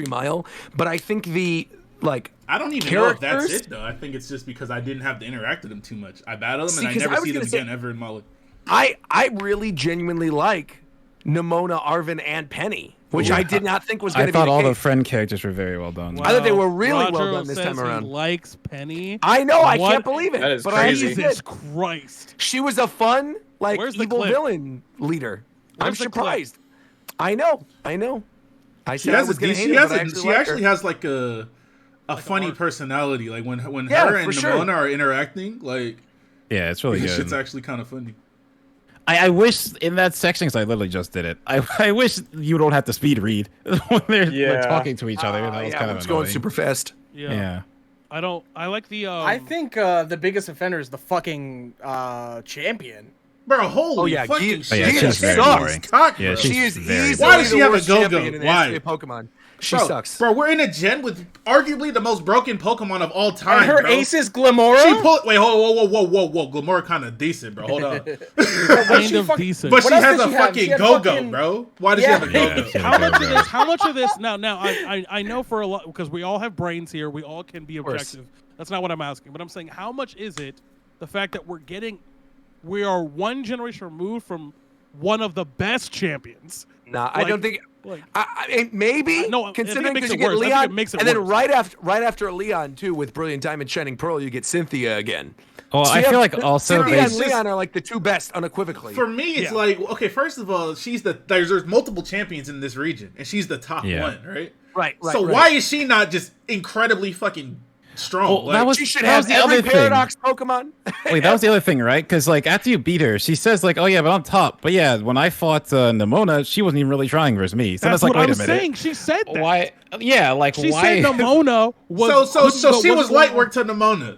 mile. But I think the I don't even know if that's it though. I think it's just because I didn't have to interact with them too much. I battle them and I never see them again ever in my life. I really genuinely like Nimona, Arvin, and Penny, which I did not think was going to be. I thought all the case. friend characters were very well done. I thought they were really Roger well done this says time around. He likes Penny. I know. I can't believe it. That is but crazy. Jesus Christ. She was a fun, Where's the evil clip? villain leader. I'm Where's the clip? surprised. I know. I She said I has was going to hate she her, but I actually like her. has like a funny personality. Like when Yeah, her and for sure. Nimona are interacting, like Yeah, it's really this good. shit's actually kind of funny. I wish in that section, because I literally just did it. I wish you don't have to speed read when they're talking to each other. That was kind of it's annoying. going super fast. Yeah. I like the I think the biggest offender is the fucking champion. Bro, holy yeah, fucking Oh, yeah, shit. she's very sucks. boring. Cock, Yeah, bro. she's She is very easily Why does she the have a worst go-go? champion in the Why? history of Pokemon. She Bro, sucks. Bro, we're in a gen with arguably the most broken Pokemon of all time. And her bro. ace is Glamora. She pulled. Wait, whoa. Glamora kind of decent, bro. Hold on. kind of decent. But she else has did a she have? fucking She had go-go, fucking- bro. Why does Yeah. she have a go-go? Yeah. How much of this? How much of this? Now, I know for a lot because we all have brains here. We all can be objective. That's not what I'm asking. But I'm saying, how much is it the fact that we are one generation removed from one of the best champions? Nah, I don't think. Like, Maybe No, I think it considering makes because you it get worse. I think Leon, it makes it and then worse. right after Leon too, with Brilliant Diamond, Shining Pearl, you get Cynthia again. Well, So I you feel have- like also Cynthia they and Leon are like the two best unequivocally. For me, it's like, okay, first of all, there's multiple champions in this region, and she's the top one, right? Right. So why is she not just incredibly fucking strong? Well, Like, that was She should that have was the every other thing. Paradox Pokemon. Wait, that was the other thing, right? Because like after you beat her, she says like, "Oh yeah, but I'm top." But yeah, when I fought Nimona, she wasn't even really trying versus me. So that's that's like, what wait I'm a minute, saying. She said that. why? Yeah, like She why? said Nimona was. so she was light work to Nimona.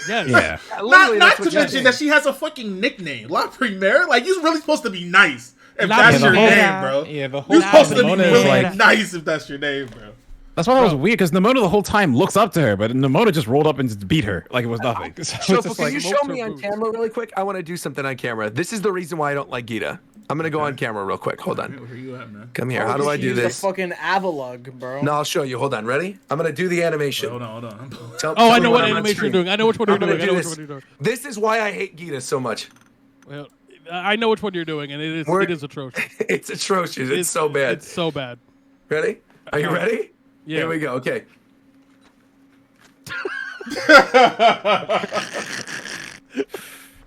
Yes. Yeah. Not to mention that she has a fucking nickname, La Primera. Like, you're really supposed to be nice if La that's your Primera. name, bro. Yeah, the whole You're supposed to be Nimona is really like. nice if that's your name, bro. That's why that was weird because Nimona the whole time looks up to her, but Nimona just rolled up and just beat her like it was nothing. So it's Shofu, just can like, you show me on camera really quick? I want to do something on camera. This is the reason why I don't like Gita. I'm gonna go on camera real quick. Hold on. Where you at, man? Come here. How do I do She's this? The fucking Avalug, bro. No, I'll show you. Hold on. Ready? I'm gonna do the animation. Hold on. Tell- Oh, tell I me know when what I'm on animation you're screen. doing. I know which one you're I'm gonna doing. I do know which this. one you're doing. This is why I hate Gita so much. Well, I know which one you're doing, and it is atrocious. It's atrocious. It's so bad. It's so bad. Ready? Are you ready? Yeah. Here we go. Okay.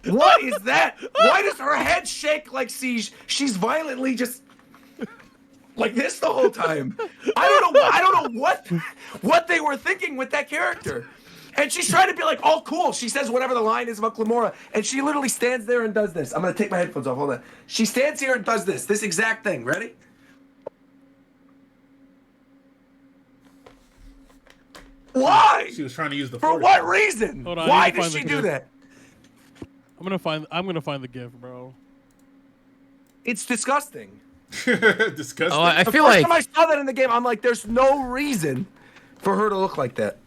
What is that? Why does her head shake like she's violently just like this the whole time? I don't know what they were thinking with that character. And she's trying to be like all cool. She says whatever the line is about Glamora, and she literally stands there and does this. I'm gonna take my headphones off. Hold on. She stands here and does this exact thing. Ready? Why? She was trying to use the For force. what reason? Hold on, I Why need to did find she the do gif. that? I'm gonna find the gift, bro. It's disgusting. Disgusting. Oh, I The feel first like time I saw that in the game, I'm like, there's no reason for her to look like that.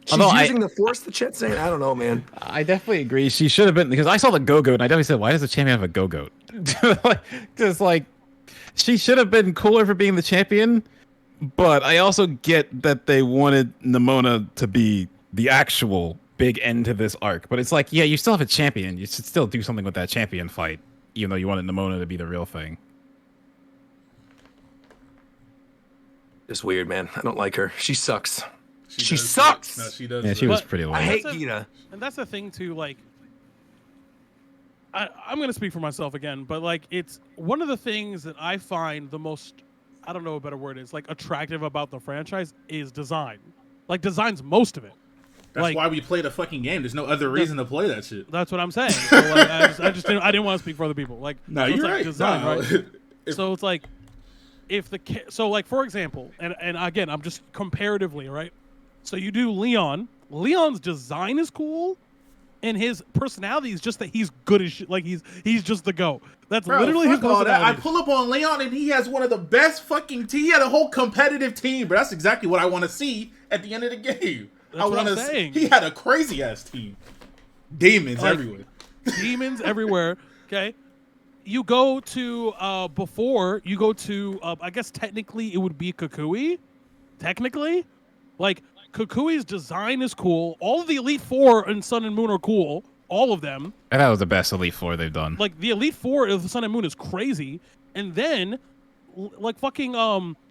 She's Although using the force, the chat saying, I don't know, man. I definitely agree. She should have been because I saw the Go-Goat and I definitely said, "Why does the champion have a Go-Goat?" Just like she should have been cooler for being the champion. But I also get that they wanted Nimona to be the actual big end to this arc. But it's like, yeah, you still have a champion. You should still do something with that champion fight, even though you wanted Nimona to be the real thing. It's weird, man. I don't like her. She sucks. She does sucks. No, she does. Yeah, she was But pretty I lame. hate That's a- Gita. And that's the thing too, like I'm gonna speak for myself again, but like it's one of the things that I find the most I don't know what a better word is, like attractive about the franchise is design. Like design's most of it. That's like, why we play the fucking game. There's no other reason to play that shit. That's what I'm saying. So like, I didn't want to speak for other people. Like, No, so it's you're like right. Design, No. right? So it's like, so like for example, and again, I'm just comparatively, right? So you do Leon. Leon's design is cool, and his personality is just that he's good as shit. Like he's just the GOAT. That's Bro, literally his fuck all that. I personality. pull up on Leon and he has one of the best fucking team. He had a whole competitive team, but that's exactly what I want to see at the end of the game. That's what I'm want to. saying. He had a crazy ass team. Demons Like, everywhere. Demons everywhere. Okay. You go to before you go to I guess technically it would be Kukui. Technically, like Kukui's design is cool. All of the Elite Four and Sun and Moon are cool. All of them. I thought it was the best Elite Four they've done. Like the Elite Four of the Sun and Moon is crazy, and then like fucking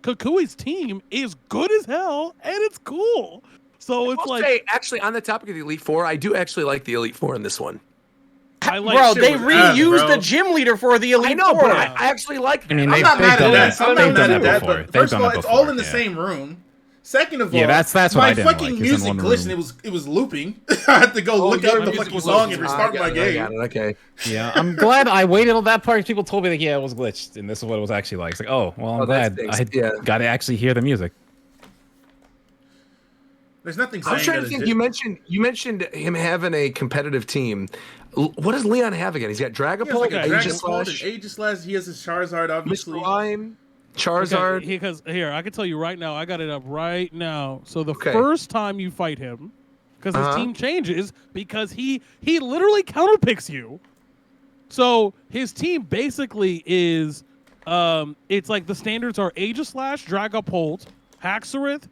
Kukui's team is good as hell and it's cool. So it's I'll like say, actually, on the topic of the Elite Four, I do actually like the Elite Four in this one. I like Bro, shit they was ass, reused bro. the gym leader for the Elite I know, Four. but I actually like that. I mean, I'm they've not mad done at that. that. I'm They've not done mad at that that. before. But They've first of done all, that it's all in the before, same room. Second of all, Yeah, that's what my I didn't like, fucking is in music one glitched room. and it was looping. I had to go look yeah, up the the music fucking was song and looping. restart my I game. got it, okay. Yeah, I'm glad I waited on that part. People told me like, yeah, it was glitched, and this is what it was actually like. It's like, oh, well, I'm Oh, that glad stinks. I Yeah. got to actually hear the music. There's nothing I was saying trying that to it think. did. You mentioned him having a competitive team. What does Leon have again? He's got He has Dragapult, like a Dragon Aegis Ball, Slash, Aegis Slash. He has his Charizard, obviously. Mr. Lime, Charizard. Okay, because here I can tell you right now, I got it up right now. So the Okay. first time you fight him, because his Uh-huh. team changes, because he literally counterpicks you. So his team basically is, it's like the standards are Aegis Slash, Dragapult, Haxorus.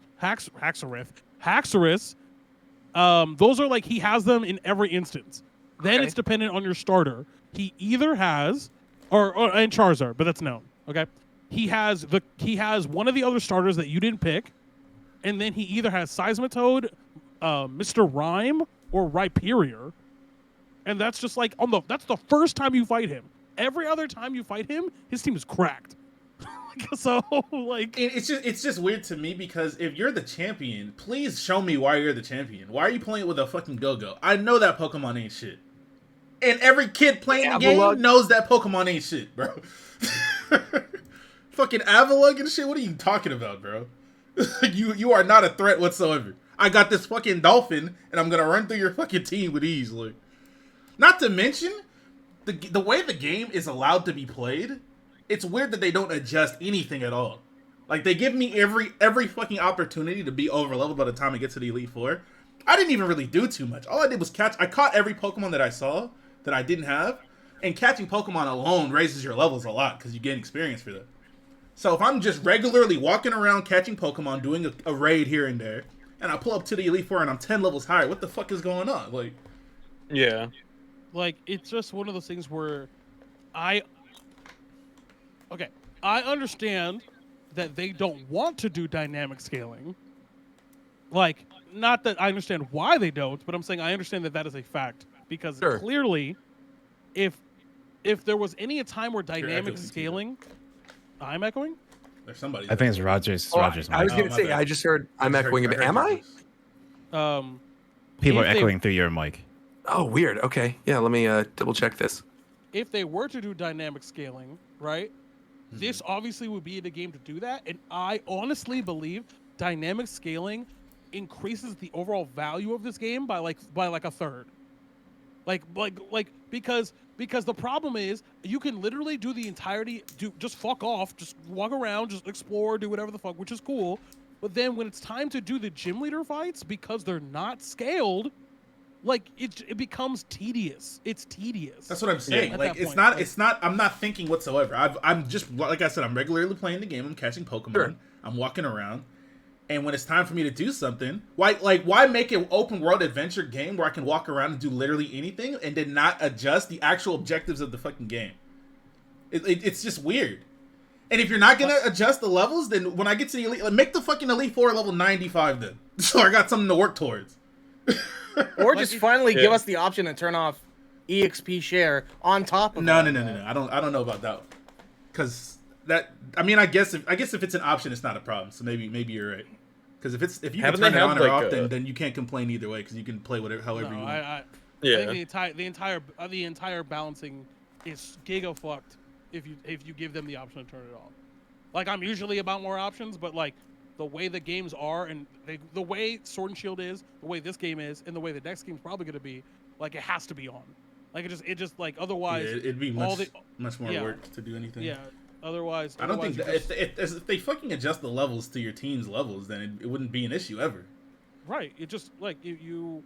Those are like he has them in every instance. Then Okay. it's dependent on your starter. He either has, and Charizard, but that's known. Okay, he has one of the other starters that you didn't pick, and then he either has Seismitoad, Mr. Rhyme, or Rhyperior, and that's just like that's the first time you fight him. Every other time you fight him, his team is cracked. So like It's just weird to me because if you're the champion, please show me why you're the champion. Why are you playing with a fucking Go-Go? I know that Pokemon ain't shit. And every kid playing the Avalugg. game knows that Pokemon ain't shit, bro. Fucking Avalugg and shit? What are you talking about, bro? You are not a threat whatsoever. I got this fucking Dolphin, and I'm gonna run through your fucking team with ease. Like, not to mention, the way the game is allowed to be played, it's weird that they don't adjust anything at all. Like, they give me every fucking opportunity to be over leveled by the time I get to the Elite Four. I didn't even really do too much. All I did was I caught every Pokemon that I saw that I didn't have, and catching Pokemon alone raises your levels a lot because you gain experience for that. So if I'm just regularly walking around catching Pokemon, doing a raid here and there, and I pull up to the Elite Four and I'm 10 levels higher, what the fuck is going on? Like, Yeah. Like, it's just one of those things where I understand that they don't want to do dynamic scaling. Like, not that I understand why they don't, but I'm saying I understand that is a fact. Because Sure. clearly, if there was any time where dynamic echoing, scaling... I'm echoing? there's somebody. I think it's Rogers. Oh, Rogers. I was mic. going to Oh, say, my bad. I just heard I'm echoing a bit. Am I? People are if they- echoing through your mic. Oh, weird. Okay. Yeah, let me double check this. If they were to do dynamic scaling, right? This obviously would be the game to do that, and I honestly believe dynamic scaling increases the overall value of this game by like a third. Like because the problem is you can literally do the entirety, just fuck off, just walk around, just explore, do whatever the fuck, which is cool. But then when it's time to do the gym leader fights, because they're not scaled, like it becomes tedious. It's tedious. That's what I'm saying. At Like, that it's point, not. like- It's not. I'm not thinking whatsoever. I'm just, like I said, I'm regularly playing the game. I'm catching Pokemon. Sure. I'm walking around, and when it's time for me to do something, why make an open world adventure game where I can walk around and do literally anything and then not adjust the actual objectives of the fucking game? It's just weird. And if you're not gonna adjust the levels, then when I get to the Elite, make the fucking Elite Four level 95 then, so I got something to work towards. Or just finally give Yeah. us the option to turn off EXP share on top of No. all that. I don't know about that, because that. I mean, I guess if it's an option, it's not a problem. So maybe you're right. Because if you can Haven't turn they it had, on or like, off, then you can't complain either way because you can play whatever however you want. I Yeah. think the entire balancing is giga fucked if you give them the option to turn it off. Like, I'm usually about more options, but like the way the games are and the way Sword and Shield is, the way this game is, and the way the next game's probably going to be, like, it has to be on. Like, it just like otherwise it'd be much more work to do anything. Yeah. Otherwise, I don't think if they fucking adjust the levels to your team's levels, then it wouldn't be an issue ever. Right. It just like you,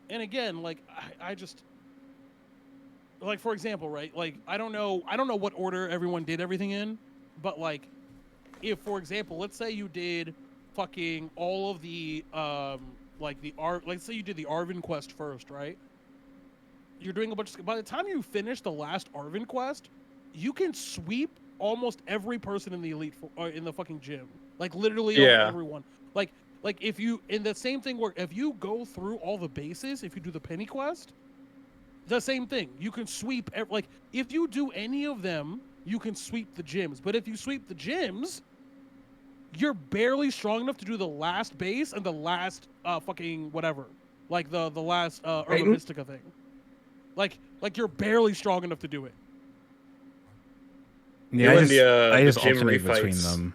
and again, like I just like, for example, right? Like I don't know what order everyone did everything in, but like if, for example, let's say you did fucking all of the let's say you did the Arvin quest first, right? You're doing a bunch of, by the time you finish the last Arvin quest, you can sweep almost every person in the elite in the fucking gym, like literally everyone. Like if you, in the same thing where if you go through all the bases, if you do the penny quest, the same thing, you can sweep like if you do any of them, you can sweep the gyms. But if you sweep the gyms, you're barely strong enough to do the last base and the last fucking whatever, like the last Urban Mystica thing. Like you're barely strong enough to do it. Yeah, I just gym alternate between refights. them.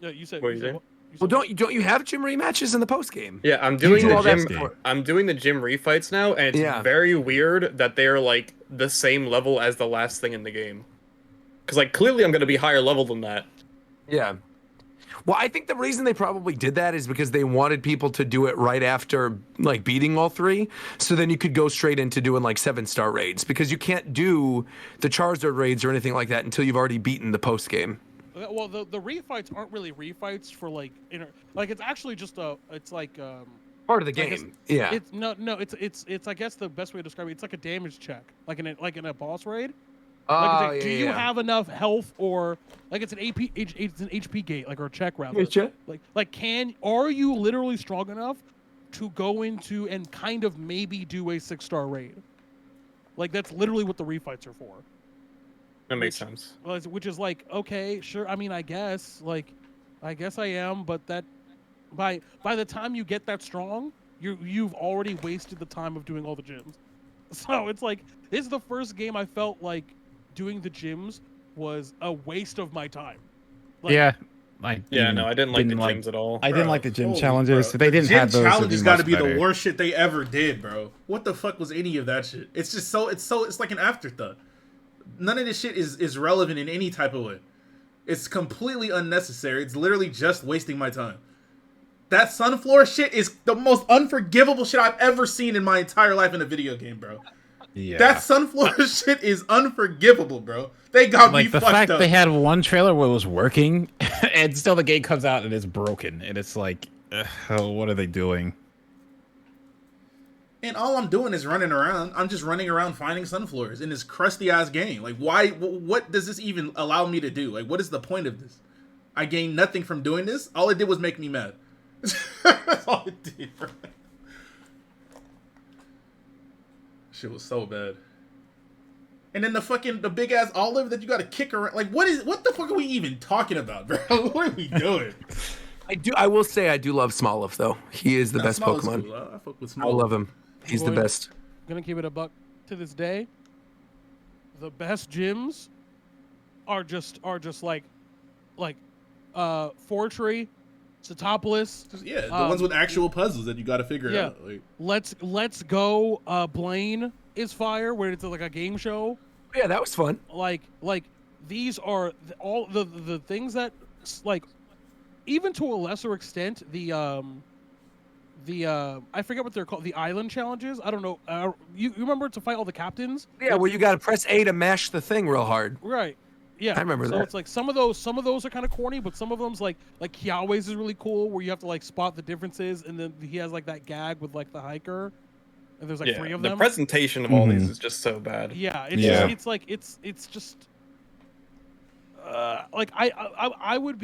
Yeah, you said. What you say? Well, don't you have gym rematches in the post game? Yeah, I'm doing the all that gym. stuff? I'm doing the gym refights now, and it's very weird that they're like the same level as the last thing in the game. Because like clearly I'm gonna be higher level than that. Yeah. Well, I think the reason they probably did that is because they wanted people to do it right after like beating all three, so then you could go straight into doing like 7-star raids, because you can't do the Charizard raids or anything like that until you've already beaten the post game. Well, the refights aren't really refights for like like it's actually just it's like part of the game. Yeah. It's it's I guess the best way to describe it, it's like a damage check, like in a boss raid. Like do you have enough health, or like it's an HP gate, like, or a check rather. Are you literally strong enough to go into and kind of maybe do a 6-star raid? Like that's literally what the refights are for. That makes sense. Which is like, okay, sure. I mean, I guess I am, but that by the time you get that strong, you've already wasted the time of doing all the gyms. So it's like, this is the first game I felt like doing the gyms was a waste of my time. Like, I didn't like the gyms at all. I didn't like the gym challenges. If they didn't have those, challenges got to be better. the worst shit they ever did, bro. What the fuck was any of that shit? It's just it's like an afterthought. None of this shit is relevant in any type of way. It's completely unnecessary. It's literally just wasting my time. That Sunfloor shit is the most unforgivable shit I've ever seen in my entire life in a video game, bro. Yeah. That Sunfloor shit is unforgivable, bro. They got me fucked up. The fact they had one trailer where it was working, and still the game comes out and it's broken, and it's like, what are they doing? And all I'm doing is running around. I'm just running around finding Sunfloors in this crusty ass game. Like, why? What does this even allow me to do? Like, what is the point of this? I gained nothing from doing this. All it did was make me mad. That's all it did, bro. Shit was so bad. And then the big ass olive that you gotta kick around. Like, what the fuck are we even talking about, bro? What are we doing? I will say I do love Smoliv though. He is the best Pokemon. Cool. I fuck with I Smoliv. love him. He's the best. Gonna keep it a buck. To this day, the best gyms are just like Fortree, Satopolis. The ones with actual puzzles that you got to figure out. Like, Let's go. Blaine is fire, where it's like a game show. Yeah, that was fun. Like these are all the things that, like, even to a lesser extent, the I forget what they're called, the island challenges. I don't know. You remember to fight all the captains? Yeah, well, you got to press A to mash the thing real hard. Right. Yeah, I remember that. So it's like some of those are kind of corny, but some of them's like Kiawe's is really cool, where you have to like spot the differences, and then he has like that gag with like the hiker, and there's like 3 of them. The presentation of all these is just so bad. Yeah, it's just like I would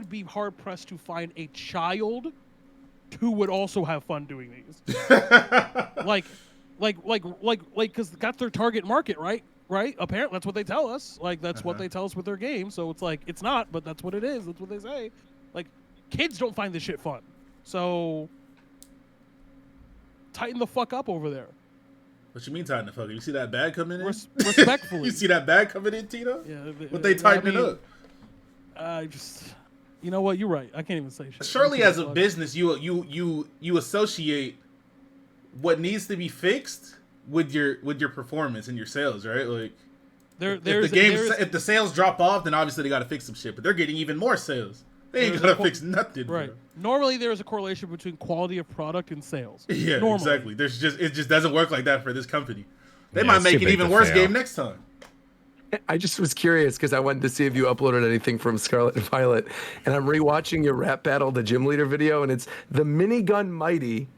be hard pressed to find a child who would also have fun doing these. like because that's their target market, right? right? Apparently, that's what they tell us. Like that's what Uh-huh. they tell us with their game. So it's like it's not, but that's what it is. That's what they say. Like kids don't find this shit fun. So tighten the fuck up over there. What you mean tighten the fuck? You see that bag coming in? Respectfully. You see that bag coming in, Tito? Yeah. What they tightening up? I just, you know what? You're right. I can't even say shit. Surely, I as a can't business, you associate what needs to be fixed with your performance and your sales, right? Like, if the sales drop off, then obviously they got to fix some shit. But they're getting even more sales. They ain't gotta fix nothing, right? Bro. Normally, there is a correlation between quality of product and sales. Yeah, Normally. exactly. It just doesn't work like that for this company. They Yeah, might it's make too an big even to worse fail. game next time. I just was curious because I wanted to see if you uploaded anything from Scarlet and Violet, and I'm rewatching your rap battle, the gym leader video, and it's the minigun mighty.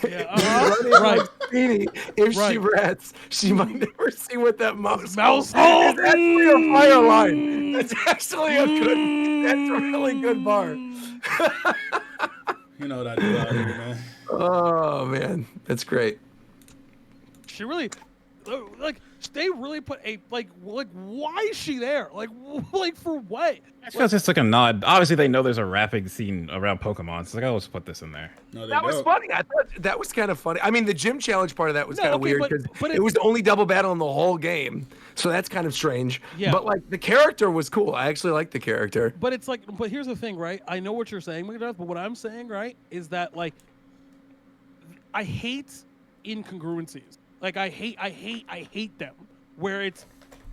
Yeah, Running right. like Speedy. If she Right. rats, she might never see what that mouse. Mouse hole. It's actually a fire line. That's actually a good. That's a really good bar. You know what I do out here, man. Oh man, that's great. She really, like, they really put a like why is she there? Like for what? It's just like a nod. Obviously, they know there's a rapping scene around Pokemon. So it's like, I'll just put this in there. No, they That was don't. funny. I thought that was kind of funny. I mean, the gym challenge part of that was No, kind of okay, weird but- because but it was the only double battle in the whole game. So that's kind of strange. Yeah. But like the character was cool. I actually liked the character. But it's like, but here's the thing, right? I know what you're saying, McDuff, but what I'm saying, right, is that like, I hate incongruencies. Like I hate them. Where it's,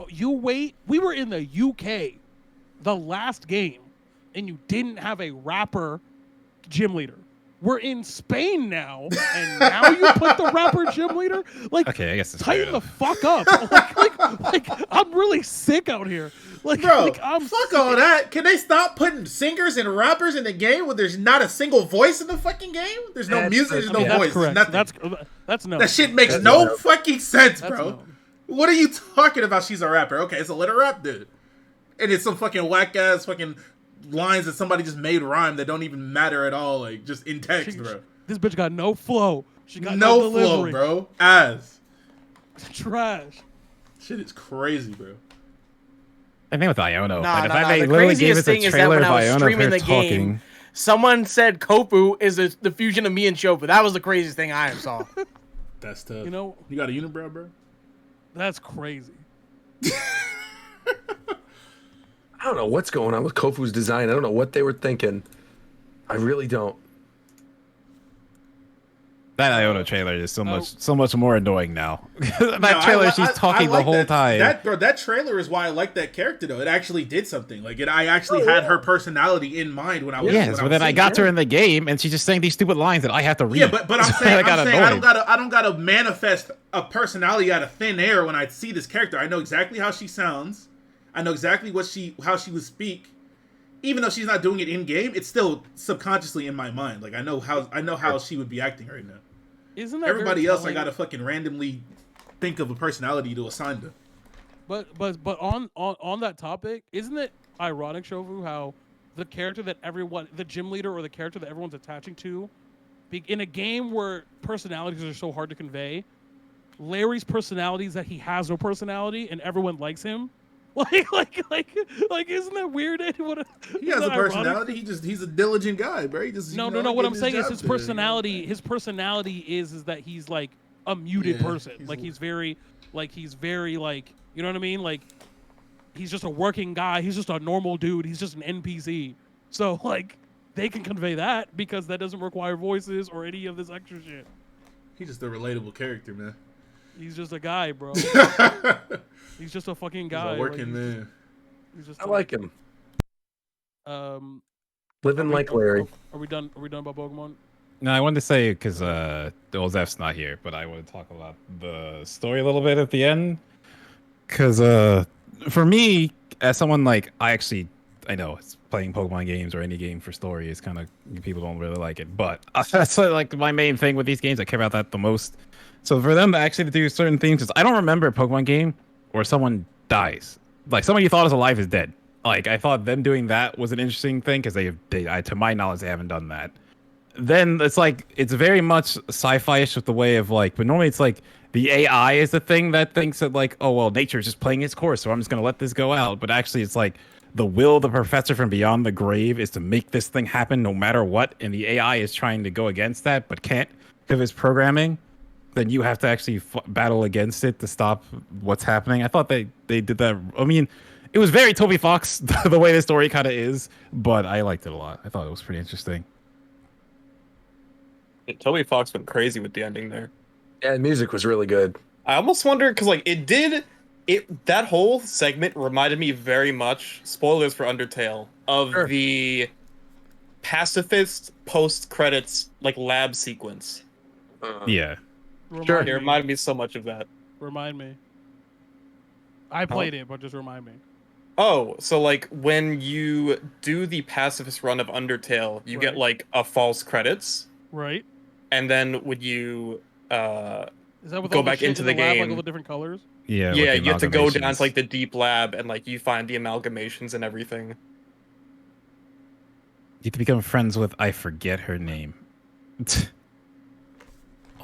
you wait. We were in the UK, the last game, and you didn't have a rapper gym leader. We're in Spain now, and now you put the rapper gym leader. Like, Okay, I guess it's fair tighten the enough. fuck up. like, I'm really sick out here. Like, Bro, like, I'm fuck sick. all that. Can they stop putting singers and rappers in the game when there's not a single voice in the fucking game? There's no That's- music, there's I no mean, that's voice, correct. nothing. That's no. That shit makes That's no no. fucking sense, That's bro. no. What are you talking about? She's a rapper. Okay, so let her rap, dude. And it's some fucking whack ass fucking lines that somebody just made rhyme that don't even matter at all, like just in text, bro. This bitch got no flow. She got No no flow, delivery. bro. Ass. Trash. Shit is crazy, bro. I think with Iono, Nah, like, nah, if nah. they The literally gave craziest us a thing is that trailer when of I was Iono of streaming her the game, talking. someone said Kopu is the fusion of me and Chopu. That was the craziest thing I ever saw. That's tough. You know, You got a unibrow, bro? that's crazy. I don't know what's going on with Kofu's design. I don't know what they were thinking. I really don't. That Iono trailer is Oh. so much more annoying now. that No, trailer, I she's talking like the whole that. time. That trailer is why I like that character though. It actually did something. Like I actually had her personality in mind when I was. Yes, when but was then I seeing got her. her in the game, and she's just saying these stupid lines that I have to read. Yeah, but I'm So saying, got I don't annoyed. gotta manifest a personality out of thin air when I see this character. I know exactly how she sounds. I know exactly how she would speak. Even though she's not doing it in game, it's still subconsciously in my mind. Like I know how she would be acting right now. Isn't that Everybody very else, I telling? gotta fucking randomly think of a personality to assign to. But on that topic, isn't it ironic, Shovu, how the character that everyone, the gym leader or the character that everyone's attaching to, in a game where personalities are so hard to convey, Larry's personality is that he has no personality and everyone likes him. Like, isn't that weird? He has a personality. He's a diligent guy, bro. He just No. What I'm saying is his personality. His personality is that he's like a muted Yeah, person. He's very like, you know what I mean? Like, he's just a working guy. He's just a normal dude. He's just an NPC. So like, they can convey that because that doesn't require voices or any of this extra shit. He's just a relatable character, man. He's just a guy, bro. He's just a fucking He's guy. a working like, man. He's just I like him. Living are like we- Larry. Are we done? Are we done about Pokemon? No, I wanted to say because Zef's not here, but I want to talk about the story a little bit at the end. Because for me, as someone like I know it's playing Pokemon games or any game for story is kind of people don't really like it, but that's like my main thing with these games. I care about that the most. So for them to actually do certain things, because I don't remember a Pokemon game where someone dies, like someone you thought was alive is dead. Like I thought them doing that was an interesting thing because to my knowledge, they haven't done that. Then it's like it's very much sci-fi-ish with the way of like, but normally it's like the AI is the thing that thinks that like, oh well, nature is just playing its course, so I'm just gonna let this go out. But actually, it's like the will of the professor from beyond the grave is to make this thing happen no matter what, and the AI is trying to go against that but can't because of its programming. Then you have to actually battle against it to stop what's happening. I thought they did that. I mean, it was very Toby Fox the way the story kind of is, but I liked it a lot. I thought it was pretty interesting. Yeah, Toby Fox went crazy with the ending there. Yeah, the music was really good. I almost wonder because like that whole segment reminded me very much, spoilers for Undertale, of Sure. the pacifist post credits like lab sequence. Yeah. Sure. It reminded me so much of that. Remind me. I played it, but just remind me. Oh, so like when you do the pacifist run of Undertale, you get Right. like a false credits, Right? and then when you Is that with Go all the back shit into in the lab, like game. all the different colors? Yeah. yeah, with the you have to go down amalgamations. to like the deep lab and like you find the amalgamations and everything. You have to become friends with I forget her name.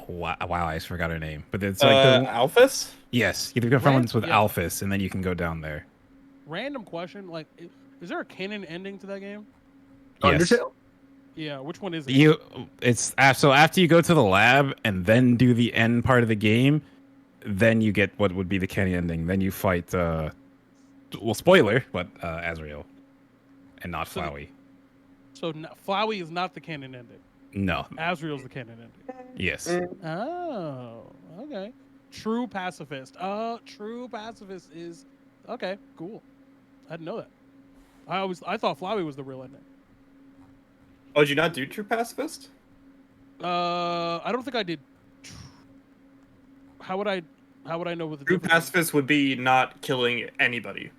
Wow, I just forgot her name. But it's like Alphys? yes, you have to become friends with Yeah. Alphys, and then you can go down there. Random question, like, is there a canon ending to that game? Yes. Undertale? Yeah, which one is it? So after you go to the lab and then do the end part of the game, then you get what would be the canon ending. Then you fight well, spoiler, but Azrael and not So- Flowey. So Flowey is not the canon ending. No. Azrael's the canon ending. Yes. Oh, okay. True pacifist. True pacifist is okay. Cool. I didn't know that. I thought Flowey was the real ending. Oh, did you not do True Pacifist? I don't think I did. How would I know what the True difference is? Pacifist would be not killing anybody.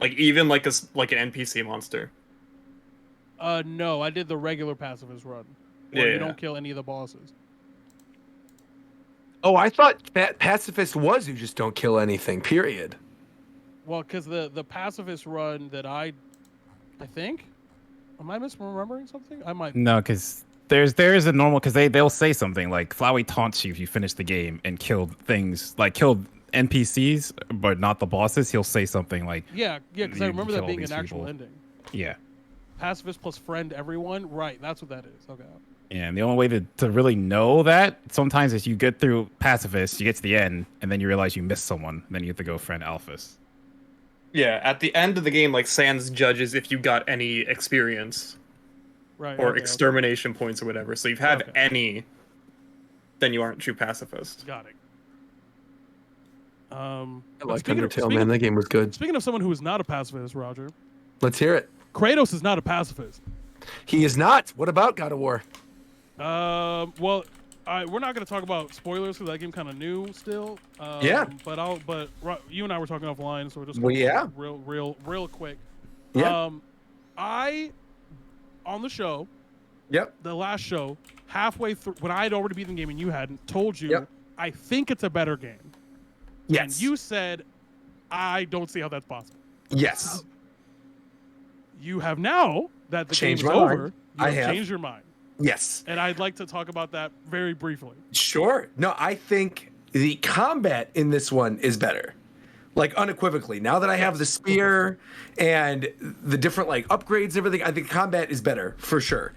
Like even like an NPC monster. No, I did the regular pacifist run. Yeah, Where yeah. you don't kill any of the bosses. Oh, I thought pacifist was you just don't kill anything. Period. Well, because the pacifist run that I think, am I misremembering something? I might. No, because there is a normal because they'll say something like Flowey taunts you if you finish the game and killed things like killed NPCs but not the bosses. He'll say something like Yeah, because I You remember kill that all being these an actual people. ending. yeah. Pacifist plus friend everyone. Right, that's what that is. Okay. And the only way to really know that sometimes is you get through pacifist, you get to the end, and then you realize you missed someone. Then you have to go friend Alphys. Yeah, at the end of the game, like Sans judges if you got any experience Right. or okay, extermination points or whatever. So if you have Okay. any, then you aren't true pacifist. okay. Got it. I but like speaking of- Undertale, speaking man. of- That game was good. Speaking of someone who is not a pacifist, Roger, Let's hear it. Kratos is not a pacifist. He is not. What about God of War? Well, we're not going to talk about spoilers because that game kind of new still. Yeah. But you and I were talking offline, so we're just Well, gonna yeah. real quick. Yeah. I on the show, Yep. the last show, halfway through when I had already beaten the game and you hadn't, told you Yep. I think it's a better game. Yes. And you said I don't see how that's possible. Yes. You have now that the Changed game is my mind. over. You I have have. changed your mind. Yes. And I'd like to talk about that very briefly. Sure. No, I think the combat in this one is better. Like unequivocally. Now that I have the spear and the different like upgrades, everything, I think combat is better for sure.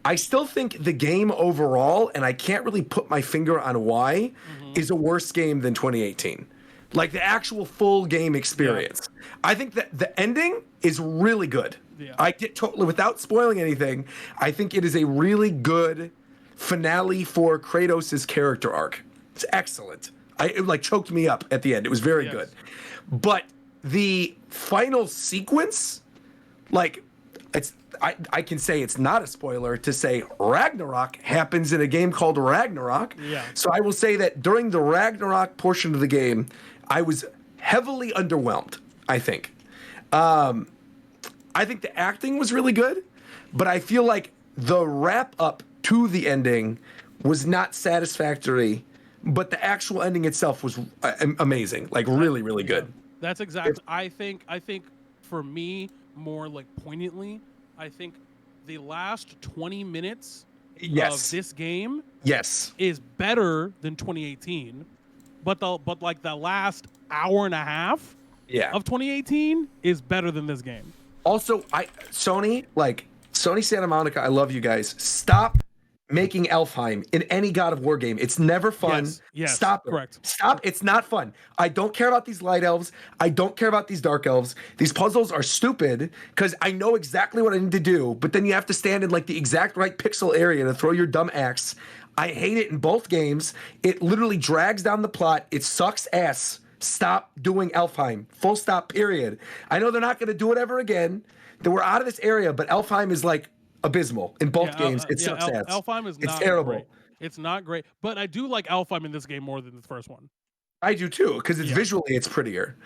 I still think the game overall, and I can't really put my finger on why, is a worse game than 2018. Like the actual full game experience. I think that the ending is really good. Yeah. I get totally, without spoiling anything, I think it is a really good finale for Kratos' character arc. It's excellent. It like choked me up at the end. It was very Yes. good. But the final sequence, like I can say it's not a spoiler to say Ragnarok happens in a game called Ragnarok. Yeah. So I will say that during the Ragnarok portion of the game, I was heavily underwhelmed, I think. I think the acting was really good, but I feel like the wrap up to the ending was not satisfactory, but the actual ending itself was amazing. Like really, really good. That's exactly. I think for me, more like poignantly, I think the last 20 minutes Yes. this game Yes. is better than 2018, but like the last hour and a half Yeah. of 2018 is better than this game. Also, Sony Santa Monica, I love you guys. Stop making Elfheim in any God of War game. It's never fun. Yes, Stop it. correct. Stop. It's not fun. I don't care about these light elves. I don't care about these dark elves. These puzzles are stupid because I know exactly what I need to do, but then you have to stand in like the exact right pixel area to throw your dumb axe. I hate it in both games. It literally drags down the plot. It sucks ass. Stop doing Elfheim. Full stop, period. I know they're not going to do it ever again. That we're out of this area, but Elfheim is like abysmal in both games. It sucks ass. Elfheim is not terrible. Great. It's not great, but I do like Elfheim in this game more than the first one. I do too, because it's visually it's prettier.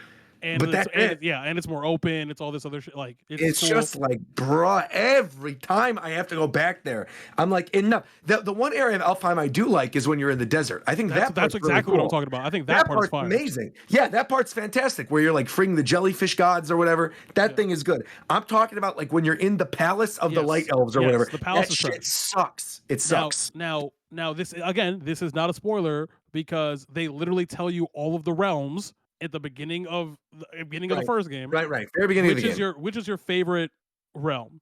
And But it's, that's and it. and it's more open. It's all this other shit. Like It's cool. just like, bruh, every time I have to go back there, I'm like, enough. The one area of Elfheim I do like is when you're in the desert. I think that's part's exactly really what I'm cool. talking about. I think that part's fine. amazing. Yeah, that part's fantastic. Where you're like freeing the jellyfish gods or whatever. That thing is good. I'm talking about like when you're in the palace of the Yes. light elves or Yes, whatever. the palace that is shit trash. sucks. It sucks. Now, this again, this is not a spoiler because they literally tell you all of the realms at the beginning of the first game. Right. Very beginning Which of the is game. which is your favorite realm?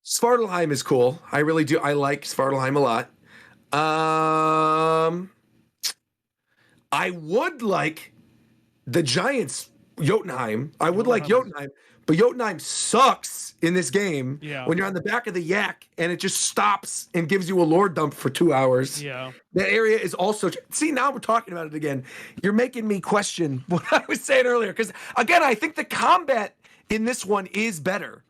Svartalheim is cool. I really do. I like Svartalheim a lot. I would like the Giants Jotunheim. I would like Jotunheim, but Jotunheim sucks in this game. Yeah. When you're on the back of the yak and it just stops and gives you a lore dump for 2 hours. Yeah. That area is also. See, now we're talking about it again. You're making me question what I was saying earlier. Because again, I think the combat in this one is better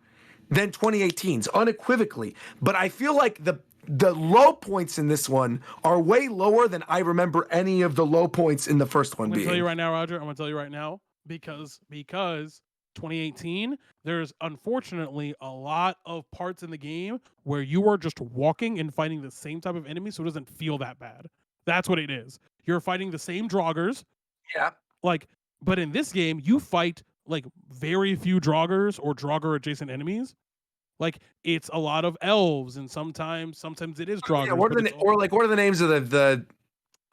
than 2018's, unequivocally. But I feel like the low points in this one are way lower than I remember any of the low points in the first one I'm gonna being. tell you right now, Roger. I'm gonna tell you right now because 2018, there's unfortunately a lot of parts in the game where you are just walking and fighting the same type of enemy, so it doesn't feel that bad. That's what it is. You're fighting the same Draugrs. Yeah. Like, but in this game, you fight like very few Draugrs or Draugr adjacent enemies. Like it's a lot of elves, and sometimes it is Draugrs. Yeah, what are the names of the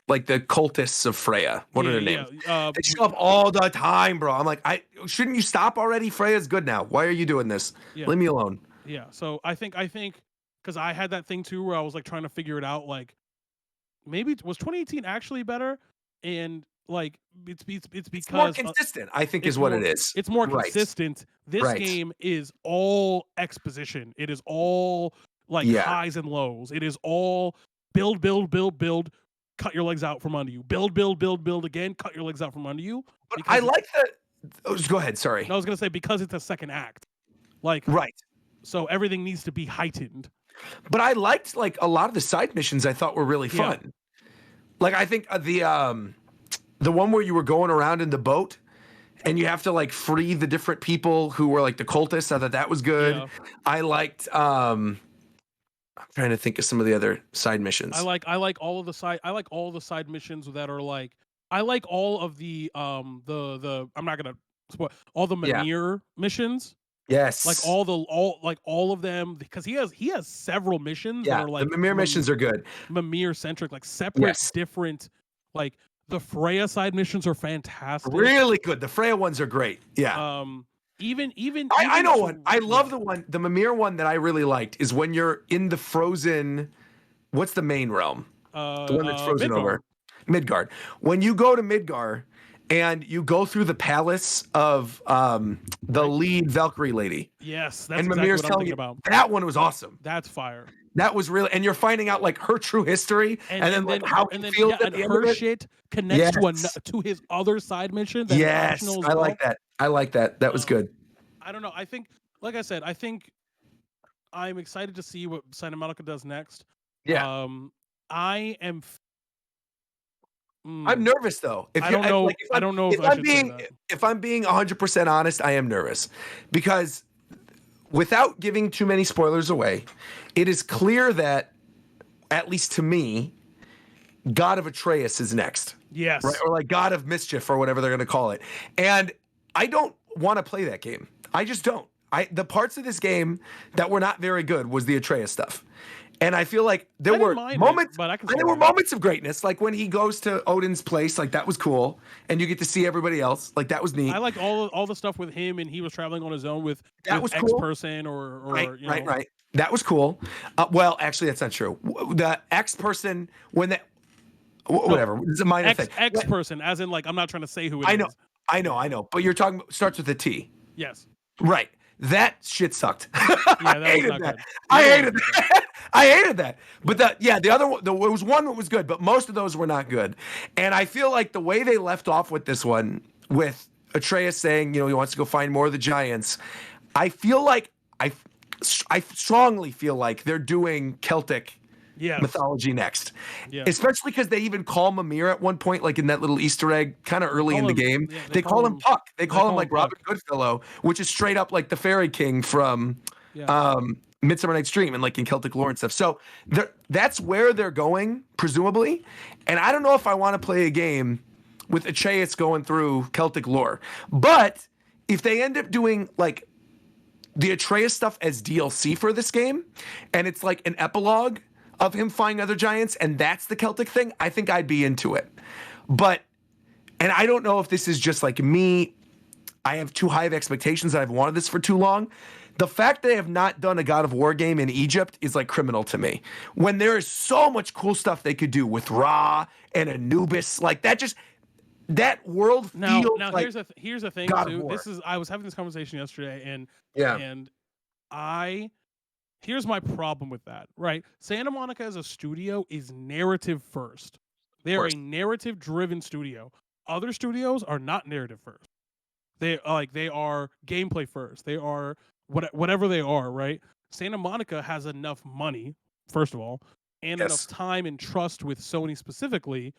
cultists of Freya? What are their names? They show up all the time, bro. I'm like, shouldn't you stop already? Freya's good now. Why are you doing this? Yeah. Leave me alone. Yeah. So I think because I had that thing too where I was like trying to figure it out. Like maybe was 2018 actually better? And like it's because It's more consistent, I think, is what it is. It's more Right. consistent. This Right. game is all exposition. It is all like highs and lows. It is all build, cut your legs out from under you. Build again, cut your legs out from under you. But I like that. Oh, just go ahead. Sorry. I was gonna say because it's a second act. Like Right. so everything needs to be heightened. But I liked like a lot of the side missions. I thought were really fun. Like I think the one where you were going around in the boat and you have to like free the different people who were like the cultists. I thought that was good. Yeah. I liked. I'm trying to think of some of the other side missions. I like all of the side missions that are like I like all of the I'm not gonna spoil all the Mimir missions. Yes. Like all of them because he has several missions that are like the Mimir missions are good. Mimir centric, like separate, different. Like the Freya side missions are fantastic. Really good. The Freya ones are great. Yeah. Even I know one. I love the one. The Mimir one that I really liked is when you're in the frozen. What's the main realm? The one that's frozen Midgard. over. Midgard. When you go to Midgard and you go through the palace of the lead Valkyrie lady. Yes, that's and exactly Mimir's what I'm telling thinking you about. that one was awesome. That's fire. That was really, and you're finding out like her true history, and then like how he feels at the end of her it. shit connects to his other side mission. That's Yes, optional as I well. like that. I like that. That was good. I don't know. I think, like I said, I think I'm excited to see what Santa Monica does next. Yeah. I am. I'm nervous though. I don't know. I don't know if I should say that. If I'm being 100% honest, I am nervous because without giving too many spoilers away, it is clear that, at least to me, God of Atreus is next. Yes. Right? Or like God of Mischief or whatever they're going to call it. And I don't want to play that game. I just don't. The parts of this game that were not very good was the Atreus stuff. And I feel like there I didn't were mind moments, it, but I can and there see were why. moments of greatness, like when he goes to Odin's place, like that was cool, and you get to see everybody else, like that was neat. I liked all the stuff with him, and he was traveling on his own with That was X cool. person or Right. That was cool. Well, actually, that's not true. The X person, when that, whatever, it's a minor thing. X person, as in like I'm not trying to say who it is. I know, but you're talking starts with a T. Yes. Right. That shit sucked. Yeah, that was not good. I hated that. I hated that. But the other one, there was one that was good, but most of those were not good. And I feel like the way they left off with this one, with Atreus saying, he wants to go find more of the giants, I feel like I strongly feel like they're doing Celtic mythology next. Yeah. Especially because they even call Mimir at one point, like in that little Easter egg, kind of early in the game. Yeah, they call him Puck. They call him like Puck. Robin Goodfellow, which is straight up like the Fairy King from Midsummer Night's Dream and like in Celtic lore and stuff. So that's where they're going, presumably. And I don't know if I want to play a game with Atreus going through Celtic lore. But if they end up doing like the Atreus stuff as DLC for this game, and it's like an epilogue of him finding other giants, and that's the Celtic thing, I think I'd be into it. But, and I don't know if this is just like me, I have too high of expectations and I've wanted this for too long. The fact that they have not done a God of War game in Egypt is like criminal to me. When there is so much cool stuff they could do with Ra and Anubis, like that world feels like here's the thing God of too. War. I was having this conversation yesterday, and here's my problem with that, right? Santa Monica as a studio is narrative first. They're a narrative driven studio. Other studios are not narrative first. They are gameplay first. They are whatever they are, right? Santa Monica has enough money, first of all, and enough time and trust with Sony specifically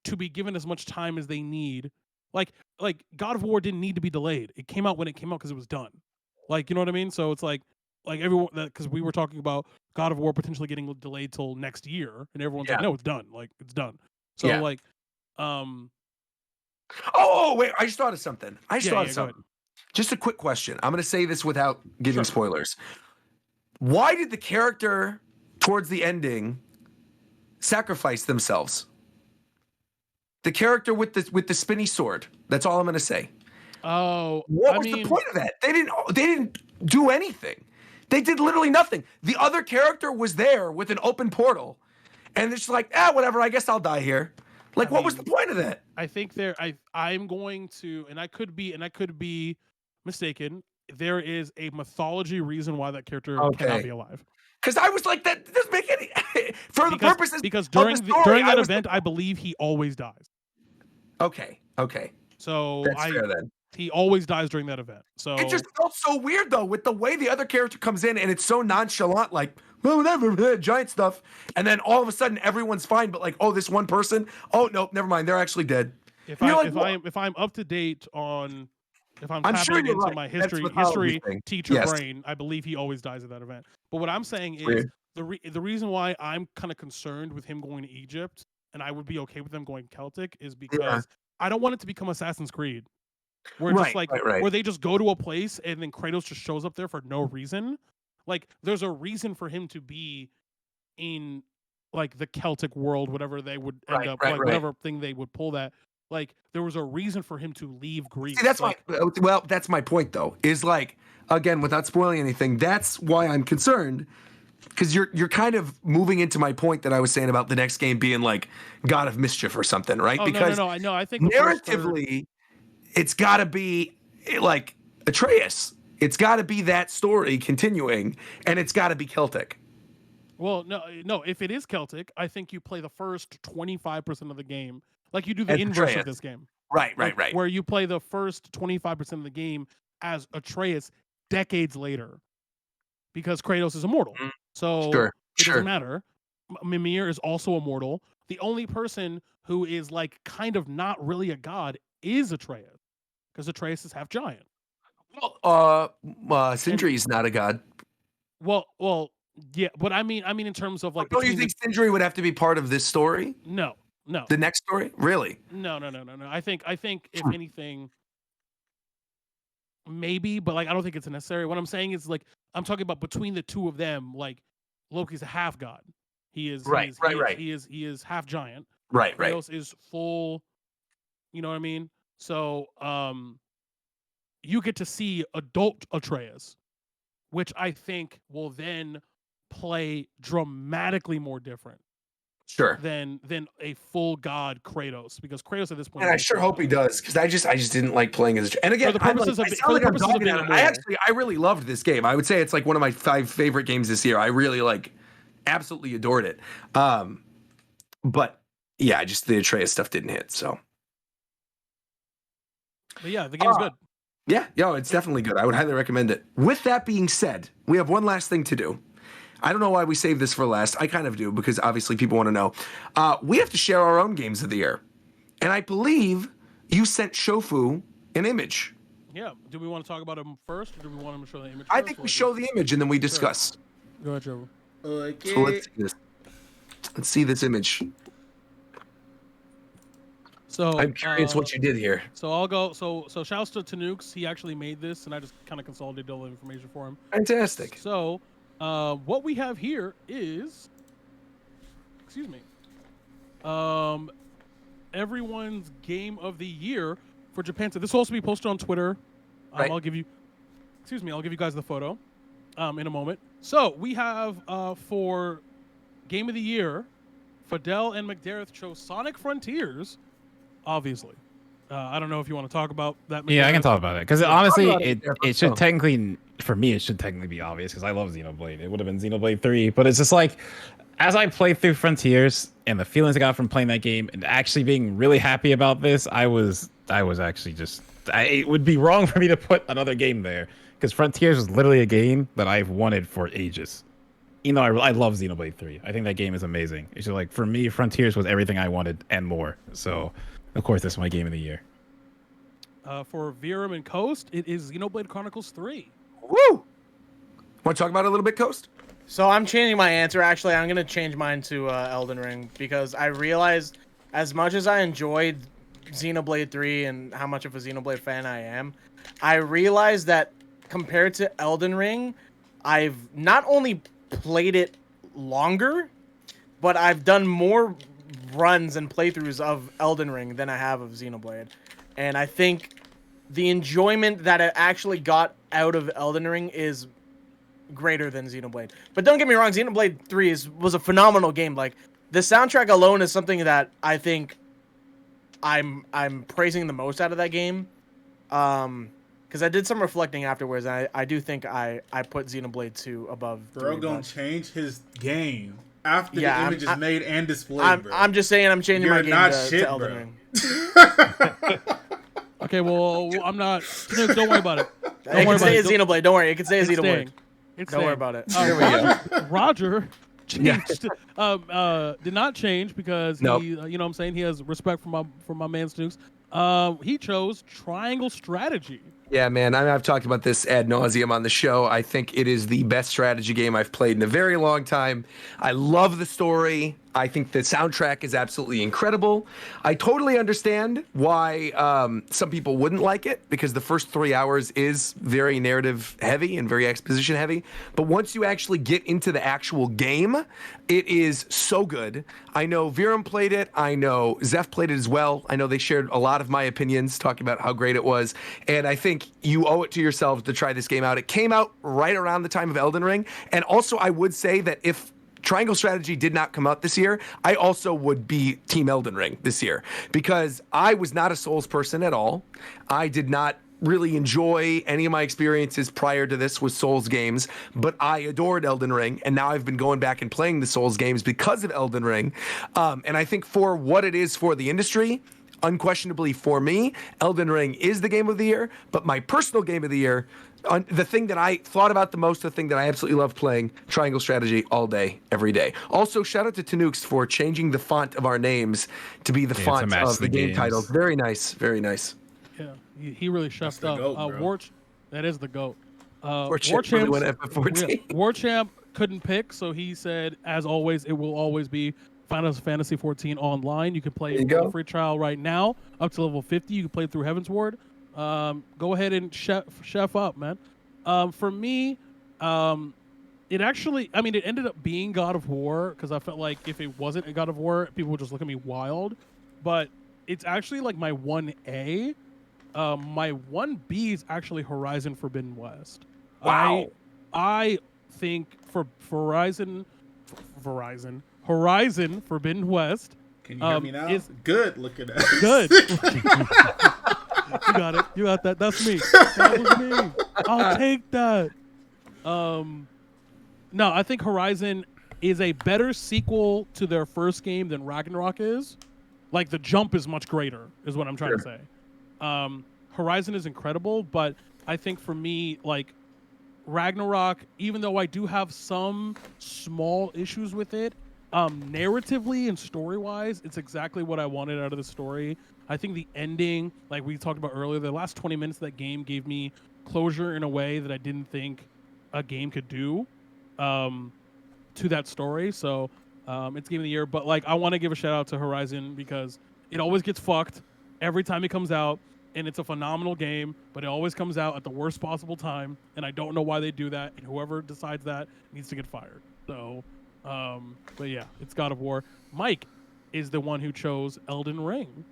to be given as much time as they need. Like God of War didn't need to be delayed. It came out when it came out because it was done. Like, you know what I mean? So it's like everyone, because we were talking about God of War potentially getting delayed till next year, and everyone's like, no, it's done. Like, it's done. So wait, I just thought of something. Just a quick question. I'm going to say this without giving spoilers. Why did the character towards the ending sacrifice themselves? The character with the spinny sword. That's all I'm going to say. Oh, what was the point of that? They didn't do anything. They did literally nothing. The other character was there with an open portal, and it's like, whatever. I guess I'll die here. Like, what was the point of that? I think I'm going to, and I could be mistaken. There is a mythology reason why that character cannot be alive. Because I was like, that doesn't make any the purposes. Because during that event, I believe he always dies. Okay. So that's fair then. He always dies during that event. So it just felt so weird though, with the way the other character comes in, and it's so nonchalant, like, well, whatever, giant stuff, and then all of a sudden everyone's fine, but like, oh, this one person, oh nope, never mind, they're actually dead. If I'm up to date on, if I'm tapping into my history teacher brain, I believe he always dies at that event. But what I'm saying is the reason why I'm kind of concerned with him going to Egypt, and I would be okay with them going Celtic, is because I don't want it to become Assassin's Creed. Where where they just go to a place and then Kratos just shows up there for no reason. Like, there's a reason for him to be in like the Celtic world, whatever they would end up whatever thing they would pull that. Like, there was a reason for him to leave Greece. See, that's my point though. Is like, again, without spoiling anything, that's why I'm concerned. Because you're kind of moving into my point that I was saying about the next game being like God of Mischief or something, right? Oh, because no, I think narratively, it's got to be like Atreus. It's got to be that story continuing, and it's got to be Celtic. Well, no. If it is Celtic, I think you play the first 25% of the game, like you do the inverse of this game. Right. Where you play the first 25% of the game as Atreus decades later, because Kratos is immortal. So it doesn't matter. Mimir is also immortal. The only person who is like kind of not really a god is Atreus, because Atreus is half giant. Sindri is not a god. Well, yeah, but I mean, in terms of like, don't you think Sindri would have to be part of this story? No. The next story, really? No. I think if anything, maybe, but like I don't think it's necessary. What I'm saying is like I'm talking about between the two of them. Like Loki's a half god. He is Right. He is half giant. Right. Kratos is full. You know what I mean? So you get to see adult Atreus, which I think will then play dramatically more different Sure. than a full god Kratos, because Kratos at this point. And I sure hope he does, because I just didn't like playing as. And again, For the purposes of being a I really loved this game. I would say it's like one of my 5 favorite games this year. I really absolutely adored it. But yeah, just the Atreus stuff didn't hit. So. But yeah, the game's good. Yeah, it's definitely good. I would highly recommend it. With that being said, we have one last thing to do. I don't know why we saved this for last. I kind of do, because obviously people want to know. We have to share our own games of the year. And I believe you sent Shofu an image. Yeah. Do we want to talk about him first, or do we want him to show the image? I think we show the image and then we discuss. Go ahead, Joe. Okay. So let's see this. Let's see this image. So I'm curious what you did here. So I'll go. So shouts to Tanukes. He actually made this, and I just kind of consolidated all the information for him. Fantastic. So, what we have here is, excuse me, everyone's game of the year for Japan. So this will also be posted on Twitter. Right. I'll give you guys the photo, in a moment. So we have for game of the year, Fidel and McDareth chose Sonic Frontiers. Obviously, I don't know if you want to talk about that. Yeah, I can talk about it, because honestly, it should Oh. technically, for me, it should technically be obvious, because I love Xenoblade. It would have been Xenoblade 3, but it's just like, as I played through Frontiers and the feelings I got from playing that game and actually being really happy about this, I was actually just, it would be wrong for me to put another game there, because Frontiers was literally a game that I've wanted for ages. You know, I love Xenoblade 3. I think that game is amazing. It's just like, for me, Frontiers was everything I wanted and more. So, of course, that's my game of the year. For Virum and Coast, it is Xenoblade Chronicles 3. Woo! Want to talk about it a little bit, Coast? So I'm changing my answer. Actually, I'm gonna change mine to Elden Ring, because I realized, as much as I enjoyed Xenoblade 3 and how much of a Xenoblade fan I am, I realized that compared to Elden Ring, I've not only played it longer, but I've done more runs and playthroughs of Elden Ring than I have of Xenoblade. And I think the enjoyment that I actually got out of Elden Ring is greater than Xenoblade. But don't get me wrong, Xenoblade 3 was a phenomenal game. Like, the soundtrack alone is something that I think I'm praising the most out of that game. Because I did some reflecting afterwards, and I do think I put Xenoblade 2 above 3. Bro gonna change his game after Yeah, the image is made and displayed, bro. I'm just saying I'm changing You're my game not to shit, Elden bro. Ring. Okay, well, I'm not. Don't worry about it. Don't It worry can say about it. Xenoblade. Don't worry. It can say It's Xenoblade. staying. It's Don't worry staying. about it. Here we go. Roger changed, did not change, because Nope. he, you know what I'm saying, he has respect for my man Snooks. He chose Triangle Strategy. Yeah, man. I've talked about this ad nauseum on the show. I think it is the best strategy game I've played in a very long time. I love the story. I think the soundtrack is absolutely incredible. I totally understand why some people wouldn't like it, because the first 3 hours is very narrative heavy and very exposition heavy. But once you actually get into the actual game, it is so good. I know Virum played it. I know Zeph played it as well. I know they shared a lot of my opinions talking about how great it was. And I think you owe it to yourselves to try this game out. It came out right around the time of Elden Ring. And also, I would say that if Triangle Strategy did not come out this year, I also would be Team Elden Ring this year, because I was not a Souls person at all. I did not really enjoy any of my experiences prior to this with Souls games, but I adored Elden Ring, and now I've been going back and playing the Souls games because of Elden Ring. And I think for what it is for the industry, unquestionably for me, Elden Ring is the game of the year. But my personal game of the year, the thing that I thought about the most, the thing that I absolutely love playing, Triangle Strategy all day, every day. Also, shout out to Tanukes for changing the font of our names to be the Yeah, to font match of the the game games. titles. Very nice, very nice. Yeah, he really chefed the up. goat, bro. That is the GOAT. War Champ really went F14. War Champ couldn't pick, so he said, as always, it will always be Final Fantasy 14 online. You can play There you it for go. a free trial right now, up to level 50. You can play through Heaven's Ward. Go ahead and chef up, man. For me, it actually, I mean, it ended up being God of War because I felt like if it wasn't a God of War, people would just look at me wild. But it's actually like my 1A. My 1B is actually Horizon Forbidden West. Wow. I think for Horizon Forbidden West. Can you hear me now? Is Good. Look at that. good. You got it. You got that. That's me. That was me. I'll take that. No, I think Horizon is a better sequel to their first game than Ragnarok is. Like the jump is much greater, is what I'm trying to say. Horizon is incredible, but I think for me, like Ragnarok, even though I do have some small issues with it, narratively and story-wise, it's exactly what I wanted out of the story. I think the ending, like we talked about earlier, the last 20 minutes of that game gave me closure in a way that I didn't think a game could do to that story. So it's Game of the Year. But like, I want to give a shout out to Horizon because it always gets fucked every time it comes out. And it's a phenomenal game, but it always comes out at the worst possible time. And I don't know why they do that. And whoever decides that needs to get fired. So, but yeah, it's God of War. Mike is the one who chose Elden Ring.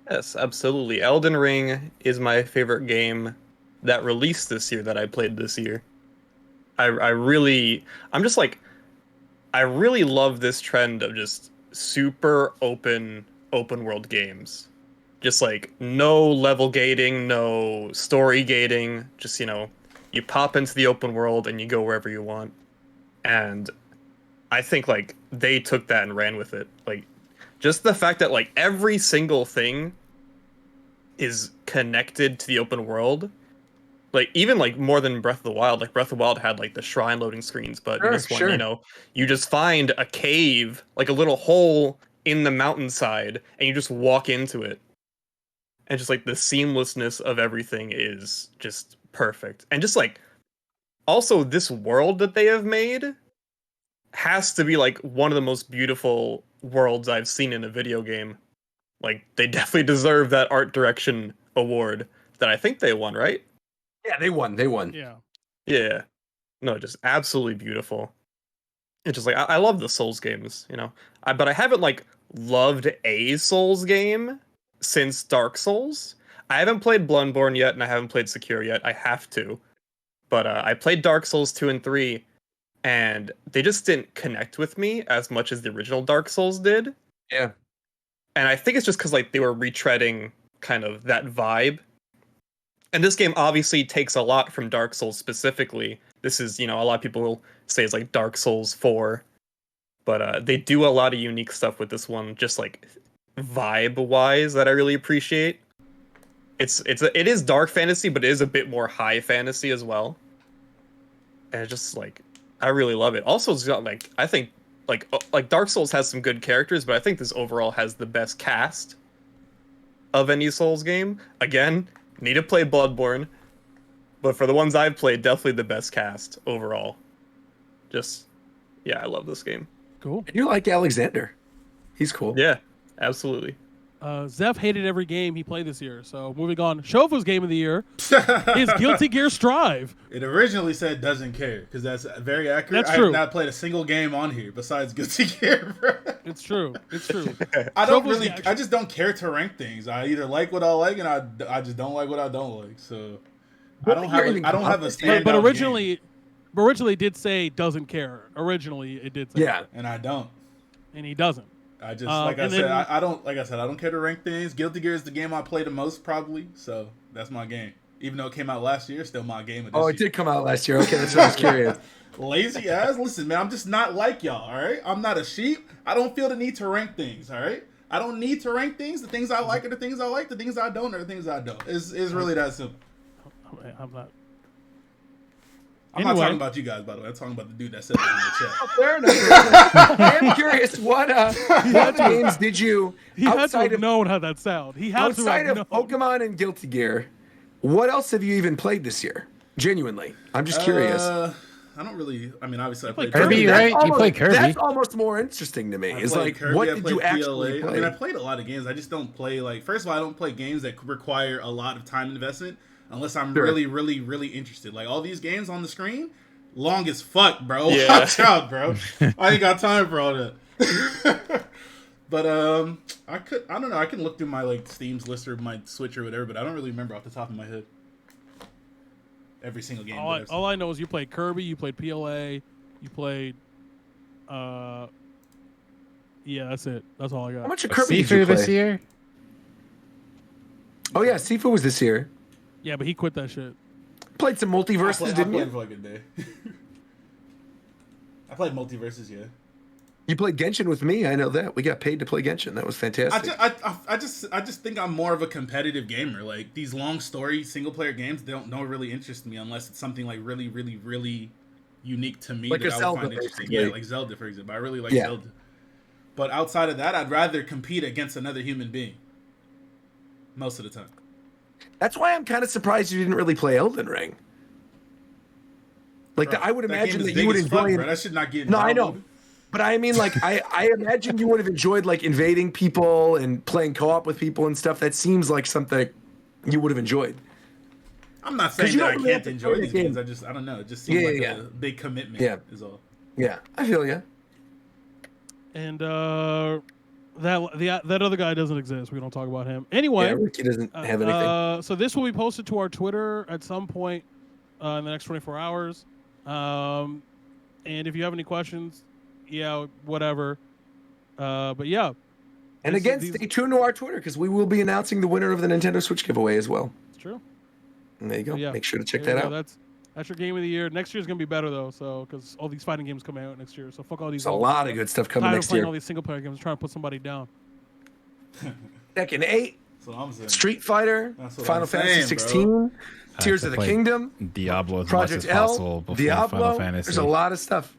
Yes, absolutely. Elden Ring is my favorite game that released this year that I played this year. I really love this trend of just super open world games. Just like no level gating, no story gating, just, you know, you pop into the open world and you go wherever you want. And I think like they took that and ran with it. Like just the fact that like every single thing is connected to the open world. Like even like more than Breath of the Wild. Like Breath of the Wild had like the shrine loading screens, but in this one, you know, you just find a cave, like a little hole in the mountainside, and you just walk into it. And just like the seamlessness of everything is just perfect. And just like also this world that they have made has to be like one of the most beautiful worlds I've seen in a video game. Like they definitely deserve that art direction award that I think they won, right? Yeah, they won. Yeah. Yeah. No, just absolutely beautiful. It's just like I love the Souls games, you know. But I haven't like loved a Souls game since Dark Souls. I haven't played Bloodborne yet, and I haven't played Sekiro yet. I have to. But I played Dark Souls 2 and 3, and they just didn't connect with me as much as the original Dark Souls did. Yeah. And I think it's just because like they were retreading kind of that vibe. And this game obviously takes a lot from Dark Souls specifically. This is, you know, a lot of people will say it's like Dark Souls 4. But they do a lot of unique stuff with this one, just like vibe-wise, that I really appreciate. It is dark fantasy, but it is a bit more high fantasy as well. And it's just like I really love it. Also, it's got like I think like Dark Souls has some good characters, but I think this overall has the best cast of any Souls game. Again, need to play Bloodborne, but for the ones I've played, definitely the best cast overall. Just yeah, I love this game. Cool. And you like Alexander. He's cool. Yeah, absolutely. Zeph hated every game he played this year. So moving on, Shofu's game of the year is Guilty Gear Strive. It originally said doesn't care because that's very accurate. That's I true. have not played a single game on here besides Guilty Gear. Bro. It's true. It's true. I just don't care to rank things. I either like what I like and I just don't like what I don't like. So I don't have a standout but originally it did say doesn't care. Originally it did say that. And I don't. And he doesn't. I just I don't care to rank things. Guilty Gear is the game I play the most probably, so that's my game. Even though it came out last year, it's still my game. Oh, it did come out last year. Okay, that's what I was curious. Lazy ass. Listen, man, I'm just not like y'all. All right, I'm not a sheep. I don't feel the need to rank things. All right, I don't need to rank things. The things I like are the things I like. The things I don't are the things I don't. It's really that simple. I'm not. I'm not talking about you guys, by the way. I'm talking about the dude that said that in the chat. Fair enough. I am curious, what games did you He had to have known how that sound. He had to outside have of known. Pokemon and Guilty Gear? What else have you even played this year? Genuinely, I'm just curious. I don't really. I mean, obviously, I played Kirby, That's right? You almost- played Kirby. That's almost more interesting to me. I Is played like, Kirby, what I did played you actually PLA. play? I mean, I played a lot of games. I just don't play like. First of all, I don't play games that require a lot of time investment unless I'm Sure. really, really, really interested. Like all these games on the screen, long as fuck, bro. Yeah. Watch out, bro. I ain't got time for all that. But I don't know. I can look through my like Steam's list or my Switch or whatever, but I don't really remember off the top of my head every single game. All I know is you played Kirby, you played PLA, you played. Yeah, that's it. That's all I got. How much of Kirby did Sifu you this play? year. Oh yeah, Sifu was this year. Yeah, but he quit that shit. Played some multiverses, I didn't played you? for like a day. I played multiverses, yeah. You played Genshin with me. I know that. We got paid to play Genshin. That was fantastic. I just think I'm more of a competitive gamer. Like these long story single player games don't really interest me unless it's something like really, really, really unique to me Like that a I would Zelda, find interesting. basically. Yeah, like Zelda, for example. I really like Yeah. Zelda. But outside of that, I'd rather compete against another human being. Most of the time. That's why I'm kind of surprised you didn't really play Elden Ring. Like, Bro, I would that imagine game is that you big would as fuck, enjoy. bro. That should not get No, I know. downloaded. But I mean, like, I imagine you would have enjoyed like invading people and playing co-op with people and stuff. That seems like something you would have enjoyed. I'm not saying you that I don't really have can't to enjoy play these the game. games. I don't know. It just seems Yeah, like yeah, a big commitment. Yeah. Is all. Yeah, I feel you. And that other guy doesn't exist. We don't talk about him anyway. Yeah, Ricky doesn't have anything. So this will be posted to our Twitter at some point in the next 24 hours. And if you have any questions, yeah, whatever. But yeah. And again, stay tuned to our Twitter because we will be announcing the winner of the Nintendo Switch giveaway as well. It's true. And there you go. Yeah. Make sure to check There you that go. out. That's your game of the year. Next year's gonna be better though, so because all these fighting games come out next year. So fuck all these. There's a lot of good stuff coming tired of next playing year. all these single player games, trying to put somebody down. Tekken 8, That's what I'm saying. Street Fighter, That's what Final I'm Fantasy saying, 16, Tears to of the play Kingdom, Diablo as Project much as L, possible before Diablo. Final Fantasy. There's a lot of stuff.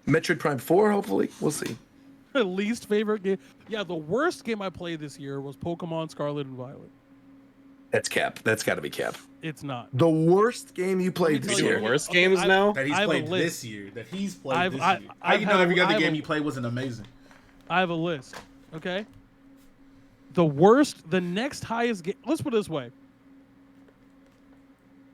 Metroid Prime 4, hopefully. We'll see. Least favorite game. Yeah, the worst game I played this year was Pokemon Scarlet and Violet. That's Cap. That's got to be Cap. It's not. The worst game you played Let me this tell you year. what- Worst okay, games now? That he's I have a played list. this year. That he's played I've- this I- year. How I've you had know a- every I other have game a- you played wasn't amazing? I have a list. Okay. The worst, the next highest game. Let's put it this way.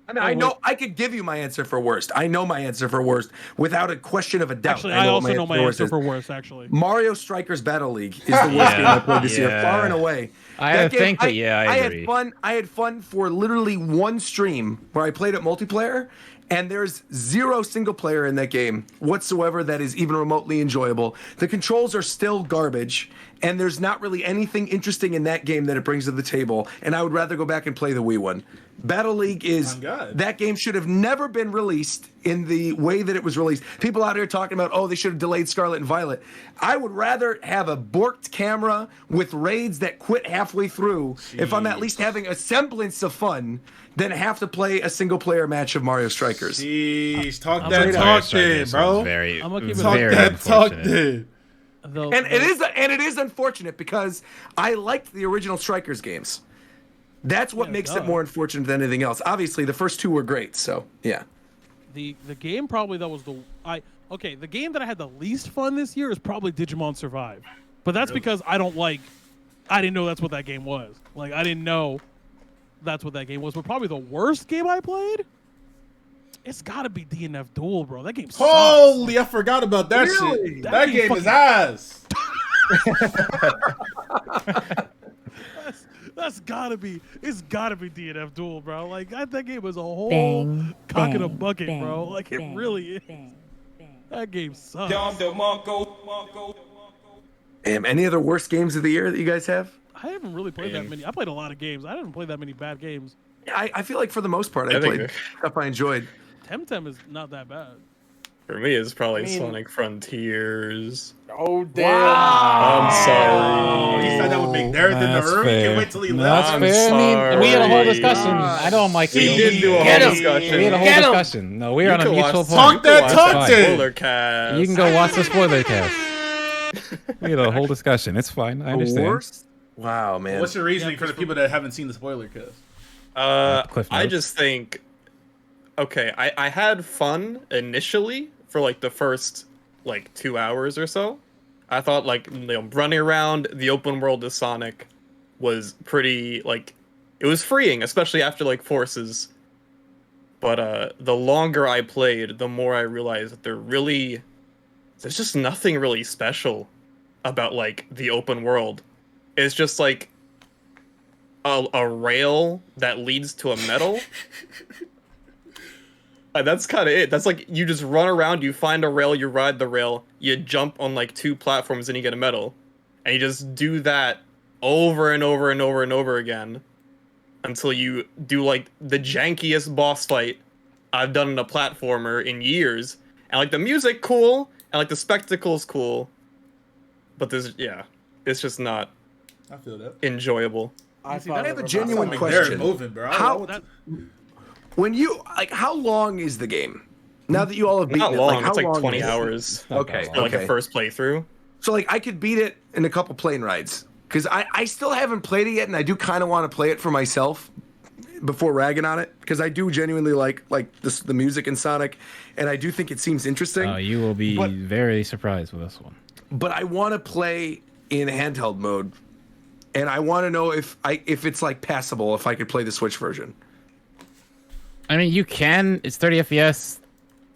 I mean, I know I could give you my answer for worst. I know my answer for worst without a question of a doubt. Actually, I also know my answer is. for worst. Actually, Mario Strikers Battle League is the worst game I played this year, Yeah. far and away. I That think that, yeah, I agree. had fun. I had fun for literally one stream where I played it multiplayer, and there's zero single player in that game whatsoever that is even remotely enjoyable. The controls are still garbage, and there's not really anything interesting in that game that it brings to the table. And I would rather go back and play the Wii one. Battle League is My God. that game should have never been released in the way that it was released. People out here talking about, oh, they should have delayed Scarlet and Violet. I would rather have a borked camera with raids that quit halfway through if I'm at least having a semblance of fun than have to play a single player match of Mario Strikers. Jeez, talk I'm that Mario talk Strikers then, bro. was Very, I'm gonna keep it Talk very that talk unfortunate. then. And it is unfortunate because I liked the original Strikers games. That's what Yeah, makes duh. it more unfortunate than anything else. Obviously, the first two were great, so yeah. the game probably that was the game that I had the least fun this year is probably Digimon Survive, but that's because I didn't know that's what that game was. Like I didn't know that's what that game was. But probably the worst game I played, it's got to be DNF Duel, bro. That game sucks. Holy, I forgot about that Really? shit. That That game game is fucking- ass. That's gotta be. It's gotta be DNF Duel, bro. Like that game is a whole Bang, cock in a bang, bucket, bang, bro. Like it bang, really is. bang, bang. That game sucks. Any other worst games of the year that you guys have? I haven't really played that many. I played a lot of games. I didn't play that many bad games. I feel like for the most part, I I think- played stuff I enjoyed. Temtem is not that bad. For me, it's probably I mean- Sonic Frontiers. Oh damn! I'm Oh, sorry. he said that would make Dareth in the That's room. fair. Can't wait till he That's left. I'm fair. I mean, we had a whole sorry. discussion. I know, Mikey. We did do a Get whole him. discussion. We had a whole Get 'em. discussion. No, we're You on a can mutual watch- point. Talk you can that watch talk the then. spoiler cast. You can go watch the spoiler cast. We had a whole discussion. It's fine. I understand. Worst? Wow, man. What's your reasoning for the people that haven't seen the spoiler cast? Cliff I Notes. just think okay, I had fun initially for like the first like 2 hours or so. I thought like running around the open world of Sonic was pretty like it was freeing, especially after like Forces. But the longer I played, the more I realized that there's just nothing really special about like the open world. It's just like a rail that leads to a metal. That's kind of it. That's like you just run around, you find a rail, you ride the rail, you jump on like 2 platforms, and you get a medal, and you just do that over and over and over and over again until you do like the jankiest boss fight I've done in a platformer in years. And like the music cool, and like the spectacle's cool, but it's just not I feel that. enjoyable. I have a genuine They're question. moving, bro. How long is the game? Now that you all have beaten Not it, long. how It's like long 20 is it? hours. Okay, For like a first playthrough. So like I could beat it in a couple plane rides because I still haven't played it yet, and I do kind of want to play it for myself before ragging on it because I do genuinely like the music in Sonic, and I do think it seems interesting. You will be very surprised with this one. But I want to play in handheld mode, and I want to know if it's like passable if I could play the Switch version. I mean, you can. It's 30 FPS.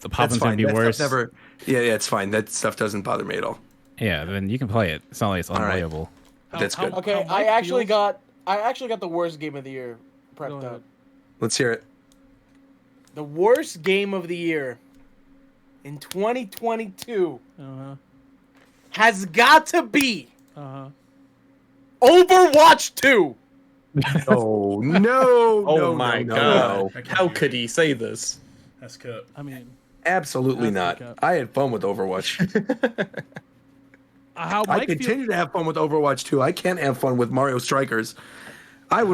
The popping's gonna be That stuff worse. Yeah, it's fine. That stuff doesn't bother me at all. Yeah, then you can play it. It's not like it's right. unplayable. That's good. Okay, I actually got the worst game of the year prepped up. Let's hear it. The worst game of the year in 2022 has got to be Overwatch 2. Oh no! Oh my god! How could he say this? That's cut. I mean, Absolutely not. I had fun with Overwatch. how I Mike continue to have fun with Overwatch 2. I can't have fun with Mario Strikers. I'd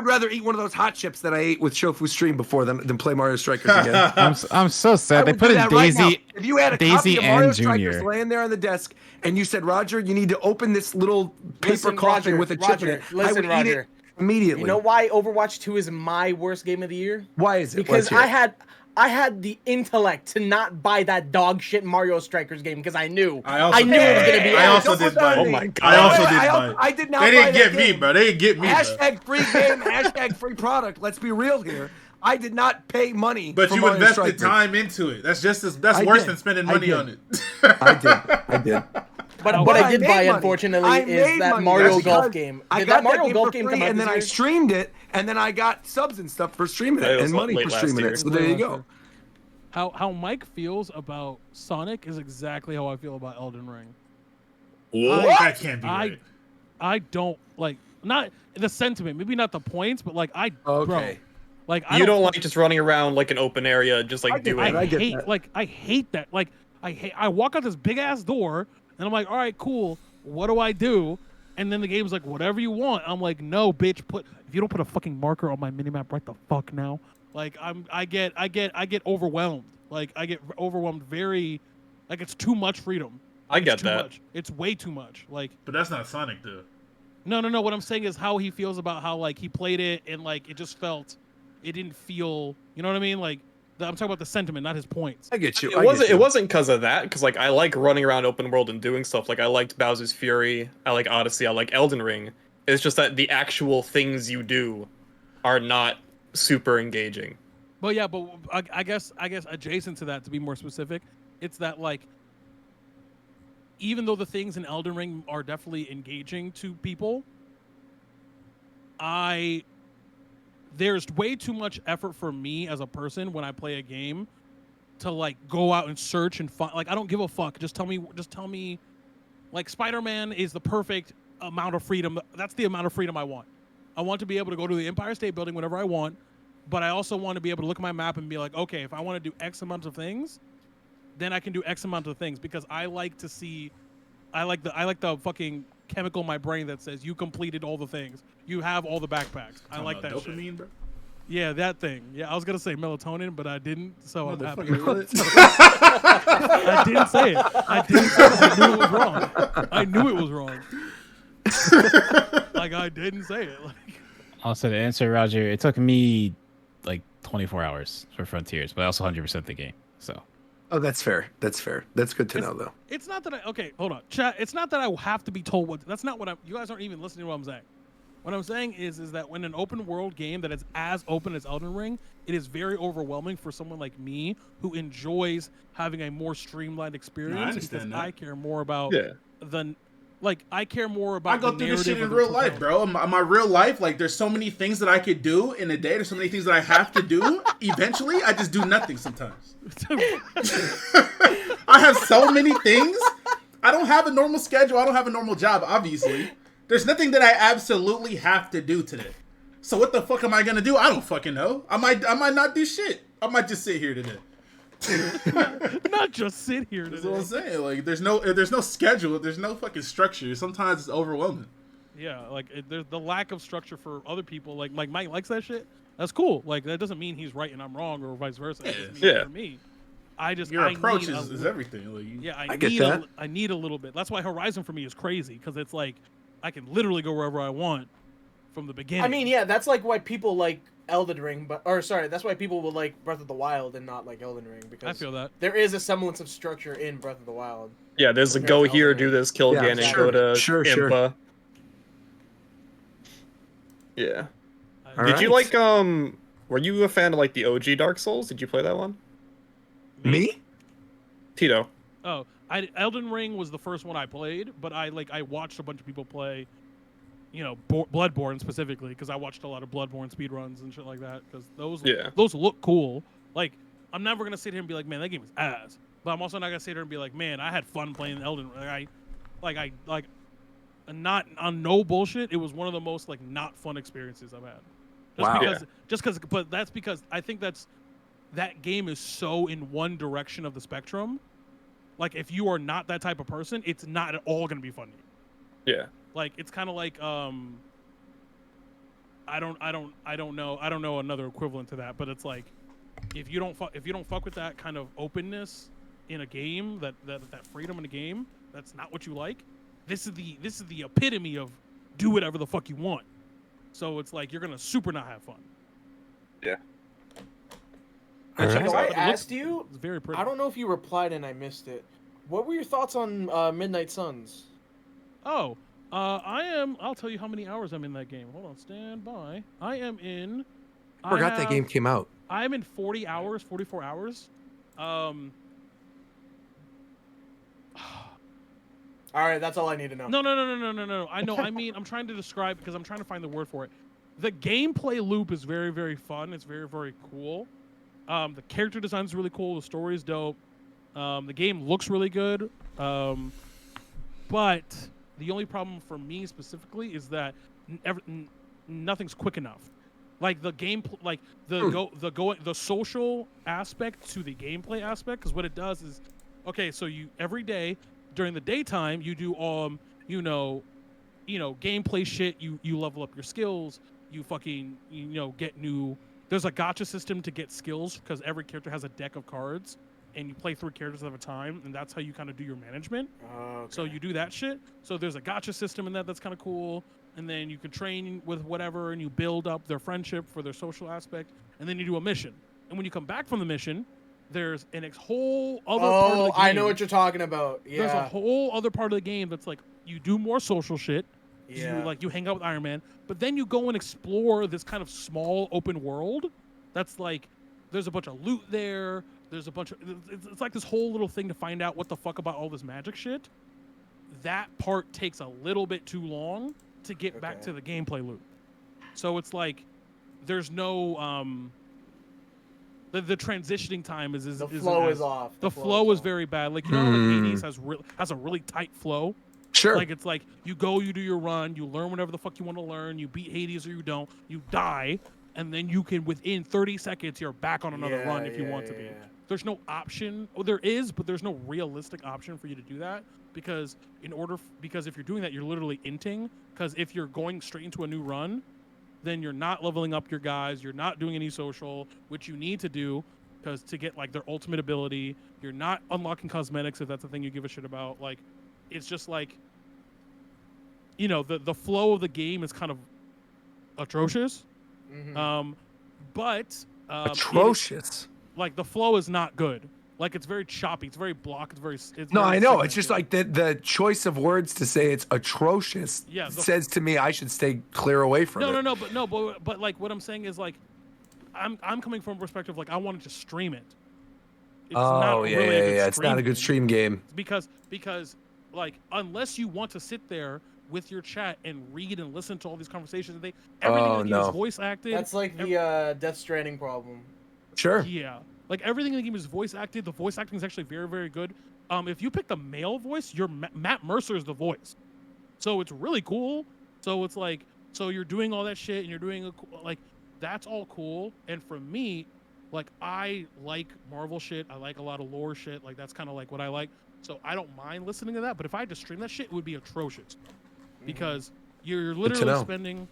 rather eat one of those hot chips that I ate with Shofu Stream before than play Mario Strikers again. I'm so sad. They put in Daisy. If you had a Daisy copy of Mario and Strikers Junior. laying there on the desk, and you said, "Roger, you need to open this little paper Listen, coffin Roger, with a chip in it," I listen, would eat Roger. it immediately. You know why Overwatch 2 is my worst game of the year? Why is it? Because I had the intellect to not buy that dog shit Mario Strikers game because I knew I also knew it was gonna be. I ass. also did buy it. Oh my god! I also did buy it. I did not. They buy didn't that get me, game. bro. They didn't get me, bro. Hashtag free game. Hashtag free product. Let's be real here. I did not pay money. But for you Mario invested Strikers. time into it. That's I worse did. than spending I money did. on it. I did. But But I I did made buy, money. unfortunately, I is made that money. Mario That's Golf because game. I Did got that Mario game Golf for game free, come out and then this I year? streamed it, and then I got subs and stuff for streaming Yeah, it, it and was money late for last streaming year. it. So there you go. How Mike feels about Sonic is exactly how I feel about Elden Ring. That can't be I right. I don't like not the sentiment, maybe not the points, but like bro, Okay. like I You don't like just running around like an open area, just like doing. I get hate that. I hate that. Like I walk out this big ass door and I'm like, all right, cool. What do I do? And then the game's like, whatever you want. I'm like, no, bitch. If you don't put a fucking marker on my minimap right the fuck now. Like I get overwhelmed. Like I get overwhelmed very, like it's too much freedom. I It's get too that. much. It's way too much. Like But that's not Sonic, though. no. What I'm saying is how he feels about how like he played it and like it just felt, it didn't feel. You know what I mean? Like I'm talking about the sentiment, not his points. I get you. It wasn't because of that. Because like I like running around open world and doing stuff. Like I liked Bowser's Fury. I like Odyssey. I like Elden Ring. It's just that the actual things you do are not super engaging. But yeah, but I guess adjacent to that, to be more specific, it's that like even though the things in Elden Ring are definitely engaging to people, there's way too much effort for me as a person when I play a game to like go out and search and find. Like I don't give a fuck. Just tell me, like Spider-Man is the perfect amount of freedom. That's the amount of freedom I want. I want to be able to go to the Empire State Building whenever I want. But I also want to be able to look at my map and be like, okay, if I want to do X amount of things, then I can do X amount of things because I like to see, I like the fucking chemical in my brain that says you completed all the things, you have all the backpacks. I like that dopamine, shit. bro. Yeah, that thing. Yeah, I was gonna say melatonin, but I didn't. So I'm happy. Motherfucker, what? I didn't say it. I didn't say it. I knew it was wrong. I knew it was wrong. Like I didn't say it. Like Also, to answer Roger, it took me like 24 hours for Frontiers, but I also 100% the game. So Oh, that's fair. That's fair. That's good to know, though. It's not that okay, hold on, chat. It's not that I have to be told what. That's not what I'm. You guys aren't even listening to what I'm saying. What I'm saying is that when an open world game that is as open as Elden Ring, it is very overwhelming for someone like me who enjoys having a more streamlined experience because understand that. I care more about Yeah. the. Like I care more about. I go the through this shit narrative in of the real life, totality. bro. My real life, like, there's so many things that I could do in a day. There's so many things that I have to do. Eventually, I just do nothing sometimes. I have so many things. I don't have a normal schedule. I don't have a normal job, obviously. There's nothing that I absolutely have to do today. So what the fuck am I gonna do? I don't fucking know. I might not do shit. I might just sit here today. Not just sit here. That's Today. what I'm saying. Like, there's no schedule. There's no fucking structure. Sometimes it's overwhelming. Yeah, like there's the lack of structure for other people. Like Mike likes that shit. That's cool. Like that doesn't mean he's right and I'm wrong, or vice versa. It just means Yeah. For me, I just Your I approach need is everything. Like, Yeah, I get that. I need a little bit. That's why Horizon for me is crazy because it's like I can literally go wherever I want from the beginning. I mean, yeah, that's like why people like Elden Ring, that's why people will like Breath of the Wild and not like Elden Ring because I feel that. there is a semblance of structure in Breath of the Wild. Yeah, there's a Compared go to here, Elden do Ring. this, kill Yeah, Ganon, sure, go to sure. Impa. Yeah. All Did you right. like were you a fan of like the OG Dark Souls? Did you play that one? Me? Tito. Oh, Elden Ring was the first one I played, but I watched a bunch of people play, you know, Bloodborne specifically because I watched a lot of Bloodborne speedruns and shit like that because those look cool. Like I'm never gonna sit here and be like, man, that game is ass. But I'm also not gonna sit here and be like, man, I had fun playing Elden Ring. Not on no bullshit. It was one of the most like not fun experiences I've had. Just because, but that's because I think that game is so in one direction of the spectrum. Like if you are not that type of person, it's not at all gonna be fun to you. Yeah. Like it's kind of like I don't know another equivalent to that, but it's like if you don't fuck with that kind of openness in a game, that freedom in a game, that's not what you like. This is the epitome of do whatever the fuck you want. So it's like you're gonna super not have fun. Yeah. All right. So I It looks- asked you, It's very pretty. I don't know if you replied and I missed it. What were your thoughts on Midnight Suns? Oh, I'll tell you how many hours I'm in that game. Hold on, stand by. I am in. Forgot that game came out. I'm in 40 hours, 44 hours. All right, that's all I need to know. No. I know. I mean, I'm trying to describe because I'm trying to find the word for it. The gameplay loop is very, very fun. It's very, very cool. The character design is really cool. The story is dope. The game looks really good. But the only problem for me specifically is that nothing's quick enough. Like the game, like the social aspect to the gameplay aspect, because what it does is, okay, so you every day during the daytime you do gameplay shit. You level up your skills. You fucking get new. There's a gacha system to get skills because every character has a deck of cards, and you play 3 characters at a time, and that's how you kind of do your management. Okay. So you do that shit. So there's a gacha system in that's kind of cool. And then you can train with whatever, and you build up their friendship for their social aspect, and then you do a mission. And when you come back from the mission, there's whole other part of the game. I know what you're talking about. Yeah. There's a whole other part of the game that's like you do more social shit. Yeah. You hang out with Iron Man, but then you go and explore this kind of small open world. That's like there's a bunch of loot there. There's a bunch of it's like this whole little thing to find out what the fuck about all this magic shit. That part takes a little bit too long to get back to the gameplay loop. So it's like there's no the transitioning time is the flow is off. The flow is very bad. Like how like Hades has a really tight flow. Sure. Like it's like you go, you do your run, you learn whatever the fuck you want to learn, you beat Hades or you don't, you die, and then you can within 30 seconds you're back on another run if you want to be. There's no option. Oh, there is, but there's no realistic option for you to do that because if you're doing that, you're literally inting. Because if you're going straight into a new run, then you're not leveling up your guys. You're not doing any social, which you need to do because to get like their ultimate ability. You're not unlocking cosmetics if that's the thing you give a shit about. Like, it's just like, the flow of the game is kind of atrocious. Mm-hmm. But it is- Atrocious. like the flow is not good. Like it's very choppy. It's very blocked. It's No, very I know. It's just segmented. like the choice of words to say it's atrocious Yeah, says to me I should stay clear away from it. but like what I'm saying is like, I'm coming from a perspective like I wanted to stream it. It's Oh yeah, really a good yeah. It's not a stream good stream game. because like unless you want to sit there with your chat and read and listen to all these conversations, everything Oh, in the game no. is voice acted. That's like the Death Stranding problem. Sure. Yeah, like everything in the game is voice acted. The voice acting is actually very, very good. If you pick the male voice, Matt Mercer is the voice, so it's really cool. So it's like, so you're doing all that shit and you're doing like that's all cool. And for me, like I like Marvel shit. I like a lot of lore shit. Like that's kind of like what I like. So I don't mind listening to that. But if I had to stream that shit, it would be atrocious because you're literally know. spending.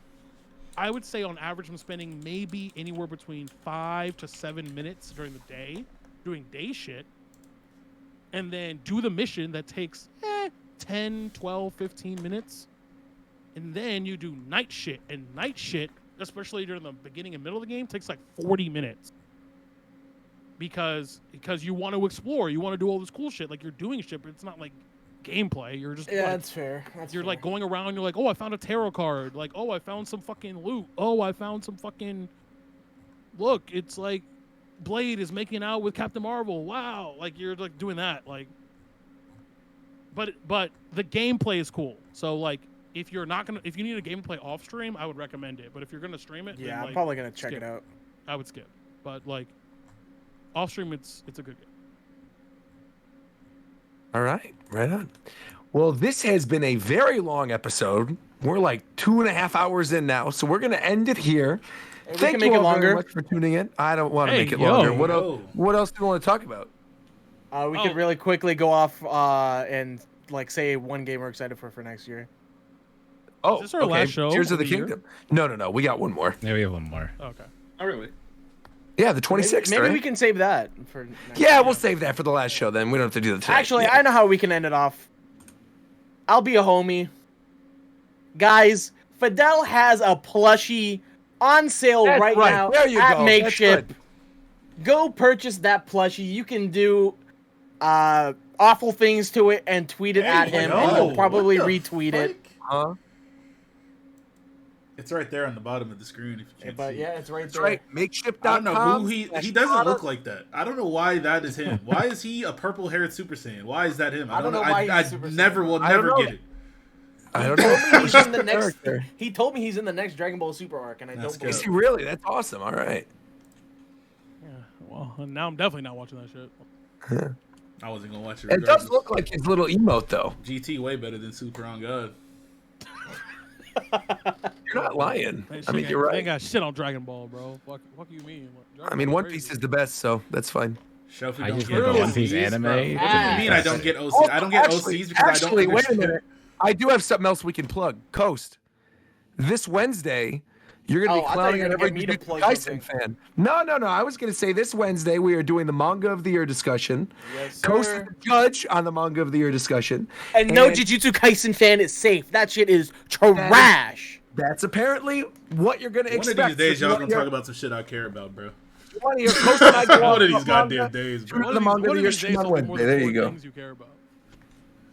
I would say on average, I'm spending maybe anywhere between 5 to 7 minutes during the day doing day shit. And then do the mission that takes 10, 12, 15 minutes. And then you do night shit. And night shit, especially during the beginning and middle of the game, takes like 40 minutes. Because you want to explore. You want to do all this cool shit. Like you're doing shit, but it's not like gameplay. You're just Yeah, like, that's fair. you're like going around, you're like, oh, I found a tarot card. Like, oh, I found some fucking loot. Oh, I found some fucking... Look, it's like Blade is making out with Captain Marvel. Wow. Like, you're like doing that. Like, but the gameplay is cool. So, like, if you need a gameplay off stream, I would recommend it. But if you're going to stream it, Yeah, then, I'm like, probably gonna check skip. it out. I would skip. But, like, off stream, it's a good game. All right, right on. Well, this has been a very long episode. We're like 2.5 hours in now, so we're gonna end it here. Hey, we Thank can you make it all longer. very much for tuning in. I don't want to Hey, make it yo. longer. Yo. What else do you want to talk about? We Oh. could really quickly go off and like say one game we're excited for next year. Oh, this our okay. last show Tears of the of the year? Kingdom. No. We got one more. Yeah, we have one more. Okay. Oh, really? Yeah, the 26th. Maybe right? we can save that for. Next Yeah, year. we'll save that for the last show. Then we don't have to do that today. Actually, Yeah. I know how we can end it off. I'll be a homie. Guys, Fidel has a plushie on sale That's right right. now There you at go. Makeshift. That's Go purchase that plushie. You can do awful things to it and tweet it at him, and he'll probably retweet it. Huh? It's right there on the bottom of the screen. If you can't But see. yeah, it's right That's there. right. I Makeshift.com. don't know who he doesn't look like that. I don't know why that is him. Why is he a purple-haired Super Saiyan? Why is that him? I don't know why he's I Super never Saiyan. will I don't never know. get it. I don't He know. told me he's in the next. Character. He told me he's in the next Dragon Ball Super arc, and I That's don't Is believe. he really? That's awesome. All right. Yeah. Well, now I'm definitely not watching that shit. I wasn't gonna watch it. It does regardless. look like his little emote, though. GT way better than Super on God. You're not lying. That I shit mean, ain't- you're They right. ain't got shit on Dragon Ball, bro. Fuck you mean? I mean, One Piece is the best, so that's fine. Shelfie I don't just get get the True. One Piece OCs, anime. bro. What do you Ah. mean I don't get OCs? I don't get OCs because I don't Wait a understand. minute. I do have something else we can plug. Coast. This Wednesday, you're going to Oh, be I thought clowning you on were every gonna get me to Jujutsu plug Kaisen something. fan. No. I was going to say this Wednesday we are doing the Manga of the Year discussion. Yes, Coast is sir. the judge on the Manga of the Year discussion. And no Jujutsu Kaisen fan is safe. That shit is trash. That's apparently what you're going to One of expect. these days, So y'all you gonna talk wanna about some shit I care about, bro. hear- you wanna hear Coast and I go One off of these about goddamn manga? days, Sure. bro. The manga of the year days stream on will be more Wednesday. than There 4 you go. things you care about.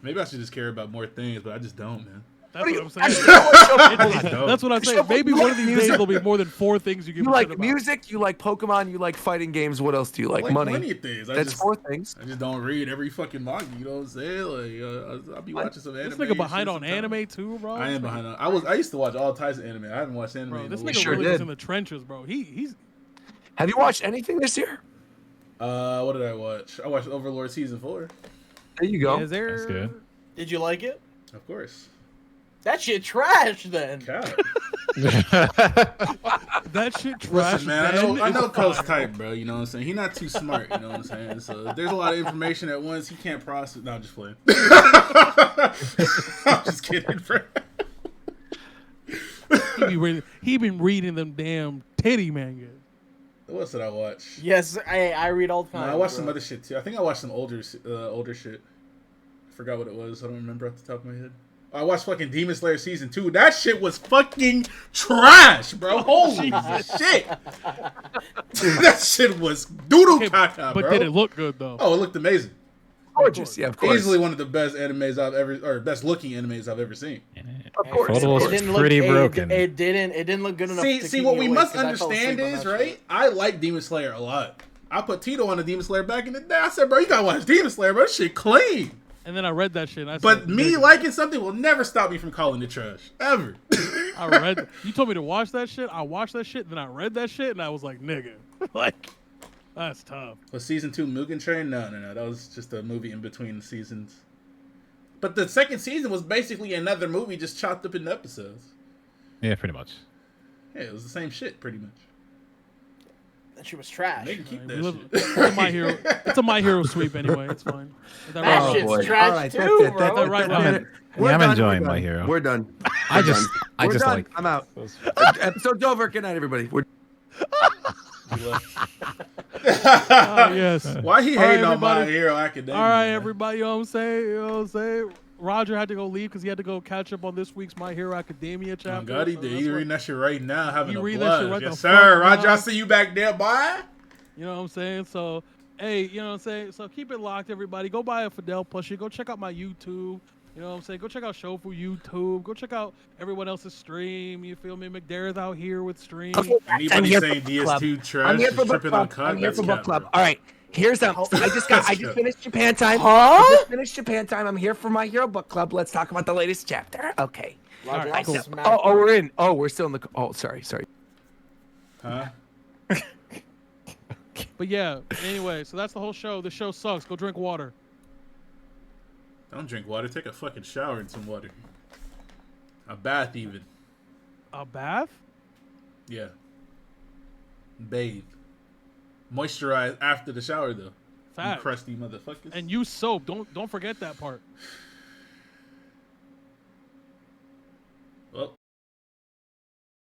Maybe I should just care about more things, but I just don't, man. That's What what do I'm you- saying. actually, I don't. That's what I'm saying. Shuffle, Maybe you one like of these music? days there'll be more than 4 things you give You a like shit about. music, you like Pokemon, you like fighting games. What else do you like? Like Money. plenty of things. That's 4 things. I just don't read every fucking manga. You know what I'm saying? Like I'll be watching some anime. This nigga and behind shit on sometimes. anime too, bro. I This am nigga- behind on. I used to watch all types of anime. I haven't watched anime. Bro, in this a nigga while. sure really did. was in the trenches, bro. He's Have you watched anything this year? What did I watch? I watched Overlord season 4. There you go. is there? That's good. Did you like it? Of course. That shit trash then. Cap. That shit trash. Listen, man. then I know is Coast fire. type, bro. You know what I'm saying? He's not too smart. You know what I'm saying? So there's a lot of information at once. He can't process. No, I'm just playing. I'm just kidding, bro. He been reading them damn titty mangas. What else did I watch? Yes, I read all the No, time. I watched bro. some other shit too. I think I watched some older shit. I forgot what it was. I don't remember off the top of my head. I watched fucking Demon Slayer season 2. That shit was fucking trash, bro. Holy shit. That shit was doodle Okay, caca, but bro. did it look good though? Oh, it looked amazing. Gorgeous, yeah, of course. Easily one of the best animes I've ever, or best looking animes I've ever seen. Of course. Photos Of course. pretty broken. It didn't look good enough. to See, keep what me we awake must 'cause I fell understand asleep on is, that right? shit. I like Demon Slayer a lot. I put Tito on the Demon Slayer back in the day. I said, bro, you gotta watch Demon Slayer, bro. This shit clean. And then I read that shit. And I But said, me "Nigga." liking something will never stop me from calling it trash. Ever. I read. You told me to watch that shit. I watched that shit. Then I read that shit, and I was like, "Nigga, like, that's tough." Was season 2 Mugen Train? No. That was just a movie in between the seasons. But the second season was basically another movie just chopped up into episodes. Yeah, pretty much. Yeah, it was the same shit, pretty much. That shit was trash. They can keep We that live- shit. It's a My Hero. It's a My Hero sweep anyway. It's fine. Is that That right? shit's boy. trash All right, too, that's it. bro. That right, Ryan? We're Yeah, I'm done, enjoying we're My done. Hero. We're done. I We're just done. like. I'm out. Episode's over. Good night, everybody. We're Oh, yes. Why he All right, hating on My everybody. Hero Academia? All right, man? everybody. You know what I'm saying? You know what I'm saying? Roger had to go leave because he had to go catch up on this week's My Hero Academia Oh, chapter. God, he so did. that's He what- reading that shit right now, having He a read that blast. shit right Yes, the sir. fuck Roger, I now. see you back there, boy. You know what I'm saying? So, hey, you know what I'm saying? So keep it locked, everybody. Go buy a Fidel plushie. Go check out my YouTube. You know what I'm saying? Go check out Shofu YouTube. Go check out everyone else's stream. You feel me? McDare's out here with stream. Anybody here saying for book club. DS2 trash I'm here is for book tripping on club. cut? I'm here That's for book cap, club. bro. All right. Here's I just Let's go. finished Japan time. Huh? I just finished Japan time. I'm here for My Hero book club. Let's talk about the latest chapter. Okay. Roger, Alright, I'll cool. smack Oh, you. we're in. Oh, we're still in the. Oh, sorry. Huh? But yeah, anyway, so that's the whole show. The show sucks. Go drink water. Don't drink water. Take a fucking shower in some water. A bath, even. A bath? Yeah. Bathe. Moisturize after the shower, though. You Facts. crusty motherfuckers. And use soap. Don't forget that part.